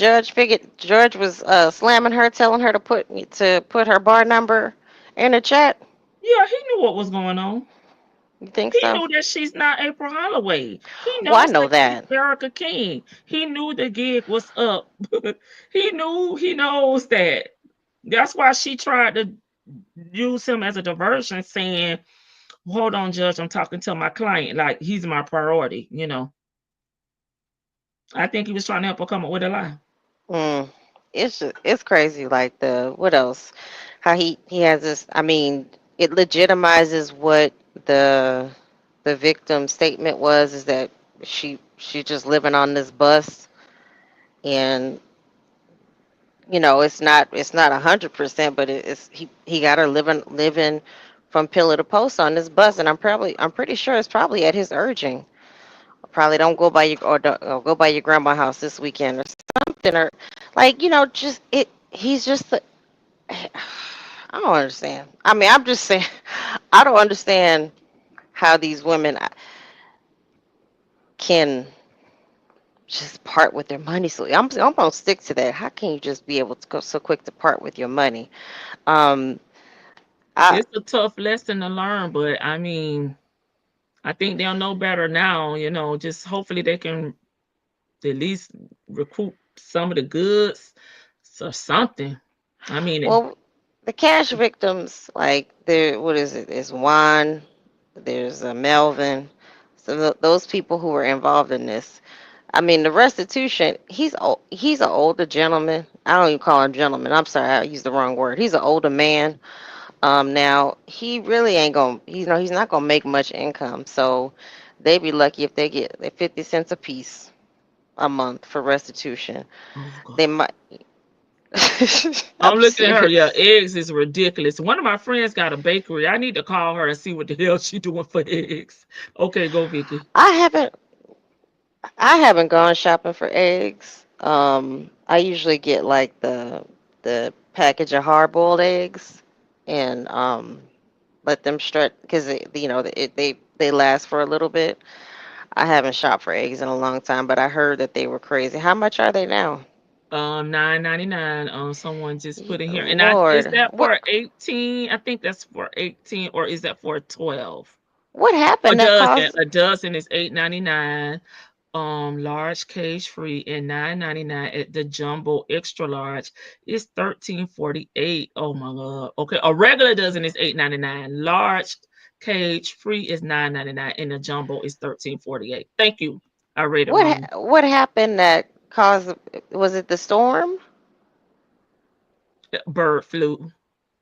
judge was slamming her, telling her to put her bar number in the chat. Yeah, he knew what was going on. You think He so? knew that she's not April Holloway. He Well, I knows know that she's that. Erica King. He knew the gig was up. He knew. He knows that. That's why she tried to use him as a diversion, saying, "Hold on, Judge, I'm talking to my client. Like he's my priority." I think he was trying to help her come up with a lie. Mm. It's crazy. Like the what else? How he has this. I mean, it legitimizes what the the victim's statement was. Is that she just living on this bus, and it's not 100%, but it's he got her living from pillar to post on this bus, and I'm pretty sure it's probably at his urging. Probably don't go by your or go by your grandma's house this weekend or something, or like just he's just I don't understand. I mean, I'm just saying, I don't understand how these women can just part with their money. So I'm gonna stick to that. How can you just be able to go so quick to part with your money? Um, I It's a tough lesson to learn, but I mean, I think they'll know better now. Just hopefully they can at least recoup some of the goods or something. I mean, well, the cash victims, like there, what is it? It's Juan. There's Melvin. So those people who were involved in this. I mean, the restitution. He's an older gentleman. I don't even call him gentleman. I'm sorry, I used the wrong word. He's an older man. Now he really ain't gonna. He's not gonna make much income. So they'd be lucky if they get 50 cents a piece a month for restitution. oh God. They might. I'm I'm looking at her. Yeah, serious. eggs is ridiculous. One of my friends got a bakery. I need to call her and see what the hell she doing for eggs. Okay, go Vicky. I haven't. I haven't gone shopping for eggs. I usually get like the package of hard-boiled eggs, and let them stretch because they last for a little bit. I haven't shopped for eggs in a long time, but I heard that they were crazy. How much are they now? 9.99. Someone just put in here, and is Lord, that what for 18? I think that's for 18, or is that for 12? what A happened that dozen. caused? A dozen is 8.99. Large cage free and 9.99 at the jumbo extra large is 13.48. Oh my god. Okay, a regular dozen is 8.99. Large cage free is 9.99 and the jumbo is 13.48. Thank you. I read it wrong. What happened that caused? Was it the storm? Bird flu.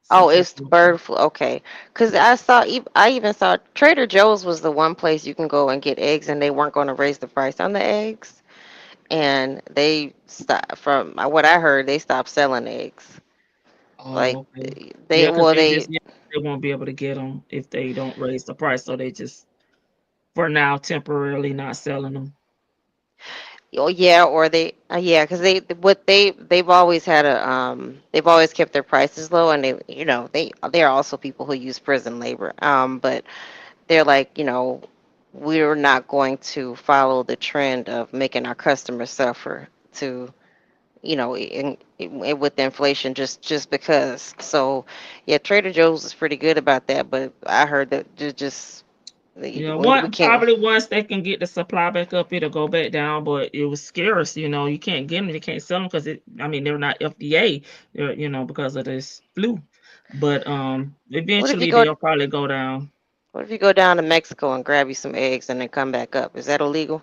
Some Oh, type it's the of bird flu. Okay, because I even saw Trader Joe's was the one place you can go and get eggs, and they weren't going to raise the price on the eggs, and they stopped. From what I heard, they stopped selling eggs. Like Oh, okay. they Yeah, because well they they just they won't be able to get them if they don't raise the price. So they just for now temporarily not selling them. oh yeah, or they yeah, because they've always had they've always kept their prices low, and they are also people who use prison labor. But they're like, we're not going to follow the trend of making our customers suffer to, with inflation just because. So, yeah, Trader Joe's is pretty good about that, but I heard that just we One can't. probably once they can get the supply back up, it'll go back down. But it was scarce. You can't get them. You can't sell them because I mean, they're not FDA. Because of this flu. But What if you eventually go they'll probably go down. what if you go down to Mexico and grab you some eggs and then come back up? Is that illegal?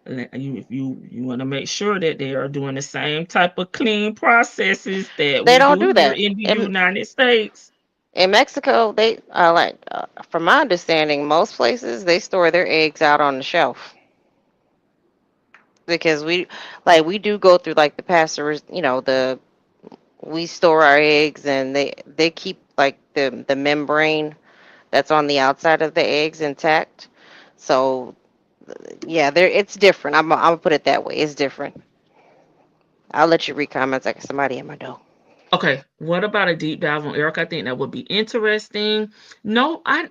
If you want to make sure that they are doing the same type of clean processes that They we don't do do here that. in the United States. In Mexico, they from my understanding, most places they store their eggs out on the shelf because we do go through like the pasteurs, we store our eggs and they keep like the membrane that's on the outside of the eggs intact. So yeah, there it's different. I'm gonna put it that way. It's different. I'll let you read comments like somebody at my door. Okay, what about a deep dive on Erica? I think that would be interesting. No, I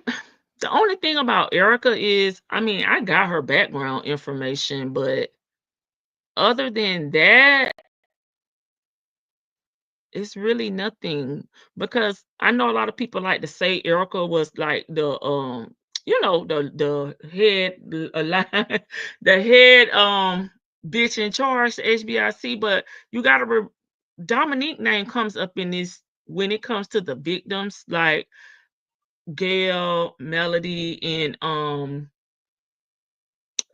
the only thing about Erica is, I mean, I got her background information, but other than that, it's really nothing because I know a lot of people like to say Erica was like the the head the head bitch in charge to HBIC, but you gotta Dominique name comes up in this when it comes to the victims like Gail, Melody, and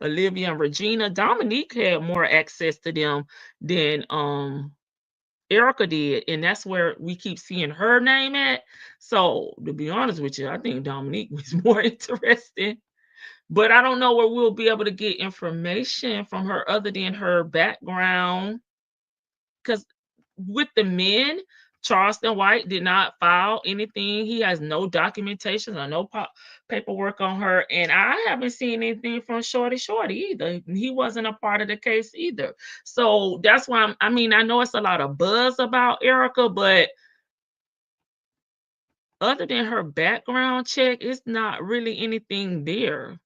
Olivia and Regina. Dominique had more access to them than Erica did, and that's where we keep seeing her name at. So to be honest with you, I think Dominique was more interesting. But I don't know where we'll be able to get information from her other than her background. Because with the men, Charleston White did not file anything. He has no documentation or no paperwork on her, and I haven't seen anything from Shorty either. He wasn't a part of the case either. So that's why I mean, I know it's a lot of buzz about Erica, but other than her background check, it's not really anything there.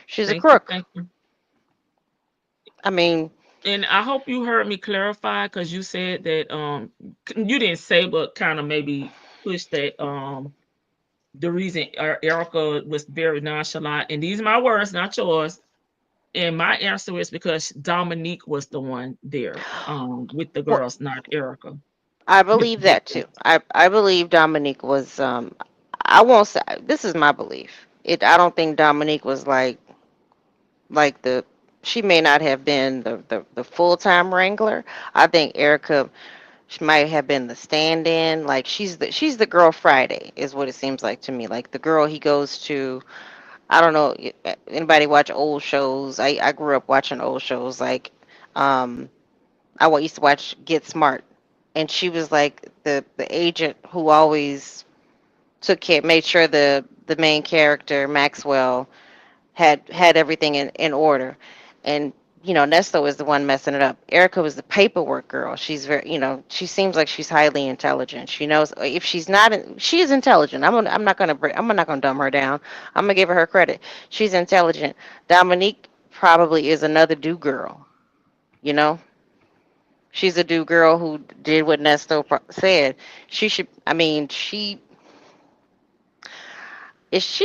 She's a Thank you, crook. thank you. I mean, And I hope you heard me clarify because you said that you didn't say, but kind of maybe push that the reason Erica was very nonchalant, and these are my words, not yours. And my answer is because Dominique was the one there with the well, girls, not Erica, I with the believe that too. victims. I believe Dominique was. I won't say this is my belief. I don't think Dominique was like the. She may not have been the full time wrangler. I think Erica, she might have been the stand-in. Like she's the girl Friday is what it seems like to me. Like the girl he goes to. I don't know. Anybody watch old shows? I grew up watching old shows. Like um, used to watch Get Smart, and she was like the agent who always made sure the main character Maxwell had everything in order, and Nesto is the one messing it up. Erica was the paperwork girl. She's very, she seems like she's highly intelligent. She knows if she's not, she is intelligent. I'm not gonna dumb her down. I'm gonna give her credit. She's intelligent. Dominique probably is another do girl. You know, she's a do girl who did what Nesto said. She should. I mean, she's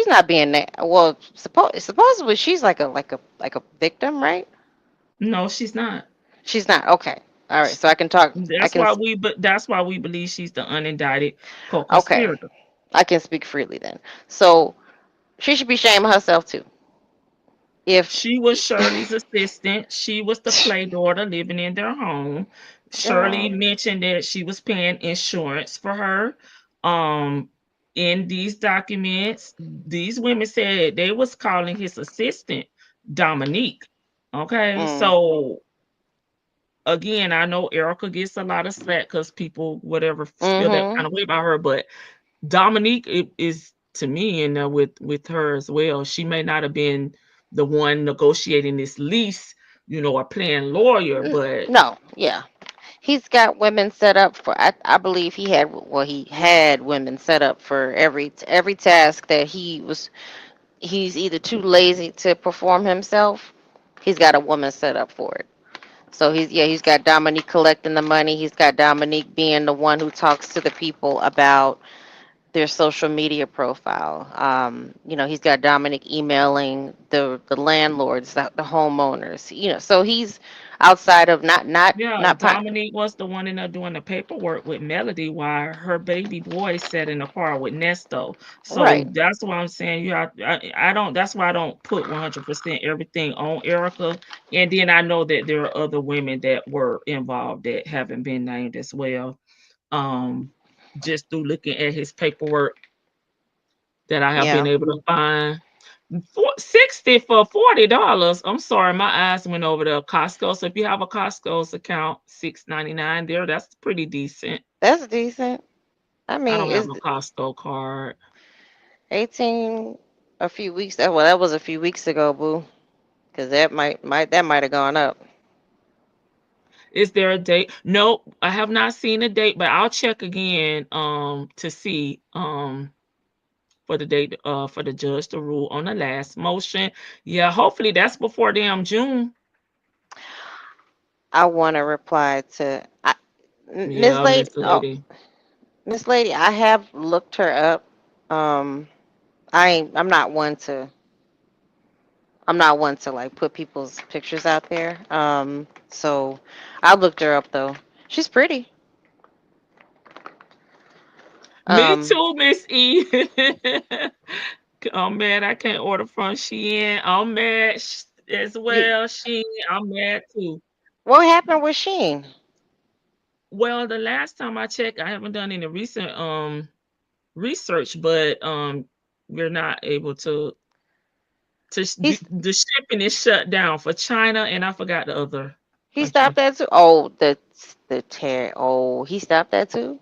not being well. Supposedly she's like a victim, right? No, she's not. She's not. Okay. All right. So I can talk. I That's can. why but that's why we believe she's the unindicted Okay. co-conspirator. I can speak freely then. So she should be shaming herself too. If She was Shirley's assistant. She was the play daughter living in their home. Shirley girl, mentioned that she was paying insurance for her. Um, in these documents, these women said they was calling his assistant Dominique. Okay, mm, so again, I know Erica gets a lot of slack because people, whatever, feel that mm-hmm. kind of way about her, but Dominique is to me in there with her as well. She may not have been the one negotiating this lease, or playing lawyer, but No, yeah, he's got women set up for. I believe he had women set up for every task that he's either too lazy to perform himself. He's got a woman set up for it. So he's got Dominique collecting the money. He's got Dominique being the one who talks to the people about their social media profile. He's got Dominique emailing the landlords, the homeowners. So he's outside of yeah, not Dominique was the one in there doing the paperwork with Melody while her baby boy sat in the car with Nesto. right. So that's why I'm saying I don't that's why I don't put 100% everything on Erica. And then I know that there are other women that were involved that haven't been named as well. Um just through looking at his paperwork that I have been Yeah, able to find. 60 for $40. I'm sorry, my eyes went over to Costco. So if you have a Costco's account, 6.99 there. That's pretty decent. that's decent. I I mean, don't have is a Costco card. 18 a few weeks? Well, that was a few weeks ago, boo. Because that might have gone up. Is there a date? Nope, I have not seen a date, but I'll check again to see for the date for the judge to rule on the last motion. Yeah, hopefully that's before damn June. I want to reply to Miss Yeah, Lady. Miss Oh, Lady. Miss Lady, I have looked her up. Um, I ain't, I'm not one to like put people's pictures out there. So I looked her up though. She's pretty. Me Um, too, Miss E. I'm mad I can't order from Shein. I'm mad as you, well. Shein, I'm mad too. what happened with Sheen? Well, the last time I checked, I haven't done any recent research, but we're not able He's the shipping is shut down for China, and I forgot the other he stopped country. that too. Oh, the tear. Oh, he stopped that too.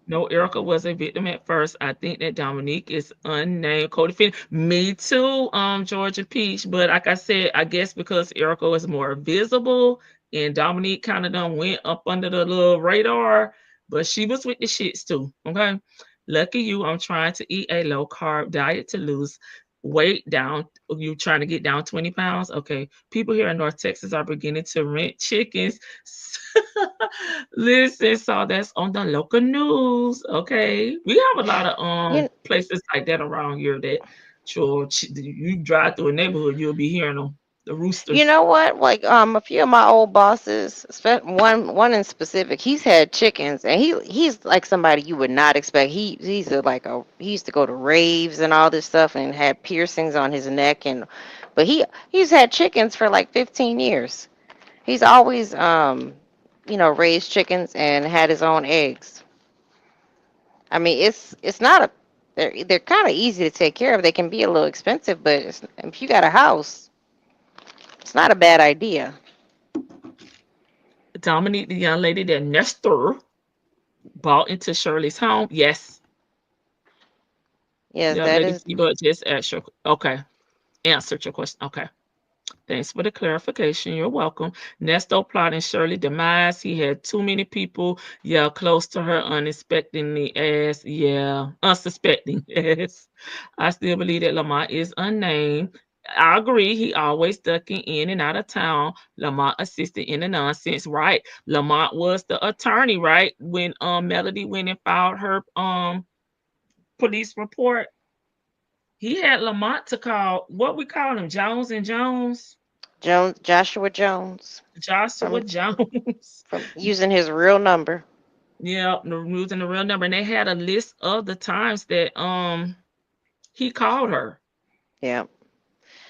No, Erica was a victim at first. I think that Dominique is unnamed co-defendant. Me too, Georgia Peach. But like I said, I guess because Erica was more visible and Dominique kind of done went up under the little radar, but she was with the shits too. Okay. Lucky you, I'm trying to eat a low carb diet to lose weight down. You trying to get down 20 pounds? Okay. People here in North Texas are beginning to rent chickens. Listen, so that's on the local news. Okay, we have a lot of You places like that around here that sure you drive through a neighborhood, you'll be hearing them, the You roosters. know what? Like a few of my old bosses, one in specific, he's had chickens, and he's like somebody you would not expect. He used to go to raves and all this stuff, and had piercings on his neck, but he's had chickens for like 15 years. He's always raised chickens and had his own eggs. I mean, it's not a they're kind of easy to take care of. They can be a little expensive, but if you got a house, it's not a bad idea. Dominique, the young lady that Nestor bought into Shirley's home. Yes, Yes, yeah, that Lady is. T, but just ask your okay, answered your question. Okay. Thanks for the clarification. You're welcome. Nesto plotting Shirley demise. He had too many people, yeah, close to her unexpectedly as, yeah, unsuspecting as. I still believe that Lamont is unnamed. I agree. He always ducking in and out of town. Lamont assisted in the nonsense, right? Lamont was the attorney, right? When Melody went and filed her police report, he had Lamont to call what we call him, Jones and Jones. Joshua Jones Joshua from Jones. using his real number. Yeah, using the real number. And they had a list of the times that he called her. Yeah.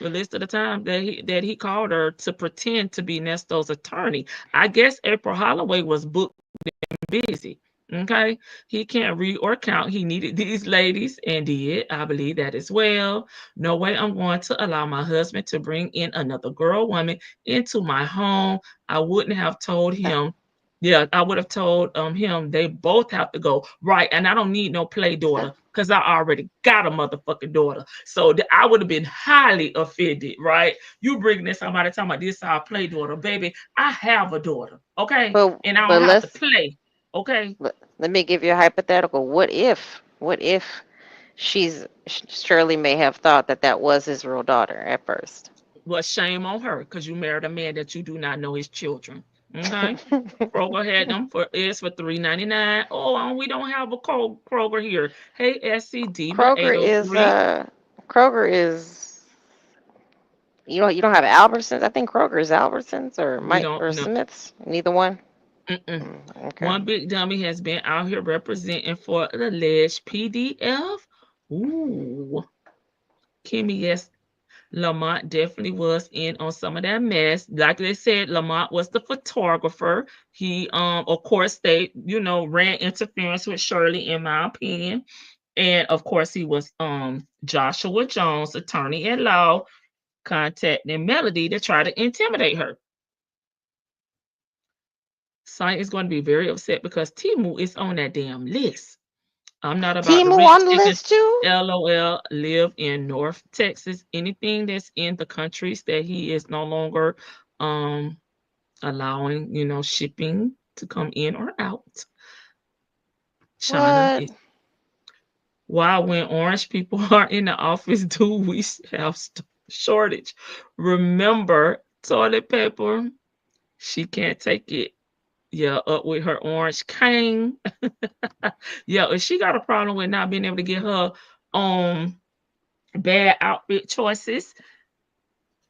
The list of the times that he called her to pretend to be Nesto's attorney. I guess April Holloway was booked busy. Okay. He can't read or count. He needed these ladies and did. I believe that as well. No way I'm going to allow my husband to bring in another girl woman into my home. I wouldn't have told him. Yeah, I would have told him they both have to go. Right. And I don't need no play daughter because I already got a motherfucking daughter. So I would have been highly offended, right? You bringing in somebody talking about this our play daughter, baby. I have a daughter, okay? And I don't But have to play. Okay, let me give you a hypothetical. What if Shirley may have thought that that was his real daughter at first. well, shame on her because you married a man that you do not know his children. Okay, Kroger had them for is for $3.99. Oh, we don't have a Kroger here. Hey, SCD, Kroger is 803. Kroger is you don't have Albertsons. I think Kroger is Albertsons or We Mike don't or know. Smiths. Neither one. Mm-mm. Okay. One big dummy has been out here representing for the alleged PDF. Ooh, Kimmy, yes, Lamont definitely was in on some of that mess. Like they said, Lamont was the photographer. He, of course, they, ran interference with Shirley, in my opinion. And of course, he was Joshua Jones, attorney at law, contacting Melody to try to intimidate her. Saint is going to be very upset because Timu is on that damn list. I'm not about to Timu rent on the chickens. list too. LOL, live in North Texas. Anything that's in the countries that he is no longer um allowing, shipping to come in or out. China What? is why when orange people are in the office do we have shortage? Remember toilet paper? She can't take it. Yeah, up with her orange cane. Yeah, if she got a problem with not being able to get her bad outfit choices,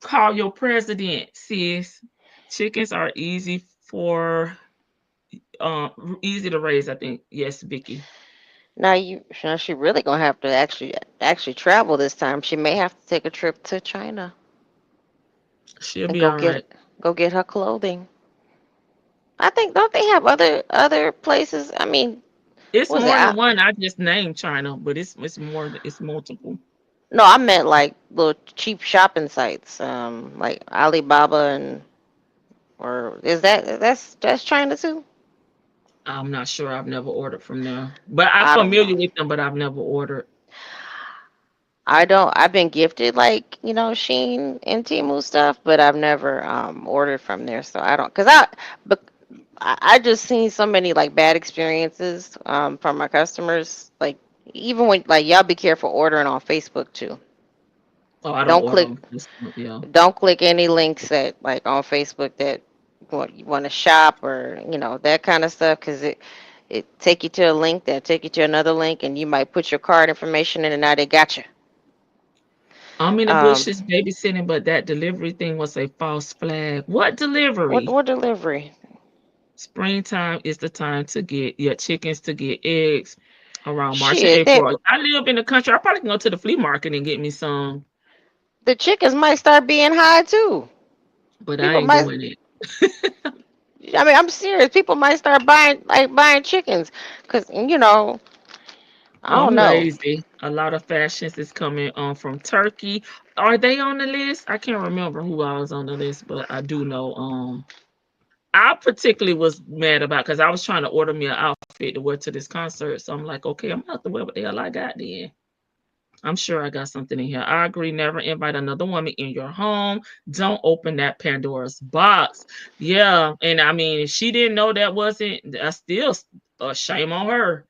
call your president, sis. Chickens are easy to raise, I think. Yes, Vicky. Now she really gonna have to actually travel this time. She may have to take a trip to China She'll and be all right. go get her clothing. I think don't they have other places? I mean, It's what was it? more than one. I just named China, but it's multiple. No, I meant like little cheap shopping sites, like Alibaba and or is that's China too? I'm not sure. I've never ordered from there. But I'm I don't know. familiar with them, but I've never ordered. I don't. I've been gifted like Shein and Temu stuff, but I've never ordered from there. So I don't, but I just seen so many like bad experiences from my customers. Like even when like y'all be careful ordering on Facebook too. Oh, I don't Don't order click on Facebook, yeah. don't click any links that like on Facebook that you want to shop or that kind of stuff because it take you to a link that take you to another link and you might put your card information in and now they got you. I'm in the Um, bushes babysitting, but that delivery thing was a false flag. What delivery? what delivery? Springtime is the time to get your chickens to get eggs around March and Shit, April. I live in the country. I probably can go to the flea market and get me some, the chickens might start being high too. but I People ain't might. doing it. I mean, I'm serious. People might start buying chickens because I I'm don't know. lazy. A lot of fashions is coming from Turkey. Are they on the list? I can't remember who I was on the list, but I do know I particularly was mad about because I was trying to order me an outfit to wear to this concert. So I'm like, okay, I'm gonna have to wear what the hell I got then. I'm sure I got something in here. I agree. Never invite another woman in your home. Don't open that Pandora's box. Yeah, and I mean, if she didn't know that wasn't, that's still shame on her.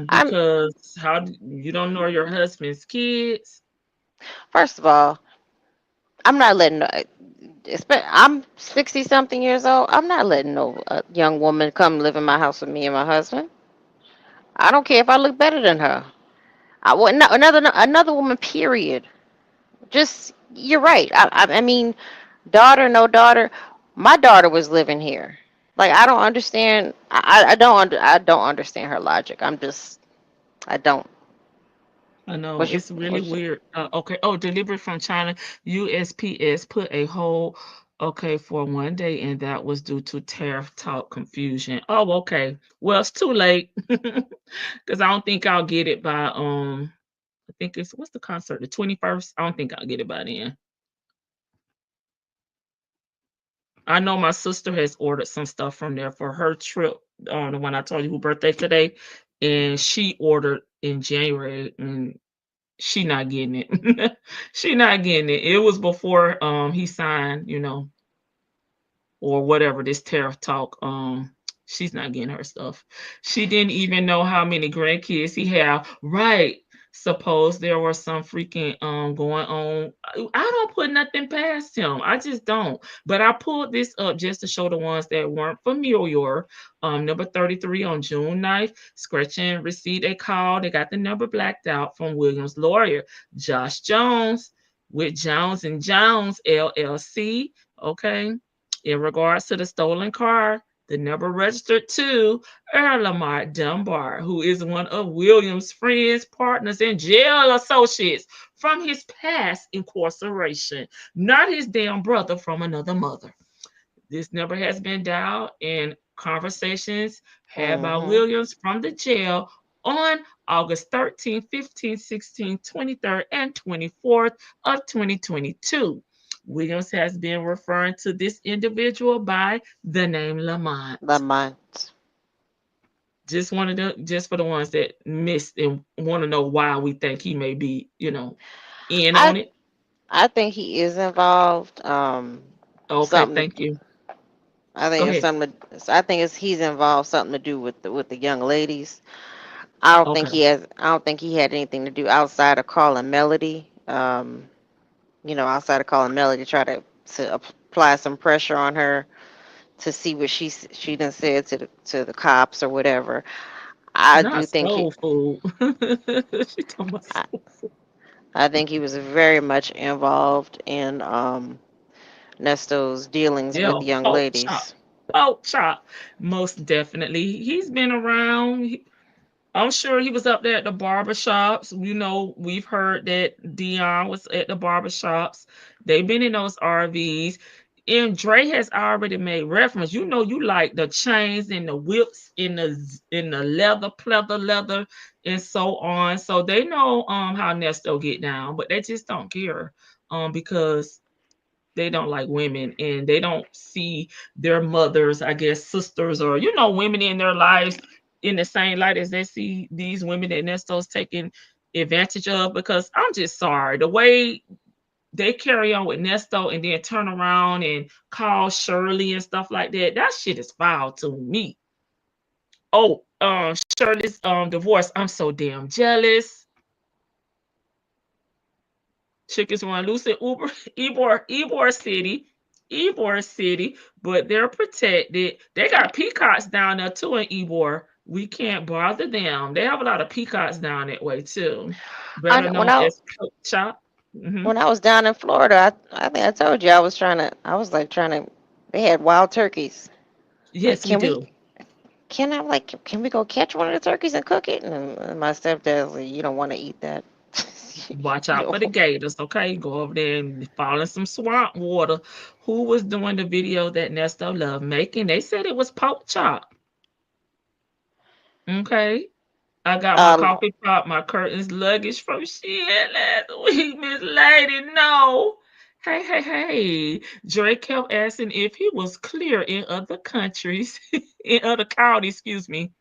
I'm Because you don't know your husband's kids? First of all, I'm not letting. I'm 60 something years old. I'm not letting no young woman come live in my house with me and my husband. I don't care if I look better than her. I want another woman. Period. Just you're right. I mean, daughter, no daughter. My daughter was living here. Like I don't understand. I don't understand her logic. I don't. I know What's your it's really what's your, weird. Okay. Oh, delivery from China. USPS put a hold. Okay, for one day, and that was due to tariff talk confusion. Oh, okay. Well, it's too late because I don't think I'll get it by I think it's what's the concert? The 21st. I don't think I'll get it by then. I know my sister has ordered some stuff from there for her trip. The one I told you who birthday today, and she ordered in January, and she not getting it. She not getting it. It was before he signed, or whatever this tariff talk. She's not getting her stuff. She didn't even know how many grandkids he have. Right. Suppose there was some freaking going on. I don't put nothing past him. I just don't. But I pulled this up just to show the ones that weren't familiar. Number 33 on June 9th, Scratching received a call. They got the number blacked out from Williams' lawyer, Josh Jones, with Jones and Jones LLC. Okay, in regards to the stolen car, the number registered to Earl Lamar Dunbar, who is one of Williams' friends, partners, and jail associates from his past incarceration, not his damn brother from another mother. This number has been dialed in conversations had by hmm Williams from the jail on August 13th, 15th, 16th, 23rd, and 24th of 2022. Williams has been referring to this individual by the name Lamont. Lamont. Just for the ones that missed and want to know why we think he may be, in I on it. I think he is involved. Okay, Something thank you. I Go think it's ahead. something. I think it's he's involved something to do with the young ladies. I don't think Okay. he has. I don't think he had anything to do outside of calling Melody. Outside of calling Melody, try to apply some pressure on her to see what she done said to the cops or whatever. I do Not think he. soul food. She talking about I, soul food. I think he was very much involved in Nesto's dealings with Yeah, the young pork chop. ladies. Pork chop. Most definitely. He's been around. I'm sure he was up there at the barber shops. We've heard that Dion was at the barber shops. They've been in those RVs. And Dre has already made reference. You like the chains and the whips in the leather, pleather leather, and so on. So they know how Nesto get down, but they just don't care. Because they don't like women and they don't see their mothers, I guess, sisters, or women in their lives in the same light as they see these women that Nesto's taking advantage of. Because I'm just sorry, the way they carry on with Nesto and then turn around and call Shirley and stuff like that, that shit is foul to me. Oh, Shirley's divorce, I'm so damn jealous. Chickens run loose in Uber, Ybor City, but they're protected. They got peacocks down there too in Ybor. We can't bother them. They have a lot of peacocks down that way too, I better kn- known as pork chop. Hmm. when I was down in Florida, I think I told you I was trying to. I was like trying to. They had wild turkeys. Like, Yes, we do. can we go catch one of the turkeys and cook it? And my stepdad was like, you don't want to eat that. Watch you out for the don't. gators, okay? Go over there and fall in some swamp water. Who was doing the video that Nesto loved making? They said it was pork chop. Okay. I got my Uh, coffee pot, my curtains, luggage from Shein last week, Miss Lady. No. Hey, hey, hey. Drake kept asking if he was clear in other countries, in other counties, excuse me.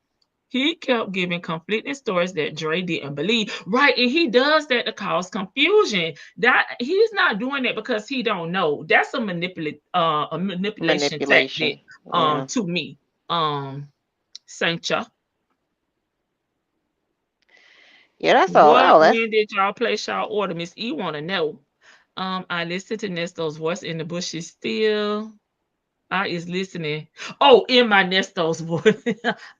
He kept giving conflicting stories that Dre didn't believe. Right, and he does that to cause confusion. That he's not doing it because he don't know. That's a manipulation tactic manipulation. Yeah. to me. Sancha. Yeah, that's all. What Oh, that's. when did y'all place y'all order? Miss E wanna know. I listened to Nesto's voice in the bushes still. I is listening. Oh, in my Nesto's voice.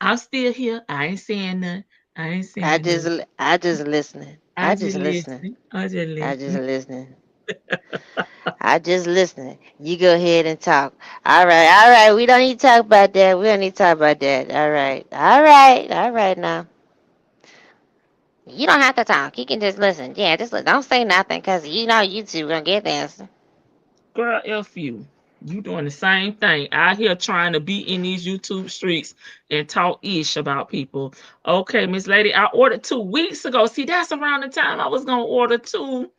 I'm still here. I ain't saying nothing. I ain't I saying just, nothing. I just listening. I I just just listening. listen. I just I just listen. listening. I just listening. You go ahead and talk. All right, all right. We don't need to talk about that. We don't need to talk about that. All right, all right, all right. Now you don't have to talk. You can just listen. Yeah, just don't say nothing because you know you two gonna get this. Girl, F you. You doing the same thing out here trying to be in these YouTube streets and talk ish about people. Okay, Miss Lady, I ordered 2 weeks ago. See, that's around the time I was gonna order two.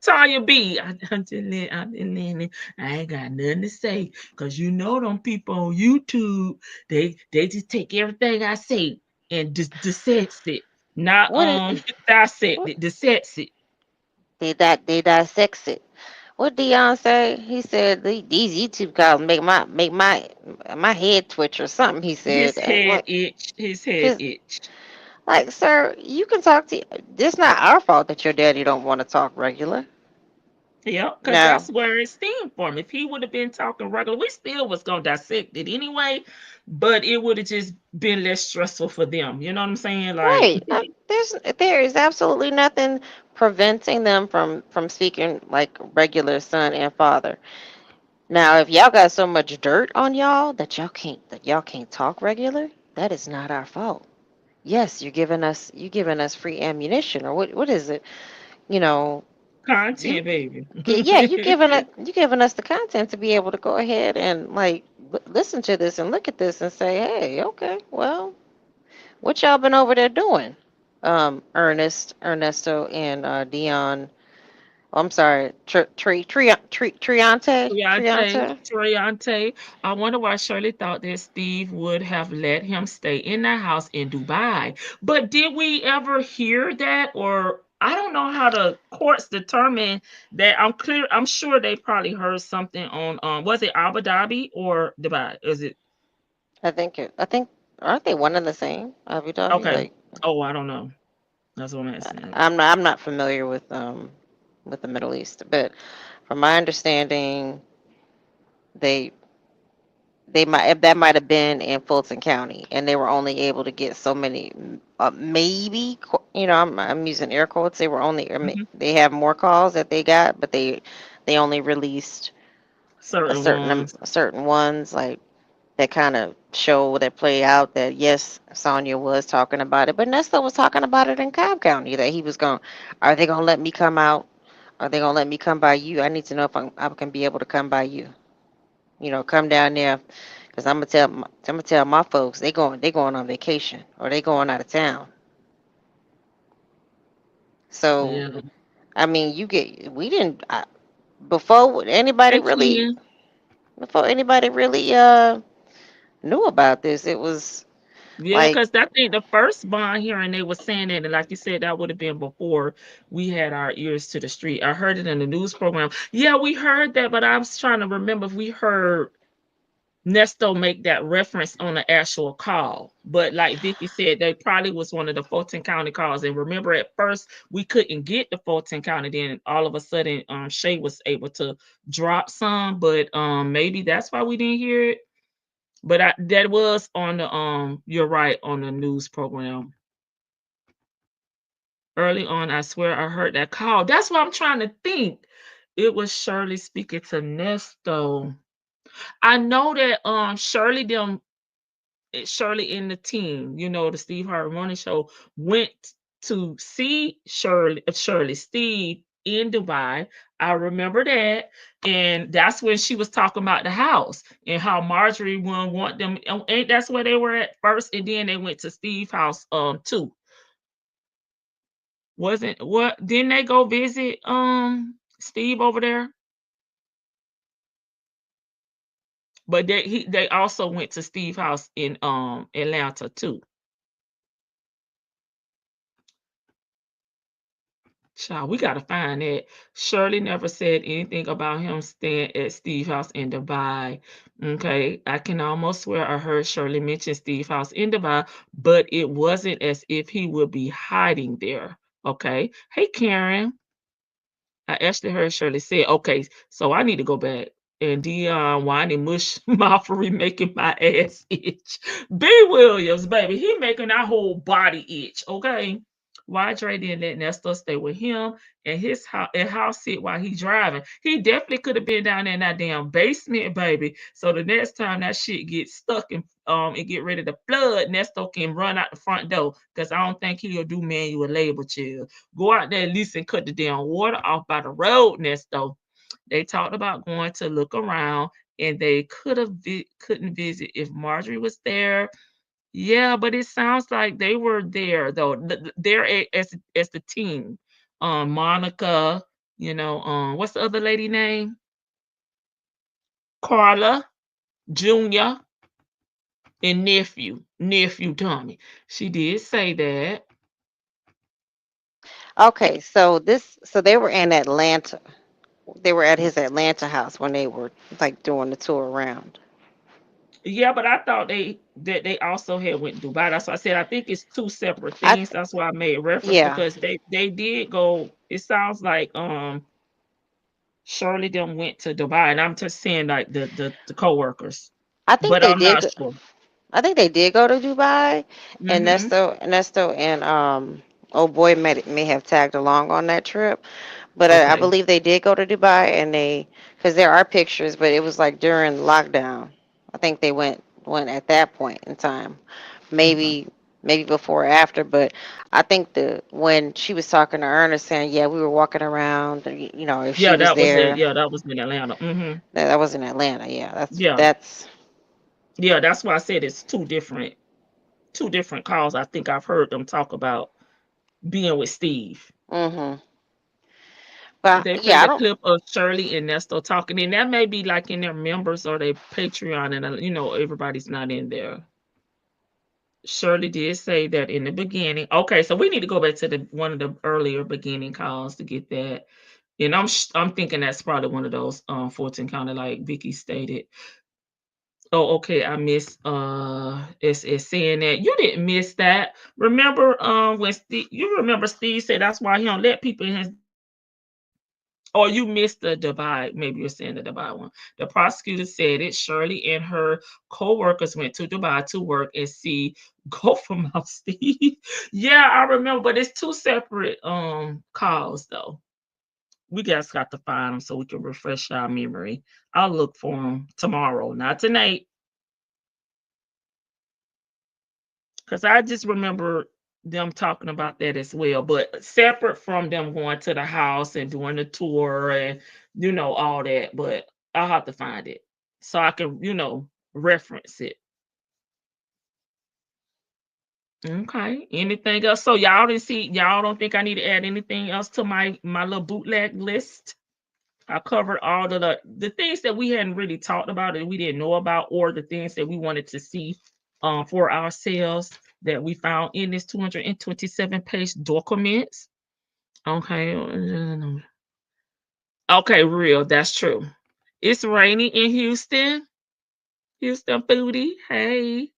Tanya B. I've been leaning. I ain't got nothing to say. Cause them people on YouTube, they just take everything I say and just dissect it. Not What is dissect what it, dissect it. they dissect it. What Dion say? He said these YouTube calls make my head twitch or something. He His said, head like itch. His head his itch. like, sir, you can talk to. It's not our fault that your daddy don't want to talk regular. Yep, because No, that's where it stemmed from. If he would have been talking regular, we still was gonna dissect it anyway, but it would have just been less stressful for them. You know what I'm saying? Like, right. There is absolutely nothing preventing them from speaking like regular son and father. Now, if y'all got so much dirt on y'all that y'all can't talk regular, that is not our fault. Yes, you're giving us free ammunition or what is it? You know, you content, baby. yeah, you giving us the content to be able to go ahead and like listen to this and look at this and say, hey, okay, well, what y'all been over there doing? Ernesto, and Dion. Oh, I'm sorry, Triante, Triante. Triante. I wonder why Shirley thought that Steve would have let him stay in the house in Dubai. But did we ever hear that, or I don't know how the courts determine that. I'm sure they probably heard something on was it Abu Dhabi or Dubai? Is it I think aren't they one and the same? Abu Dhabi, okay? like Oh, I don't know. That's what I'm asking. I'm not familiar with the Middle East, but from my understanding, they that might have been in Fulton County, and they were only able to get so many, maybe I'm using air quotes. They were only Hmm. they have more calls that they got, but they only released Certain ones. certain ones like that kind of show that play out that yes, Sonya was talking about it, but Nesto was talking about it in Cobb County that he was going. Are they gonna let me come out? Are they gonna let me come by you? I need to know if I can be able to come by you. Come down there, because I'm gonna tell my folks they going on vacation or they going out of town. So Yeah, I mean, we didn't before anybody they really can. before anybody really knew about this. It was Yeah, like because I think the first bond hearing they were saying that, and like you said, that would have been before we had our ears to the street. I heard it in the news program. Yeah, we heard that, but I was trying to remember if we heard Nesto make that reference on the actual call. But like Vicky said, they probably was one of the Fulton County calls. And remember, at first we couldn't get the Fulton County. Then all of a sudden, Shay was able to drop some, but maybe that's why we didn't hear it. But that was on the you're right, on the news program early on. I swear I heard that call. That's what I'm trying to think. It was Shirley speaking to Nesto. I know that Shirley and the team, the Steve Harvey Morning Show, went to see Shirley Steve in Dubai. I remember that, and that's when she was talking about the house and how Marjorie wouldn't want them. Ain't that's where they were at first, and then they went to Steve's house too. Wasn't what? Didn't they go visit Steve over there? But they also went to Steve's house in Atlanta too. Child, we gotta find that. Shirley never said anything about him staying at Steve House in Dubai. Okay, I can almost swear I heard Shirley mention Steve House in Dubai, but it wasn't as if he would be hiding there. Okay. Hey, Karen. I actually heard Shirley say, okay, so I need to go back. And Dion whining mush mouthery making my ass itch. B Williams, baby, he making our whole body itch. Okay. Why Dre didn't let Nestor stay with him and his house sit while he driving? He definitely could have been down there in that damn basement, baby. So the next time that shit gets stuck and get ready to flood, Nestor can run out the front door. Cause I don't think he'll do manual labor, chill. Go out there at least and cut the damn water off by the road, Nesto. They talked about going to look around, and they couldn't visit if Marjorie was there. Yeah, but it sounds like they were there though. As the team. Monica, what's the other lady name? Carla Jr. and nephew Tommy. She did say that. okay. So they were in Atlanta. They were at his Atlanta house when they were like doing the tour around. Yeah, but I thought they also had went to Dubai. That's why I said I think it's two separate I things. That's why I made reference yeah. because they did go. It sounds like Shirley them went to Dubai, and I'm just saying like the coworkers, I think but they I'm did. not sure. I think they did go to Dubai, and Hmm. Nesto and oh boy may have tagged along on that trip, but I Okay. believe they did go to Dubai, and because there are pictures, but it was like during lockdown. I think they went at that point in time, Okay. maybe before or after, but I think the when she was talking to Ernest saying, yeah, we were walking around, if she Yeah, was that was it. there, Yeah, that was in Atlanta. that was in Atlanta. Yeah, Yeah, that's yeah. That's why I said it's two different calls. I think I've heard them talk about being with Steve. mhm. But They yeah, played I a don't. clip of Shirley and Nesto talking, and that may be like in their members or their Patreon, and everybody's not in there. Shirley did say that in the beginning. Okay, so we need to go back to the one of the earlier beginning calls to get that. And I'm thinking that's probably one of those Fulton County, like Vicky stated. Oh, okay. I missed it's saying that you didn't miss that. Remember when Steve, you remember Steve said that's why he don't let people in his, or you missed the Dubai. Maybe you're saying the Dubai one. The prosecutor said it. Shirley and her co-workers went to Dubai to work and see go from out Steve. Yeah, I remember, but it's two separate calls though. We just got to find them so we can refresh our memory. I'll look for them tomorrow, not tonight. Because I just remember them talking about that as well, but separate from them going to the house and doing the tour and all that. But I'll have to find it so I can reference it. Okay. Anything else? So y'all didn't see, y'all don't think I need to add anything else to my little bootleg list? I covered all of the things that we hadn't really talked about and we didn't know about, or the things that we wanted to see for ourselves that we found in this 227-page documents. Okay. Okay, real. That's true. It's raining in Houston. Houston foodie. Hey,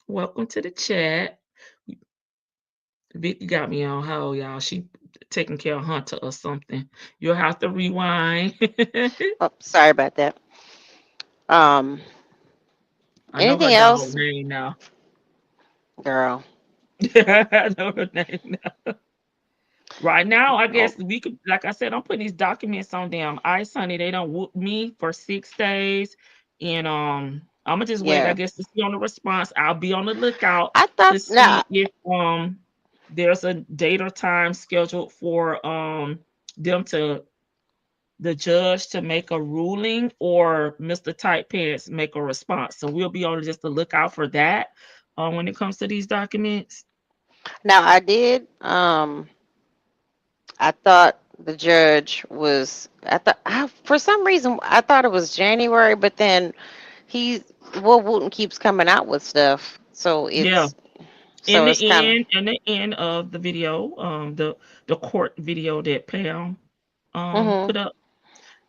welcome to the chat. Vicky got me on hold, y'all. She taking care of Hunter or something. You'll have to rewind. Oh, sorry about that. Um, I know her anything dog else, name now. girl? I know her name now. Right now, I Oh, guess we could, like I said, I'm putting these documents on them. Ice, honey, they don't whoop me for 6 days. And I'm gonna just wait, I yeah. guess, to see on the response. I'll be on the lookout I to thought nah. see if there's a date or time scheduled for them to the judge to make a ruling or Mr. Tight Pants make a response. So we'll be on just the lookout for that when it comes to these documents. Now I did. I thought the judge was. For some reason I thought it was January, but then he Will Wooten keeps coming out with stuff, so Yeah. so it's kind of. In the end of the video, the court video that Pam Mhm. put up,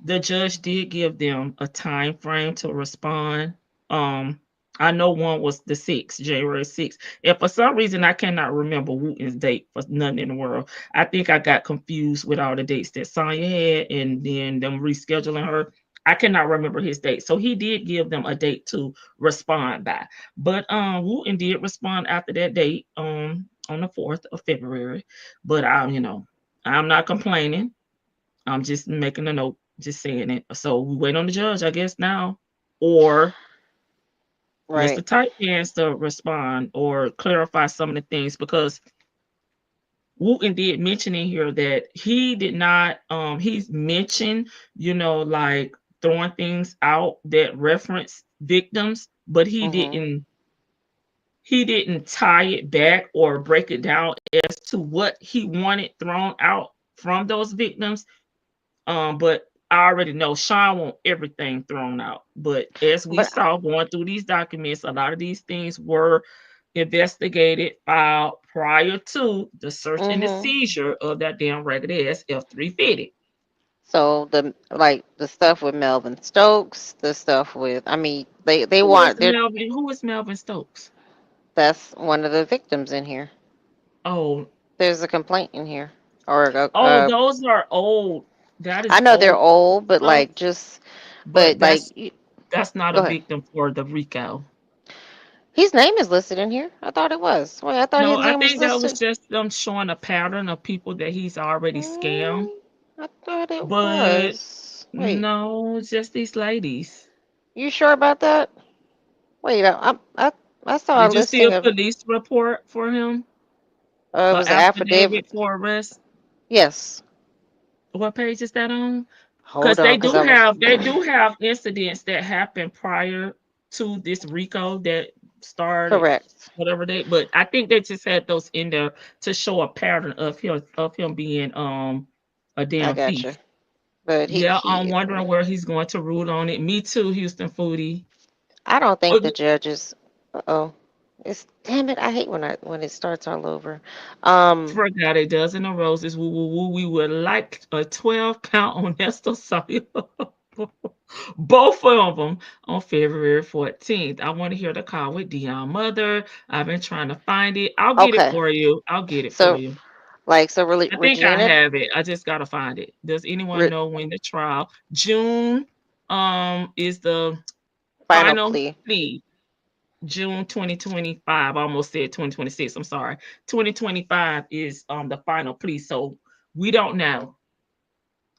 the judge did give them a time frame to respond. Um, I know one was the 6th, January 6th. And for some reason, I cannot remember Wooten's date for nothing in the world. I think I got confused with all the dates that Sonya had and then them rescheduling her. I cannot remember his date. So he did give them a date to respond by. But Wooten did respond after that date on the 4th of February. But I'm not complaining. I'm just making a note, just saying it. So we wait on the judge, I guess now, or Mr. Right. Tight Pants to respond or clarify some of the things because Wooten did mention in here that he did not. He's mentioned, like throwing things out that reference victims, but he Mhm. didn't. He didn't tie it back or break it down as to what he wanted thrown out from those victims. But I already know Sean want everything thrown out. But as we But saw going through these documents, a lot of these things were investigated, filed prior to the search and the mhm. seizure of that damn ragged ass F-350. So the stuff with Melvin Stokes, the stuff with I mean they want they're Who is Melvin Stokes? that's one of the victims in here. Oh, There's a complaint in here, or oh, those are old. That I is know they're old old, but stuff, like just but but like that's not a go ahead. victim for the RICO. His name is listed in here. I thought it was. Wait, I thought No, his I name was think that was listed. just them showing a pattern of people that he's already scammed. Mm, I thought it But was. Wait, no, it's just these ladies. you sure about that? Wait, I saw a Did you see a listing of police report for him? it An was the affidavit. affidavit for arrest? Yes. What page is that on? Because Hold on, cause I was they do have incidents that happened prior to this RICO that started correct. whatever they, but I think they just had those in there to show a pattern of him being a I damn got you. thief. But Yeah, I'm wondering where he's going to rule on it. Me too, Houston Foodie. I don't Oh, think the judges. Uh oh. It's damn it. I hate when it starts all over. Um, Forgot a dozen of roses. Woo, woo, woo. We would like a 12 count on Nesto Sawyer. Both of them on February 14th. I want to hear the call with Dion Mother. I've been trying to find it. I'll get it okay. for you. I'll get it for So you. so really, I think I Regina, have it. I just gotta find it. Does anyone re, know when the trial? June is the final final plea. plea. June 2025. I almost said 2026. I'm sorry. 2025 is the final plea. So we don't know.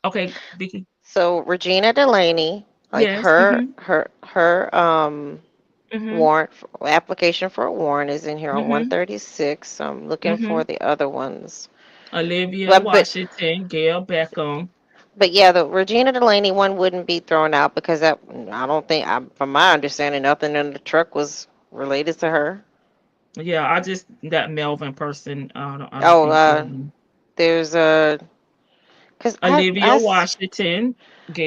Okay, Vicky. So Regina Delaney, like Yes. Mhm. her Mhm. warrant application for a warrant is in here on Mhm. 136. So I'm looking for Mhm. the other ones. Olivia But but Washington, Gail Beckham. but yeah, the Regina Delaney one wouldn't be thrown out because that I don't think, from my understanding, nothing in the truck was related to her. Yeah, I just that Melvin person. I don't Oh, think. there's a because Olivia Washington,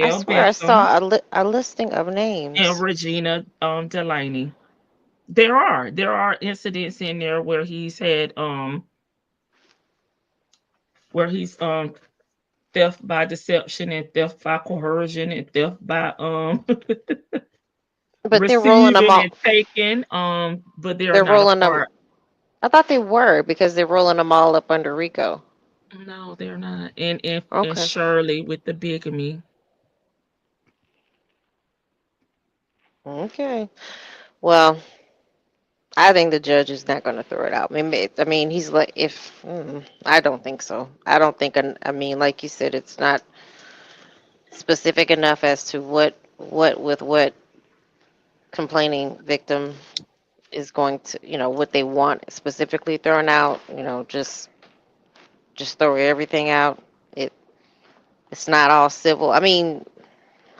I Gail swear I Beckham, saw a listing of and names. Regina Delaney. There are incidents in there where he's theft by deception and theft by coercion and theft by But they're rolling them receiving and off. taking but they are They're not a rolling them. part. I thought they were because they're rolling them all up under Rico. No, they're not. And Okay. Shirley with the bigamy. Okay. Well, I think the judge is not going to throw it out. I mean, he's like, I don't think so. I don't think, I mean, like you said, it's not specific enough as to what complaining victim is going to, what they want specifically thrown out, just throw everything out. It, it's not all civil. I mean,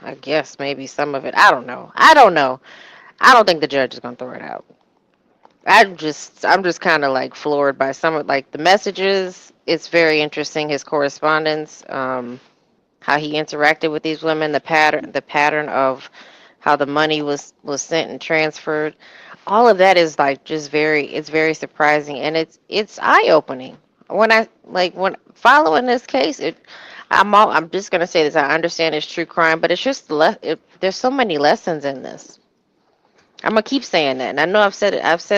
I guess maybe some of it. I don't know. I don't know. I don't think the judge is going to throw it out. I'm just kind of like floored by some of like the messages. It's very interesting his correspondence, how he interacted with these women, the pattern of how the money was sent and transferred. All of that is like just it's very surprising and it's eye opening. When following this case, I'm just gonna say this. I understand it's true crime, but it's just there's so many lessons in this. I'm gonna keep saying that, and I know I've said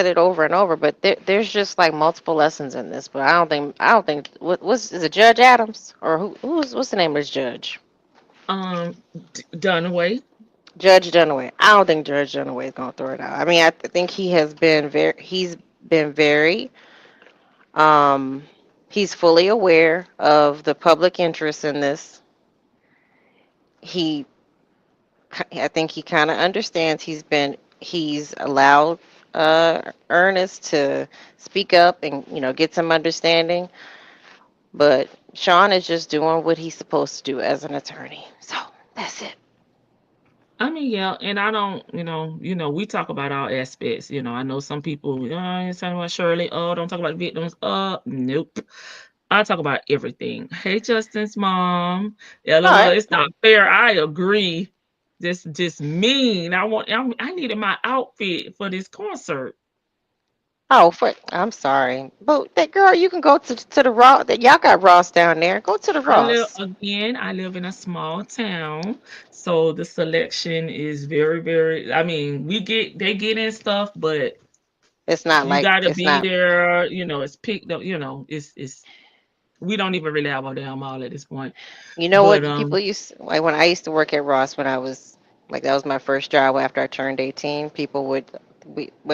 it over and over, but there's just like multiple lessons in this. But I don't think what's is it Judge Adams or what's the name of this judge? Dunaway. Judge Dunaway. I don't think Judge Dunaway is gonna throw it out. I mean, think he's been very um he's fully aware of the public interest in this. He I think he kind of understands. He's allowed Ernest to speak up and get some understanding. But Sean is just doing what he's supposed to do as an attorney. So that's it. I mean, yeah, and I don't, we talk about all aspects. I know some people, it's talking about Shirley. Oh, don't talk about victims. Nope. I talk about everything. Hey, Justin's mom. All LOL, right. it's not fair. I agree. This mean. I needed my outfit for this concert. Oh, I'm sorry, but that girl, you can go to the Ross. That y'all got Ross down there. Go to the Ross. I live in a small town, so the selection is very, very. I mean, they get in stuff, but It's not you like gotta it's be not. there. It's picked up. It's we don't even really have a damn mall at this point. You know But what people used like when I used to work at Ross when I was like that was my first job after I turned 18. People would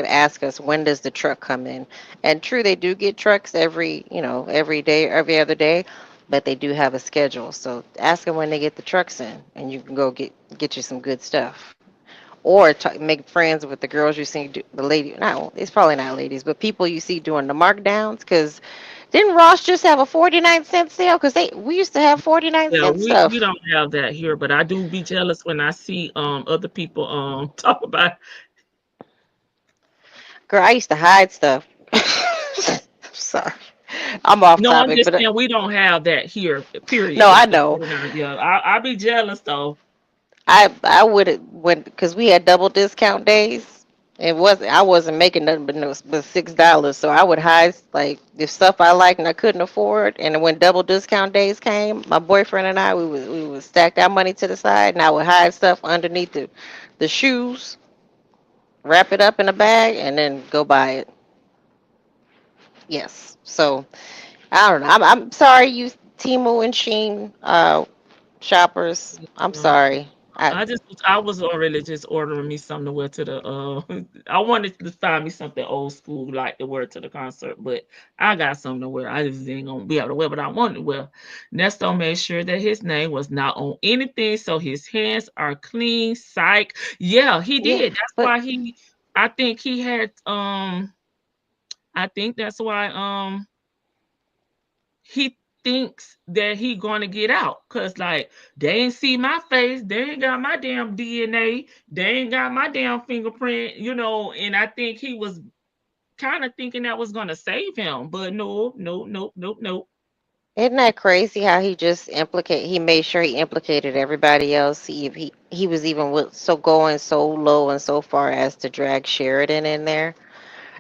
ask us when does the truck come in, and true they do get trucks every day, every other day, but they do have a schedule. So ask them when they get the trucks in, and you can go get you some good stuff. Or make friends with the girls you see, the lady. No, it's probably not ladies, but people you see doing the markdowns. Because didn't Ross just have a 49-cent sale? Because we used to have 49 yeah, cent we stuff. don't have that here, but I do be jealous when I see other people talk about. Girl, I used to hide stuff. Sorry, I'm off No, I'm topic, just but saying we don't have that here. no, Period. I Like the know. 49. Yeah, I be jealous though. I would when because we had double discount days. It was I wasn't making nothing but no, but $6, so I would hide like the stuff I liked and I couldn't afford. And when double discount days came, my boyfriend and I we would stack our money to the side, and I would hide stuff underneath the shoes, wrap it up in a bag, and then go buy it. Yes. So I don't know. I'm sorry, you Temu and Sheen shoppers. I'm sorry. I I was already just ordering me something to wear to the I wanted to find me something old school like to wear to the concert, but I got something to wear. I just ain't gonna be able to wear, but I wanted to wear. Nesto made sure that his name was not on anything, so his hands are clean. Psych. Yeah, he yeah, did. That's but why I think he had I think that's why he thinks that he gonna get out because like they ain't see my face, they ain't got my damn DNA, they ain't got my damn fingerprint, and I think he was kind of thinking that was gonna save him, but no, no, no, no, no. isn't that crazy how he made sure he implicated everybody else. He was even going so low and so far as to drag Sheridan in there,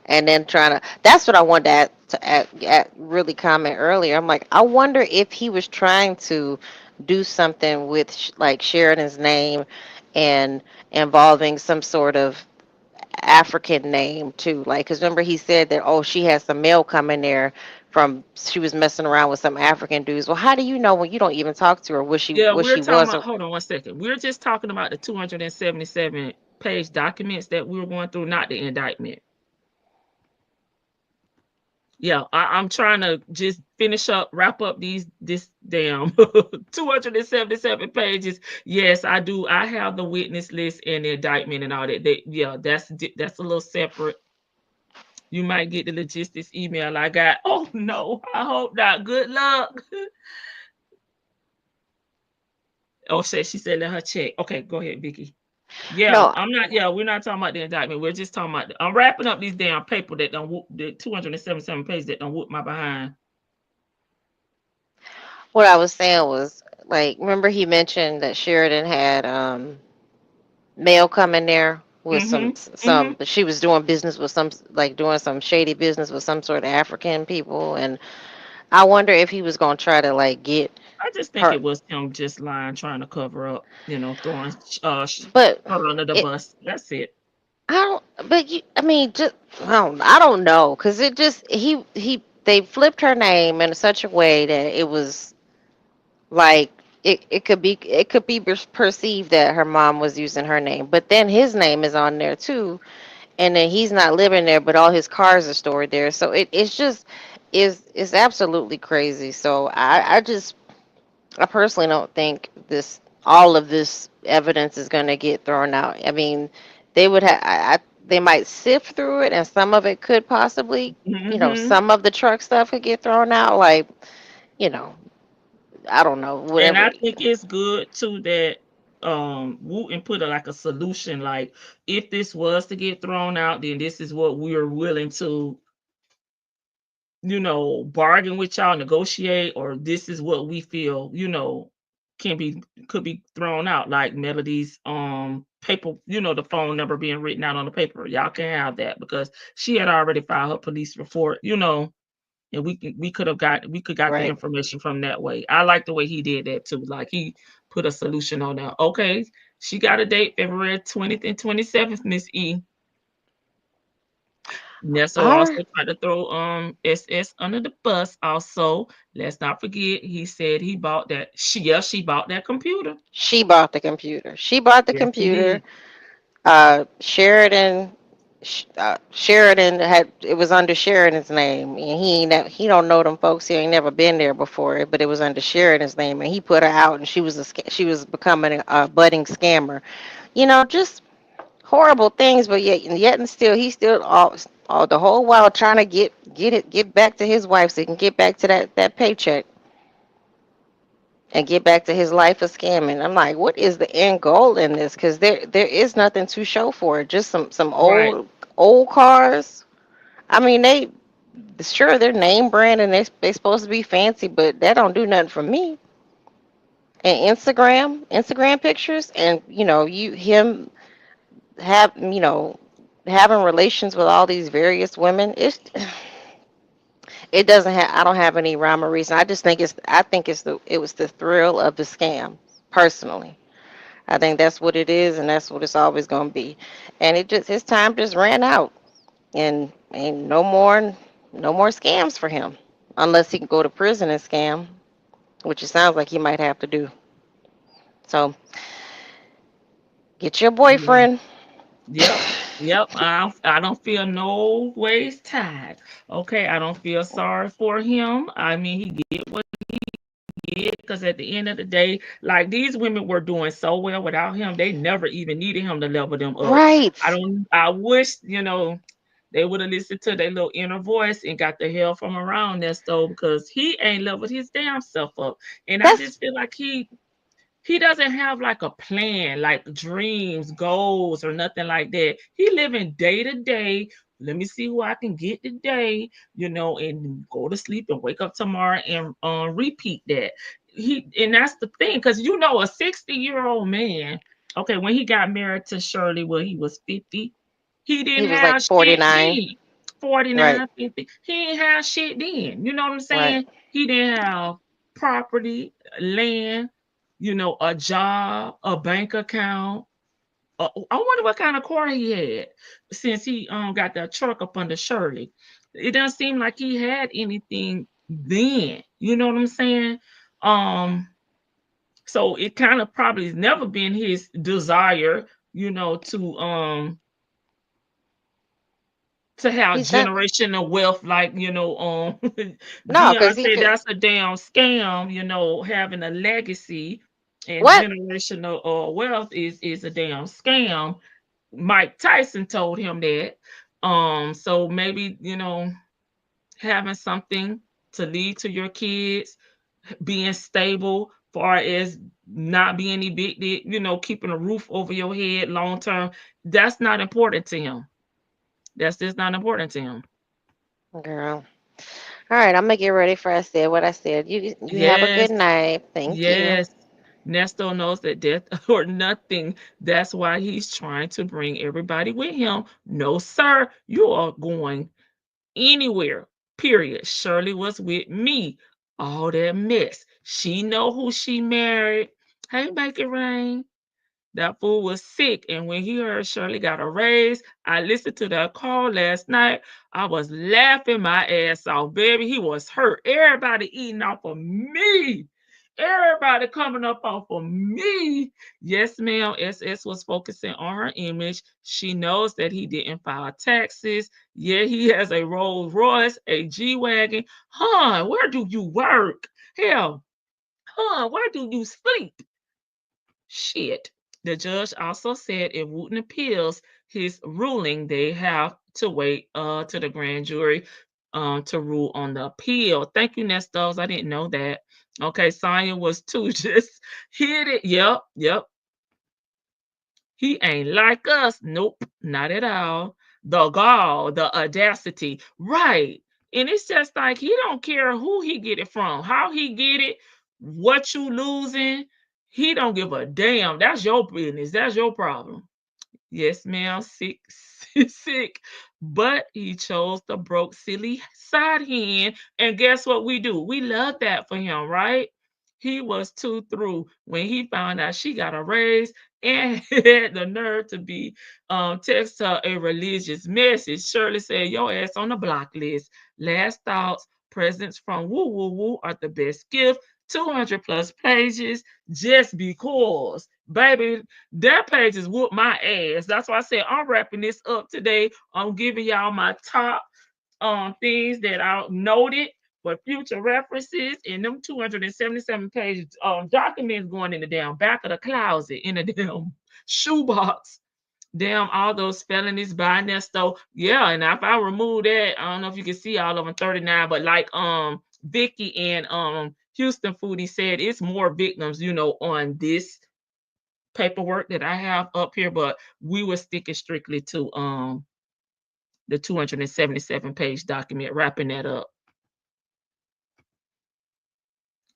and then trying to. That's what I wanted to really comment earlier. I'm like, I wonder if he was trying to do something with like Sheridan's name and involving some sort of African name too. Like, cause remember he said that, oh, she had some mail coming there from she was messing around with some African dudes. Well, how do you know when you don't even talk to her Yeah, what we're she talking was? about, Or, hold on one second, we're just talking about the 277 page documents that we were going through, not the indictment. Yeah, I'm trying to just finish up, wrap up this damn 277 pages. Yes, I do. I have the witness list and the indictment and all that. Yeah, that's a little separate. You might get the logistics email I got. Oh no, I hope not. Good luck. Oh shit, she said let her check. Okay, go ahead, Vicky. Yeah, no, I'm not. Yeah, we're not talking about the indictment. We're just talking about. I'm wrapping up these damn paper that don't whoop the 277 pages that don't whoop my behind. what I was saying was like, remember he mentioned that Sheridan had mail coming there with Mm-hmm. some Mm-hmm. she was doing business with some like doing some shady business with some sort of African people, and I wonder if he was gonna try to like get I just think her, it was him just lying, trying to cover up, throwing but her under the it bus. That's it. I don't. But I mean, just I don't know, cause it just they flipped her name in such a way that it was like it could be perceived that her mom was using her name, but then his name is on there too, and then he's not living there, but all his cars are stored there. So it's just is absolutely crazy. So I personally don't think this all of this evidence is going to get thrown out. I mean, they would have they might sift through it, and some of it could possibly, Hmm. some of the truck stuff could get thrown out. Like, you know, I don't know, And whatever. I think it's good too that Wooten put like a solution, like if this was to get thrown out, then this is what we're willing to bargain with y'all, negotiate, or this is what we feel, can be could be thrown out, like Melody's paper, the phone number being written out on the paper. Y'all can have that because she had already filed her police report, and we could got the Right. information from that way. I like the way he did that too. Like he put a solution on there. Okay, she got a date February 20th and 27th, Miss E. Nesso All right. also tried to throw SS under the bus. Also, let's not forget he said he bought that. She bought that computer. She bought the computer. She bought the Yes, she computer. did. Sheridan. Sheridan had it was under Sheridan's name, and he don't know them folks. He ain't never been there before, but it was under Sheridan's name, and he put her out, and she was becoming a budding scammer. Just horrible things, but yet and still he's still all the whole while trying to get back to his wife so he can get back to that paycheck and get back to his life of scamming. I'm like, what is the end goal in this? Because there is nothing to show for it. Just some Right. old cars. I mean, sure they're name brand and they supposed to be fancy, but that don't do nothing for me. And Instagram pictures, and you him have having relations with all these various women, it doesn't have. I don't have any rhyme or reason. I think it was the thrill of the scam. Personally, I think that's what it is, and that's what it's always going to be. And his time just ran out, and ain't no more scams for him, unless he can go to prison and scam, which it sounds like he might have to do. So get your Yeah. boyfriend. Yep. Yep. I don't feel no ways tied. Okay. I don't feel sorry for him. I mean, he get what he get because at the end of the day, like these women were doing so well without him, they never even needed him to level them up. Right. I wish, they would have listened to their little inner voice and got the hell from around Nesto because he ain't leveled his damn self up. And I That's just feel like he doesn't have like a plan, like dreams, goals, or nothing like that. He living day to day. Let me see who I can get today, and go to sleep and wake up tomorrow and repeat that. And that's the thing, because a 60-year-old man. Okay, when he got married to Shirley, when he was 50, he he didn't was like have shit 49. then. 49, Right. 50. He didn't have shit then. You know what I'm Right. saying? He didn't have property, land, a job, a bank account. I wonder what kind of car he had since he got that truck up under Shirley. It doesn't seem like he had anything then. You know what I'm saying? Um, so it kind of probably has never been his desire, to have He's not. generational wealth like No, because Dion he said could. that's a damn scam, having a legacy and What? generational wealth is a damn scam. Mike Tyson told him that. So maybe, having something to lead to your kids, being stable, far as not being evicted, keeping a roof over your head long term, that's not important to him. That's just not important to him. Girl. All right, I'm gonna get ready for I said what I said. You have a Yes, good night. Thank you. yes. Nesto knows that death or nothing. That's why he's trying to bring everybody with him. No, sir, you are going anywhere. Period. Shirley was with me. All that mess. She know who she married. Hey, make it rain. That fool was sick. And when he heard Shirley got a raise, I listened to that call last night. I was laughing my ass off, baby. He was hurt. Everybody eating off of me. Everybody coming up off of me. Yes, ma'am. SS was focusing on her image. She knows that he didn't file taxes. Yeah, he has a Rolls Royce, a G Wagon. Huh, where do you work? Hell, where do you sleep? Shit. The judge also said if Wooten appeals his ruling, they have to wait to the grand jury to rule on the appeal. Thank you, Nestos. I didn't know that. Okay, Sonya was too. Just hit it. Yep, yep. He ain't like us. Nope, not at all. The gall, the audacity. Right. And it's just like he don't care who he get it from, how he get it, what you losing. He don't give a damn. That's your business. That's your problem. Yes, ma'am, sick, sick. But he chose the broke, silly side hen. And guess what we do? We love that for him, right? He was too through when he found out she got a raise and had the nerve to be text her a religious message. Shirley said, "Your ass on the block list. Last thoughts, presents from Woo Woo Woo are the best gift. 200 plus pages just because. Baby, that page is whoop my ass. That's why I said I'm wrapping this up today. I'm giving y'all my top things that I noted for future references, and them 277 page documents going in the damn back of the closet in the damn shoebox. Damn, all those felonies by Nesto. Yeah, and if I remove that, I don't know if you can see all of them 39, but like Vicky and Houston Foodie said, it's more victims, on this paperwork that I have up here, but we were sticking strictly to the 277 page document, wrapping that up.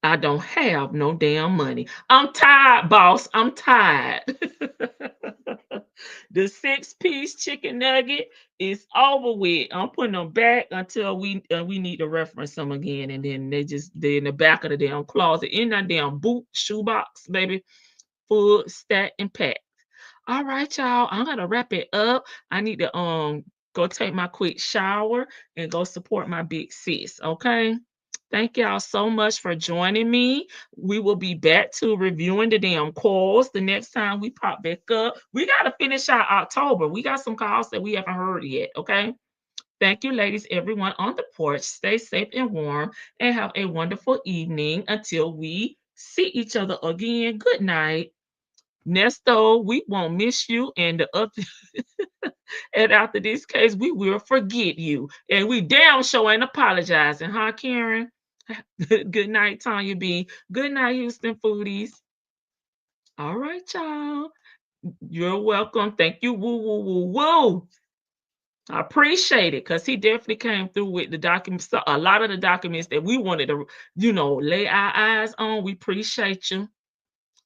I don't have no damn money. I'm tired, boss. I'm tired. The 6-piece chicken nugget is over with. I'm putting them back until we need to reference them again, and then they in the back of the damn closet in that damn boot shoebox, baby, full stack and packed. All right, y'all. I'm gonna wrap it up. I need to go take my quick shower and go support my big sis. Okay. Thank y'all so much for joining me. We will be back to reviewing the damn calls the next time we pop back up. We gotta finish out October. We got some calls that we haven't heard yet. Okay. Thank you, ladies, everyone on the porch. Stay safe and warm and have a wonderful evening until we see each other again. Good night. Nesto, we won't miss you, and the other, and after this case, we will forget you, and we damn sure ain't apologizing, huh, Karen? Good night, Tanya B. Good night, Houston foodies. All right, y'all. You're welcome. Thank you. Woo, woo, woo, woo. I appreciate it because he definitely came through with the documents. A lot of the documents that we wanted to, lay our eyes on. We appreciate you.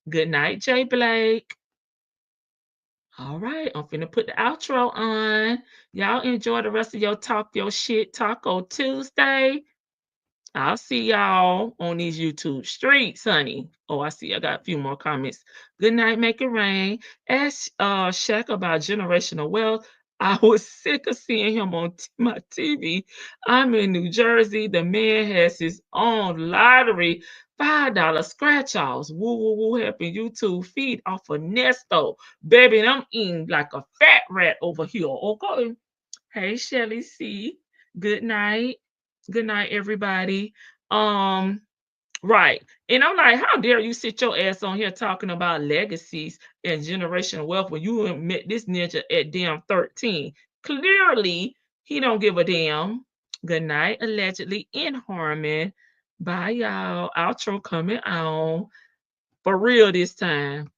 Good night, Jay Blake. All right, I'm finna put the outro on. Y'all enjoy the rest of your Talk Your Shit Taco Tuesday. I'll see y'all on these YouTube streets, honey. Oh, I see. I got a few more comments. Good night, make it rain. Ask Shaq about generational wealth. I was sick of seeing him on my TV. I'm in New Jersey. The man has his own lottery. $5 scratch offs. Woo woo woo helping YouTube feed off of Nesto. Baby, and I'm eating like a fat rat over here. Okay. Hey Shelly C. Good night. Good night, everybody. Um, right. And I'm like, how dare you sit your ass on here talking about legacies and generational wealth when you met this ninja at damn 13? Clearly, he don't give a damn. Good night, allegedly in Harmon. Bye, y'all. Outro coming on. For real this time.